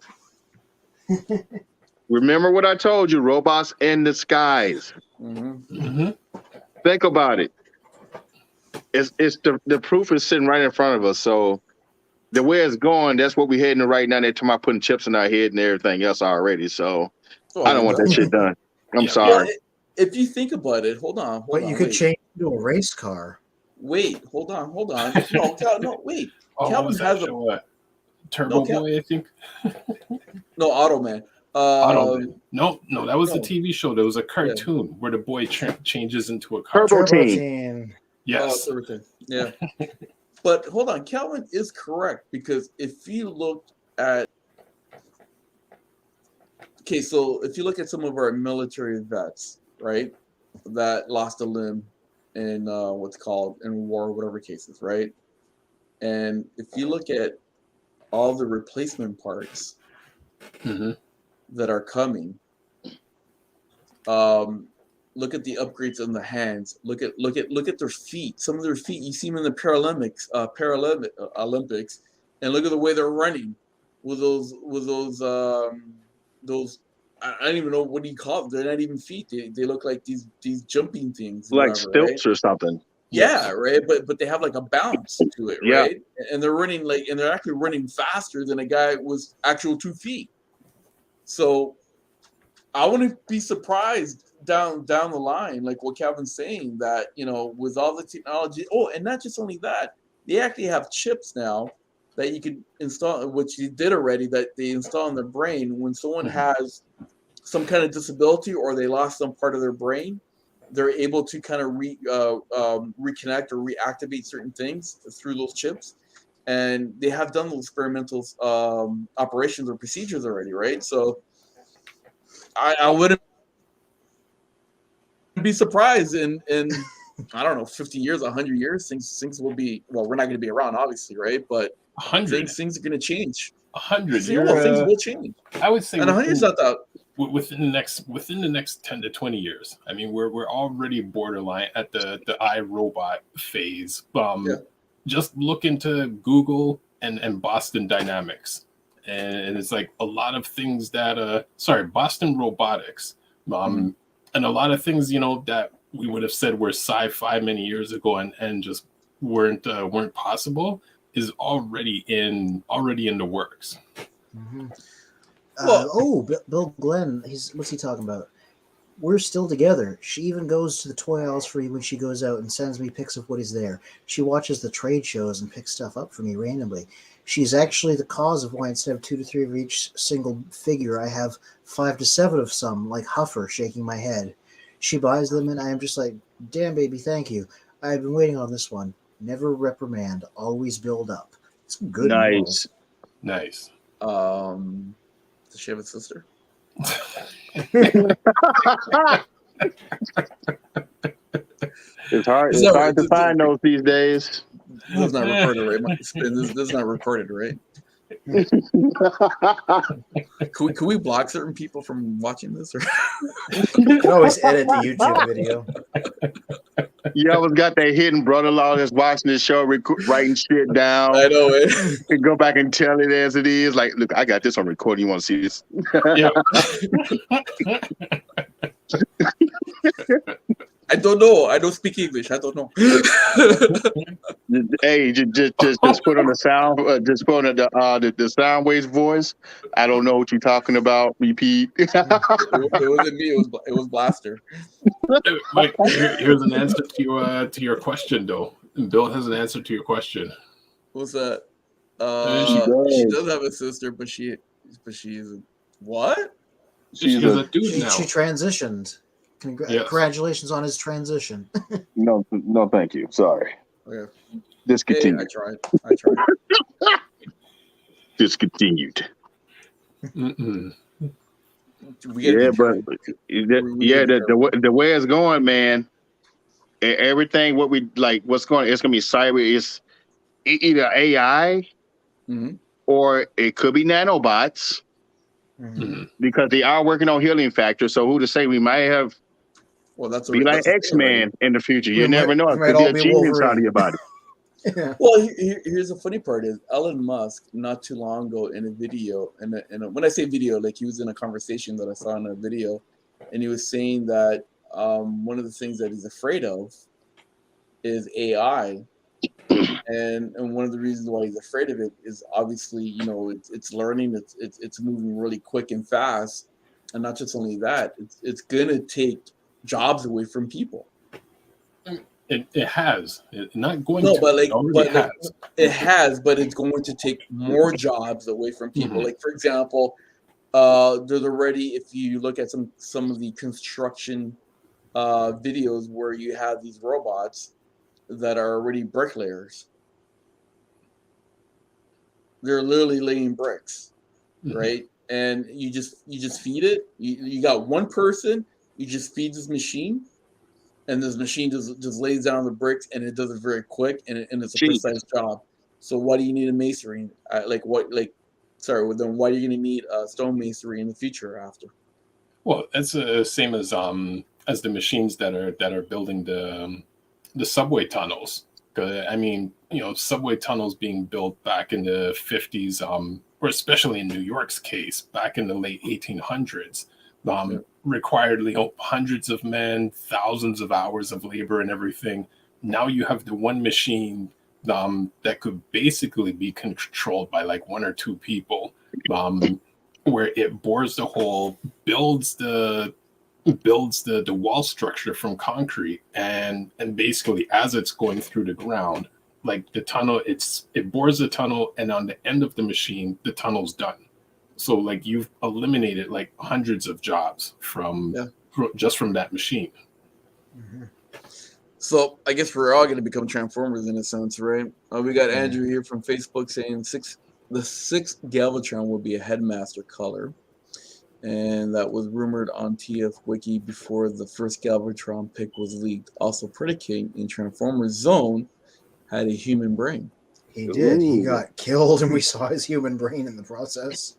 [SPEAKER 3] Remember what I told you? Robots in disguise. Think about it. It's the proof is sitting right in front of us. So the way it's going, that's what we're heading to right now. They're talking about putting chips in our head and everything else already. So I don't want that shit done. I'm sorry.
[SPEAKER 4] Well, if you think about it, hold on.
[SPEAKER 1] But you could change it to a race car.
[SPEAKER 4] Wait, hold on. No, wait.
[SPEAKER 2] Calvin has a Turbo Boy, I think.
[SPEAKER 4] No, Automan.
[SPEAKER 2] Automan. No, that was a TV show. There was a cartoon where the boy changes into a car.
[SPEAKER 3] Turbo Team.
[SPEAKER 2] Yes.
[SPEAKER 4] Yeah. But hold on, Calvin is correct, because if you look at so if you look at some of our military vets, right, that lost a limb in in war, whatever cases, right? And if you look at all the replacement parts that are coming, look at the upgrades on the hands. Look at their feet. Some of their feet, you see them in the Olympics, and look at the way they're running with those I don't even know what do you call them. They're not even feet. They look like these jumping things,
[SPEAKER 3] like
[SPEAKER 4] whatever,
[SPEAKER 3] stilts, right? Or something.
[SPEAKER 4] Yeah, right. But they have like a bounce to it, right? And they're running and they're actually running faster than a guy with actual 2 feet. So I wouldn't be surprised down the line, like what Calvin's saying, that with all the technology. Oh, and not just only that, they actually have chips now that you could install, which you did already, that they install in their brain when someone has some kind of disability or they lost some part of their brain. They're able to kind of reconnect or reactivate certain things through those chips, and they have done those experimental operations or procedures already, right? So I wouldn't be surprised in I don't know, 50 years, 100 years, things will be, well, we're not going to be around, obviously, right? But
[SPEAKER 2] 100
[SPEAKER 4] things are going to change.
[SPEAKER 2] 100.
[SPEAKER 4] Things will change.
[SPEAKER 2] I would say,
[SPEAKER 4] and 100 is not that.
[SPEAKER 2] Within the next 10 to 20 years. I mean, we're already borderline at the iRobot phase. Just look into Google and Boston Dynamics, and it's like a lot of things that Boston Robotics, and a lot of things that we would have said were sci-fi many years ago and just weren't possible is already in the works.
[SPEAKER 1] Bill Glenn, what's he talking about? We're still together. She even goes to the toy aisles for me when she goes out and sends me pics of what is there. She watches the trade shows and picks stuff up for me randomly. She's actually the cause of why instead of 2 to 3 of each single figure, I have 5 to 7 of some, like Huffer, shaking my head. She buys them and I am just like, damn baby, thank you. I've been waiting on this one. Never reprimand, always build up. It's good.
[SPEAKER 3] Nice.
[SPEAKER 2] Nice.
[SPEAKER 4] Does she have a sister?
[SPEAKER 3] It's hard to find those these days.
[SPEAKER 4] This is not recorded, right? This is not recorded, right? Can we block certain people from watching this? Or?
[SPEAKER 1] You can always edit the YouTube video.
[SPEAKER 3] You always got that hidden brother-in-law that's watching this show, writing shit down.
[SPEAKER 4] I know it.
[SPEAKER 3] And go back and tell it as it is. Like, look, I got this on recording. You want to see this?
[SPEAKER 2] Yeah.
[SPEAKER 4] I don't know. I don't speak English. I don't know.
[SPEAKER 3] Hey, just put on the sound. Just put on the sound waves voice. I don't know what you're talking about. Repeat.
[SPEAKER 4] It wasn't me. It was Blaster.
[SPEAKER 2] Mike, here's an answer to your question, though. Bill has an answer to your question.
[SPEAKER 4] What's that?
[SPEAKER 2] She
[SPEAKER 4] She does have a sister, but she is what?
[SPEAKER 2] She's a dude now.
[SPEAKER 1] She transitioned.
[SPEAKER 2] Yes.
[SPEAKER 1] Congratulations on his transition.
[SPEAKER 3] No, thank you. Sorry.
[SPEAKER 4] Okay.
[SPEAKER 3] Discontinued.
[SPEAKER 4] Hey, I tried.
[SPEAKER 3] Discontinued.
[SPEAKER 2] Mm-mm.
[SPEAKER 3] Yeah, but the way it's going, man. Everything what we like, it's gonna be cyber. It's either AI or it could be nanobots because they are working on healing factor. So who to say we might have?
[SPEAKER 4] Well, that's
[SPEAKER 3] be like X-Men in the future. You never know. It could
[SPEAKER 1] all
[SPEAKER 3] be a
[SPEAKER 1] be
[SPEAKER 3] genius out of
[SPEAKER 1] Wolverine.
[SPEAKER 3] your body.
[SPEAKER 1] Yeah.
[SPEAKER 4] Well, here's the funny part is Elon Musk not too long ago in a video, and when I say video, like he was in a conversation that I saw in a video, and he was saying that one of the things that he's afraid of is AI, and one of the reasons why he's afraid of it is obviously it's learning, it's moving really quick and fast, and not just only that, it's gonna take jobs away from people.
[SPEAKER 2] It has. It's not going
[SPEAKER 4] no,
[SPEAKER 2] to.
[SPEAKER 4] but like,
[SPEAKER 2] It has.
[SPEAKER 4] but it's going to take more jobs away from people. Like for example, there's already, if you look at some of the construction videos where you have these robots that are already bricklayers. They're literally laying bricks, right? And you just feed it. You got one person. You just feed this machine. And this machine just lays down the bricks, and it does it very quick, and it's a precise job. So why do you need a masonry? Then why are you going to need stone masonry in the future after?
[SPEAKER 2] Well, it's the same as the machines that are building the subway tunnels. I mean, subway tunnels being built back in the 50s, or especially in New York's case, back in the late 1800s. Required hundreds of men, thousands of hours of labor and everything. Now you have the one machine that could basically be controlled by like one or two people, where it bores the hole, builds the wall structure from concrete, and basically as it's going through the ground, like the tunnel, it bores the tunnel, and on the end of the machine, the tunnel's done. So like you've eliminated like hundreds of jobs from that machine.
[SPEAKER 4] So I guess we're all going to become Transformers in a sense, right? We got Andrew here from Facebook saying the sixth Galvatron will be a headmaster color. And that was rumored on TF Wiki before the first Galvatron pick was leaked. Also, Predicate in Transformers Zone had a human brain.
[SPEAKER 1] He did. He got killed, and we saw his human brain in the process.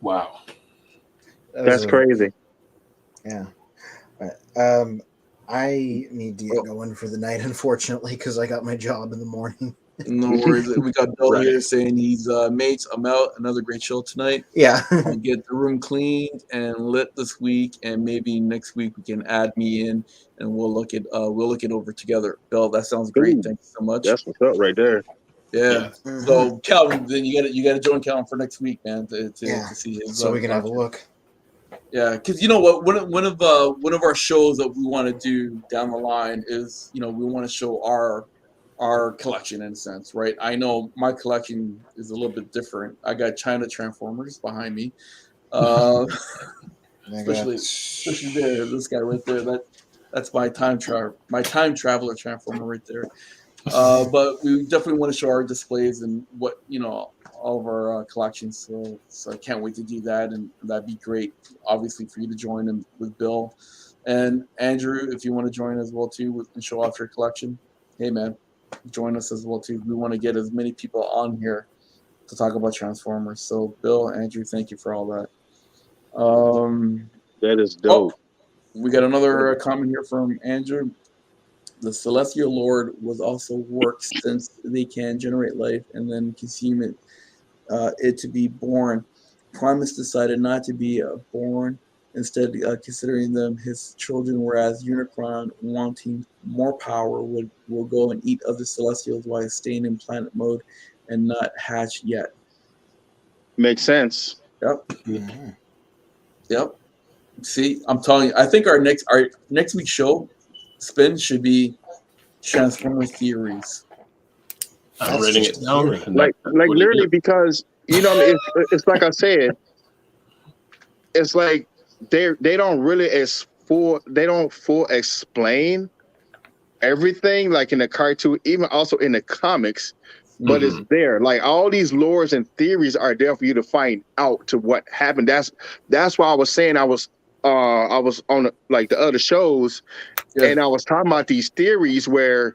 [SPEAKER 2] Wow.
[SPEAKER 3] That's crazy.
[SPEAKER 1] Yeah. I need to get going for the night, unfortunately, because I got my job in the morning.
[SPEAKER 4] No worries. We got Bill here saying he's mates. I'm out. Another great show tonight.
[SPEAKER 1] Yeah.
[SPEAKER 4] I'll get the room cleaned and lit this week, and maybe next week we can add me in, and we'll look it over together. Bill, that sounds great. Thank you so much.
[SPEAKER 3] That's what's up right there.
[SPEAKER 4] Yeah. So Calvin, then you got to join Calvin for next week, man, to see his.
[SPEAKER 1] So we can have a look.
[SPEAKER 4] Yeah, because you know what, one of our shows that we want to do down the line is we want to show our collection in a sense, right? I know my collection is a little bit different. I got China Transformers behind me, especially there. This guy right there. That's my time traveler Transformer right there. But we definitely want to show our displays and what all of our collections. So I can't wait to do that, and that'd be great. Obviously, for you to join in with Bill and Andrew, if you want to join as well too and show off your collection. Hey man, join us as well too. We want to get as many people on here to talk about Transformers. So Bill, Andrew, thank you for all that.
[SPEAKER 3] That is dope.
[SPEAKER 4] We got another comment here from Andrew. The Celestial Lord was also works since they can generate life and then consume it to be born. Primus decided not to be born instead considering them his children, whereas Unicron, wanting more power, will go and eat other Celestials while staying in planet mode and not hatch yet.
[SPEAKER 3] Makes sense.
[SPEAKER 4] Yep.
[SPEAKER 1] Mhm.
[SPEAKER 4] Yep. See, I'm telling you, I think our next week's show spin should be Transformers theories.
[SPEAKER 2] I'm
[SPEAKER 1] That's
[SPEAKER 2] writing
[SPEAKER 1] just
[SPEAKER 2] it down.
[SPEAKER 1] theory.
[SPEAKER 2] And
[SPEAKER 3] Like
[SPEAKER 2] that's what it
[SPEAKER 3] literally,
[SPEAKER 2] is.
[SPEAKER 3] because you know, it's like I said, it's like they don't really they don't full explain everything like in the cartoon, even also in the comics, but it's there. Like all these lores and theories are there for you to find out to what happened. That's why I was saying I was on like the other shows, and I was talking about these theories where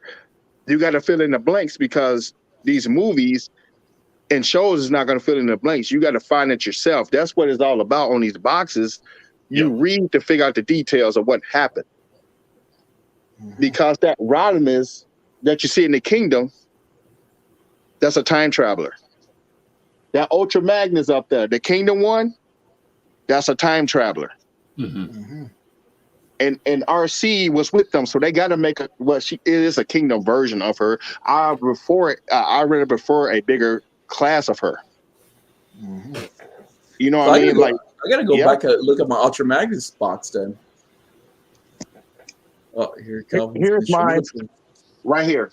[SPEAKER 3] you got to fill in the blanks because these movies and shows is not going to fill in the blanks. You got to find it yourself. That's what it's all about on these boxes. You read to figure out the details of what happened. Because that Rodimus that you see in the kingdom, that's a time traveler. That Ultra Magnus up there, the kingdom one, that's a time traveler. And RC was with them, so they got to make it is a kingdom version of her. I rather prefer a bigger class of her. You know what I mean?
[SPEAKER 4] I gotta go back and look at my Ultra Magnus box then. Oh, here it comes.
[SPEAKER 3] Here's mine right here.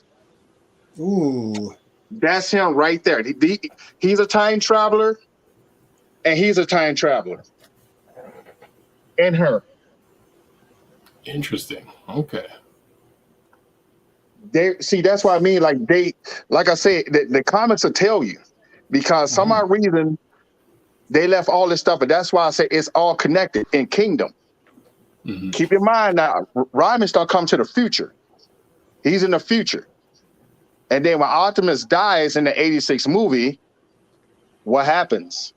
[SPEAKER 1] Ooh.
[SPEAKER 3] That's him right there. He's a time traveler, and he's a time traveler. And her.
[SPEAKER 2] Interesting. Okay.
[SPEAKER 3] That's what I mean. Like I said, the comics will tell you because some odd reason they left all this stuff, but that's why I say it's all connected in Kingdom. Keep in mind now, Rodimus don't come to the future. He's in the future. And then when Optimus dies in the 86 movie, what happens?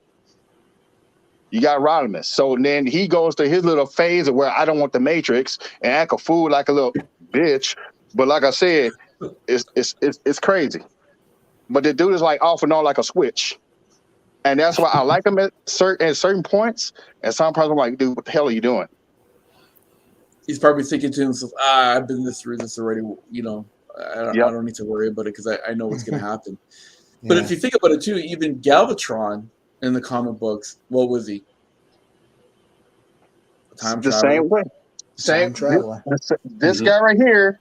[SPEAKER 3] You got Rodimus. So then he goes to his little phase of where I don't want the Matrix and act a fool like a little bitch. But like I said, it's crazy. But the dude is like off and on like a switch. And that's why I like him at certain points. And some parts I'm like, dude, what the hell are you doing?
[SPEAKER 4] He's probably thinking to himself, I've been through this already, you know. I don't need to worry about it because I know what's going to happen. But if you think about it too, even Galvatron in the comic books, what was he? Time traveler.
[SPEAKER 3] Same way.
[SPEAKER 1] Time traveler.
[SPEAKER 3] This guy right here,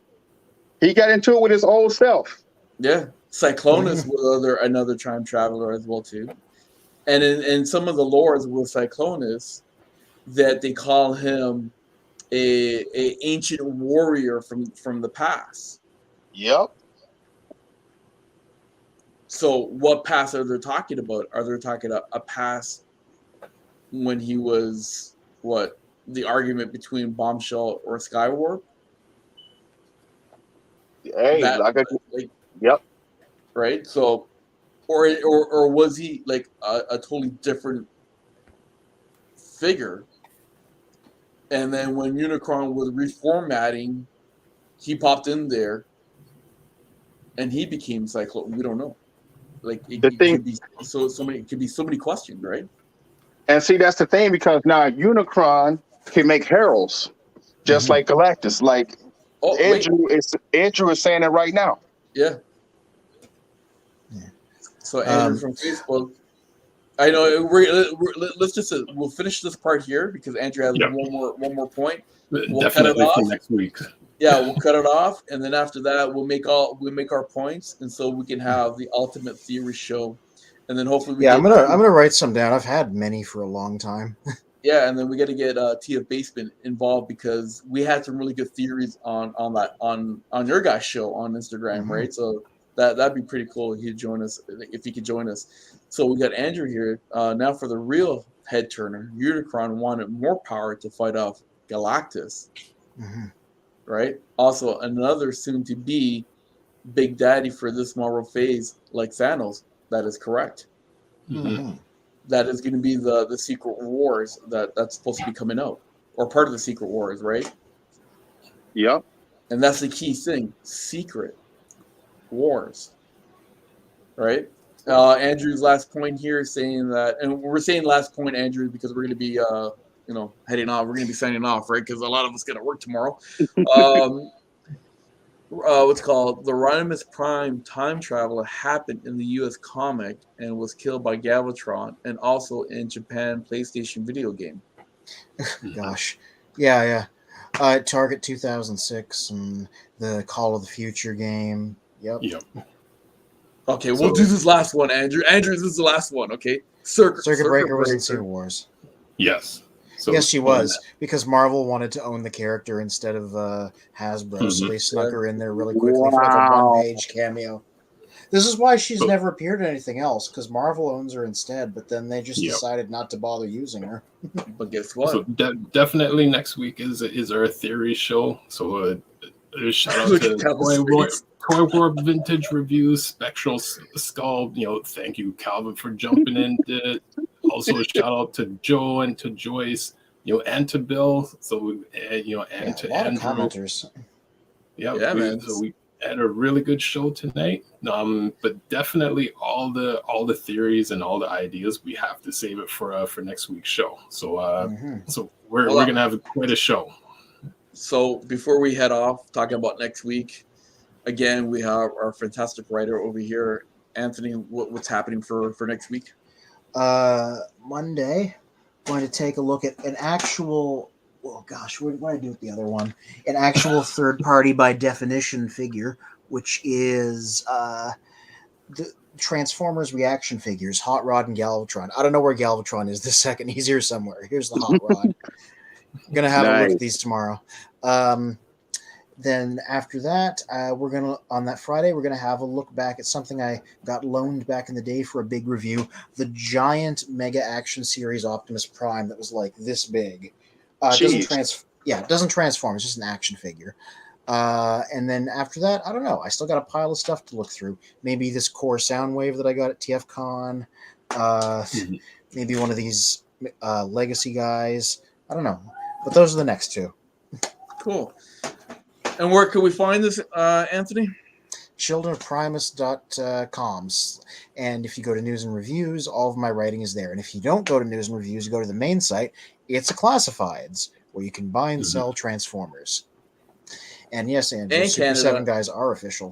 [SPEAKER 3] he got into it with his old self.
[SPEAKER 4] Yeah. Cyclonus was another time traveler as well too. And in some of the lores with Cyclonus, that they call him a ancient warrior from the past.
[SPEAKER 3] Yep.
[SPEAKER 4] So what past are they talking about? Are they talking a past when he was the argument between Bombshell or Skywarp?
[SPEAKER 3] Hey, yep.
[SPEAKER 4] Right. So, or was he like a totally different figure? And then when Unicron was reformatting, he popped in there. And he became Cyclone. We don't know. Like it could be so many. It could be so many questions, right?
[SPEAKER 3] And see, that's the thing because now Unicron can make heralds, just like Galactus. Like Andrew is saying it right now.
[SPEAKER 4] Yeah. So Andrew from Facebook. I know. Let's just we'll finish this part here because Andrew has one more point. We'll
[SPEAKER 2] Definitely for next week.
[SPEAKER 4] Yeah, we'll cut it off, and then after that, we'll make our points, and so we can have the Ultimate Theory show, and then hopefully
[SPEAKER 1] I'm gonna write some down. I've had many for a long time.
[SPEAKER 4] Yeah, and then we got to get TF Basement involved because we had some really good theories on your guys' show on Instagram, right? So that'd be pretty cool if he'd join us if he could join us. So we got Andrew here now for the real head turner. Unicron wanted more power to fight off Galactus. Right? Also, another soon-to-be Big Daddy for this Marvel phase, like Thanos. That is correct. That is going to be the Secret Wars that's supposed to be coming out, or part of the Secret Wars, right?
[SPEAKER 3] Yep.
[SPEAKER 4] And that's the key thing: Secret Wars, right? Andrew's last point here is saying that, and we're saying last point, Andrew, because we're going to be heading off. We're going to be signing off, right? Because a lot of us got to work tomorrow. What's called the Primus Prime time traveler happened in the U.S. comic and was killed by Galvatron, and also in Japan PlayStation video game.
[SPEAKER 1] Gosh, yeah. Target 2006 and the Call of the Future game. Yep.
[SPEAKER 4] Okay, we'll do this last one, Andrew. Andrew, this is the last one. Okay, Circuit
[SPEAKER 1] Breaker was in Secret Wars.
[SPEAKER 2] Yes.
[SPEAKER 1] So yes, she was, because Marvel wanted to own the character instead of Hasbro, so they snuck her in there really quickly for like a one-page cameo. This is why she's never appeared in anything else, because Marvel owns her instead, but then they just decided not to bother using her.
[SPEAKER 4] But guess what?
[SPEAKER 2] So definitely next week is our theory show. So shout out to Toy World Vintage Reviews, Spectral Skull. Thank you, Calvin, for jumping in. Also, a shout out to Joe and to Joyce, and to Bill. So, and to Andrew.
[SPEAKER 1] Commenters.
[SPEAKER 2] Man. So we had a really good show tonight. But definitely all the theories and all the ideas, we have to save it for next week's show. So, so we're gonna have quite a show.
[SPEAKER 4] So before we head off, talking about next week, again, we have our fantastic writer over here, Anthony. What's happening for next week?
[SPEAKER 1] Monday, going to take a look at an actual, what did I do with the other one? An actual third party by definition figure, which is the Transformers reaction figures, Hot Rod and Galvatron. I don't know where Galvatron is this second. He's here somewhere. Here's the Hot Rod. Gonna have a look at these tomorrow. Then after that, on that Friday, we're gonna have a look back at something I got loaned back in the day for a big review: the giant Mega Action Series Optimus Prime that was like this big. It doesn't transform. It's just an action figure. And then after that, I don't know. I still got a pile of stuff to look through. Maybe this Core Soundwave that I got at TFCon. Maybe one of these Legacy guys. I don't know. But those are the next two.
[SPEAKER 4] Cool. And where can we find this, Anthony?
[SPEAKER 1] childrenofprimus.com. And if you go to news and reviews, all of my writing is there. And if you don't go to news and reviews, you go to the main site, it's a classifieds where you can buy and sell Transformers. And yes, Andrew,
[SPEAKER 4] and
[SPEAKER 1] Super 7 guys are official.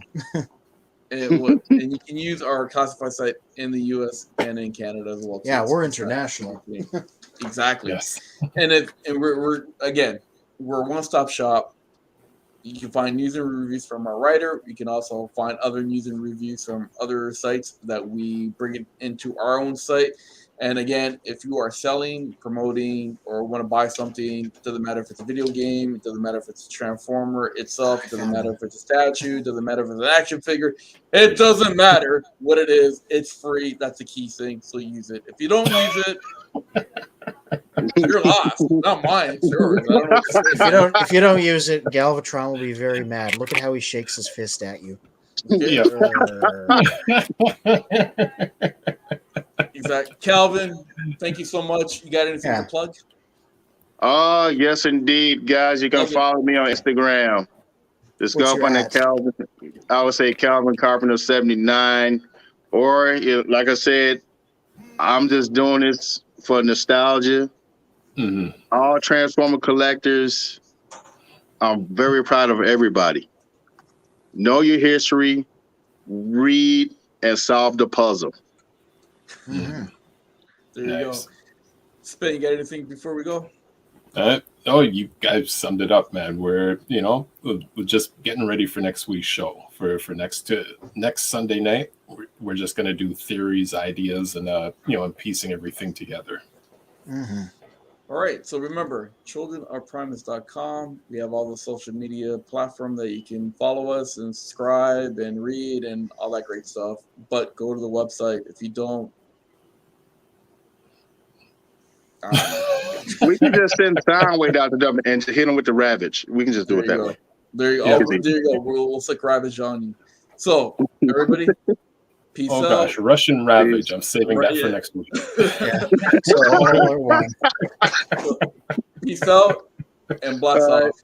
[SPEAKER 4] And you can use our classified site in the U.S. and in Canada as well.
[SPEAKER 1] Yeah, we're international.
[SPEAKER 4] Exactly.
[SPEAKER 2] Yes.
[SPEAKER 4] And we're a one-stop shop. You can find news and reviews from our writer. You can also find other news and reviews from other sites that we bring it into our own site. And again, if you are selling, promoting, or want to buy something, it doesn't matter if it's a video game, it doesn't matter if it's a Transformer itself, it doesn't matter if it's a statue, it doesn't matter if it's an action figure. It doesn't matter what it is. It's free. That's the key thing. So use it. If you don't use it, you're lost. Not mine. Sure.
[SPEAKER 1] If you don't use it, Galvatron will be very mad. Look at how he shakes his fist at you.
[SPEAKER 2] Yeah.
[SPEAKER 4] Exactly. Calvin, thank you so much. You got anything to plug?
[SPEAKER 3] Yes, indeed, guys. You can follow me on Instagram. Just go up on that Calvin. I would say Calvin Carpenter 79. Or, like I said, I'm just doing this for nostalgia. All Transformer collectors, I'm very proud of everybody. Know your history, read, and solve the puzzle.
[SPEAKER 4] There you go. Spin, you got anything before we go?
[SPEAKER 2] You guys summed it up, man. We're just getting ready for next week's show. For next Sunday night, we're just gonna do theories, ideas, and and piecing everything together.
[SPEAKER 4] All right. So remember, childrenofprimus.com. We have all the social media platform that you can follow us and subscribe and read and all that great stuff. But go to the website. If you don't,
[SPEAKER 3] we can just send Soundwave out to them and to hit them with the Ravage. We can just do it that way.
[SPEAKER 4] There you go. We'll stick Ravage on you. So everybody, peace out. Oh gosh,
[SPEAKER 2] Russian Ravage. I'm saving that for next week.
[SPEAKER 4] Peace out and blast off.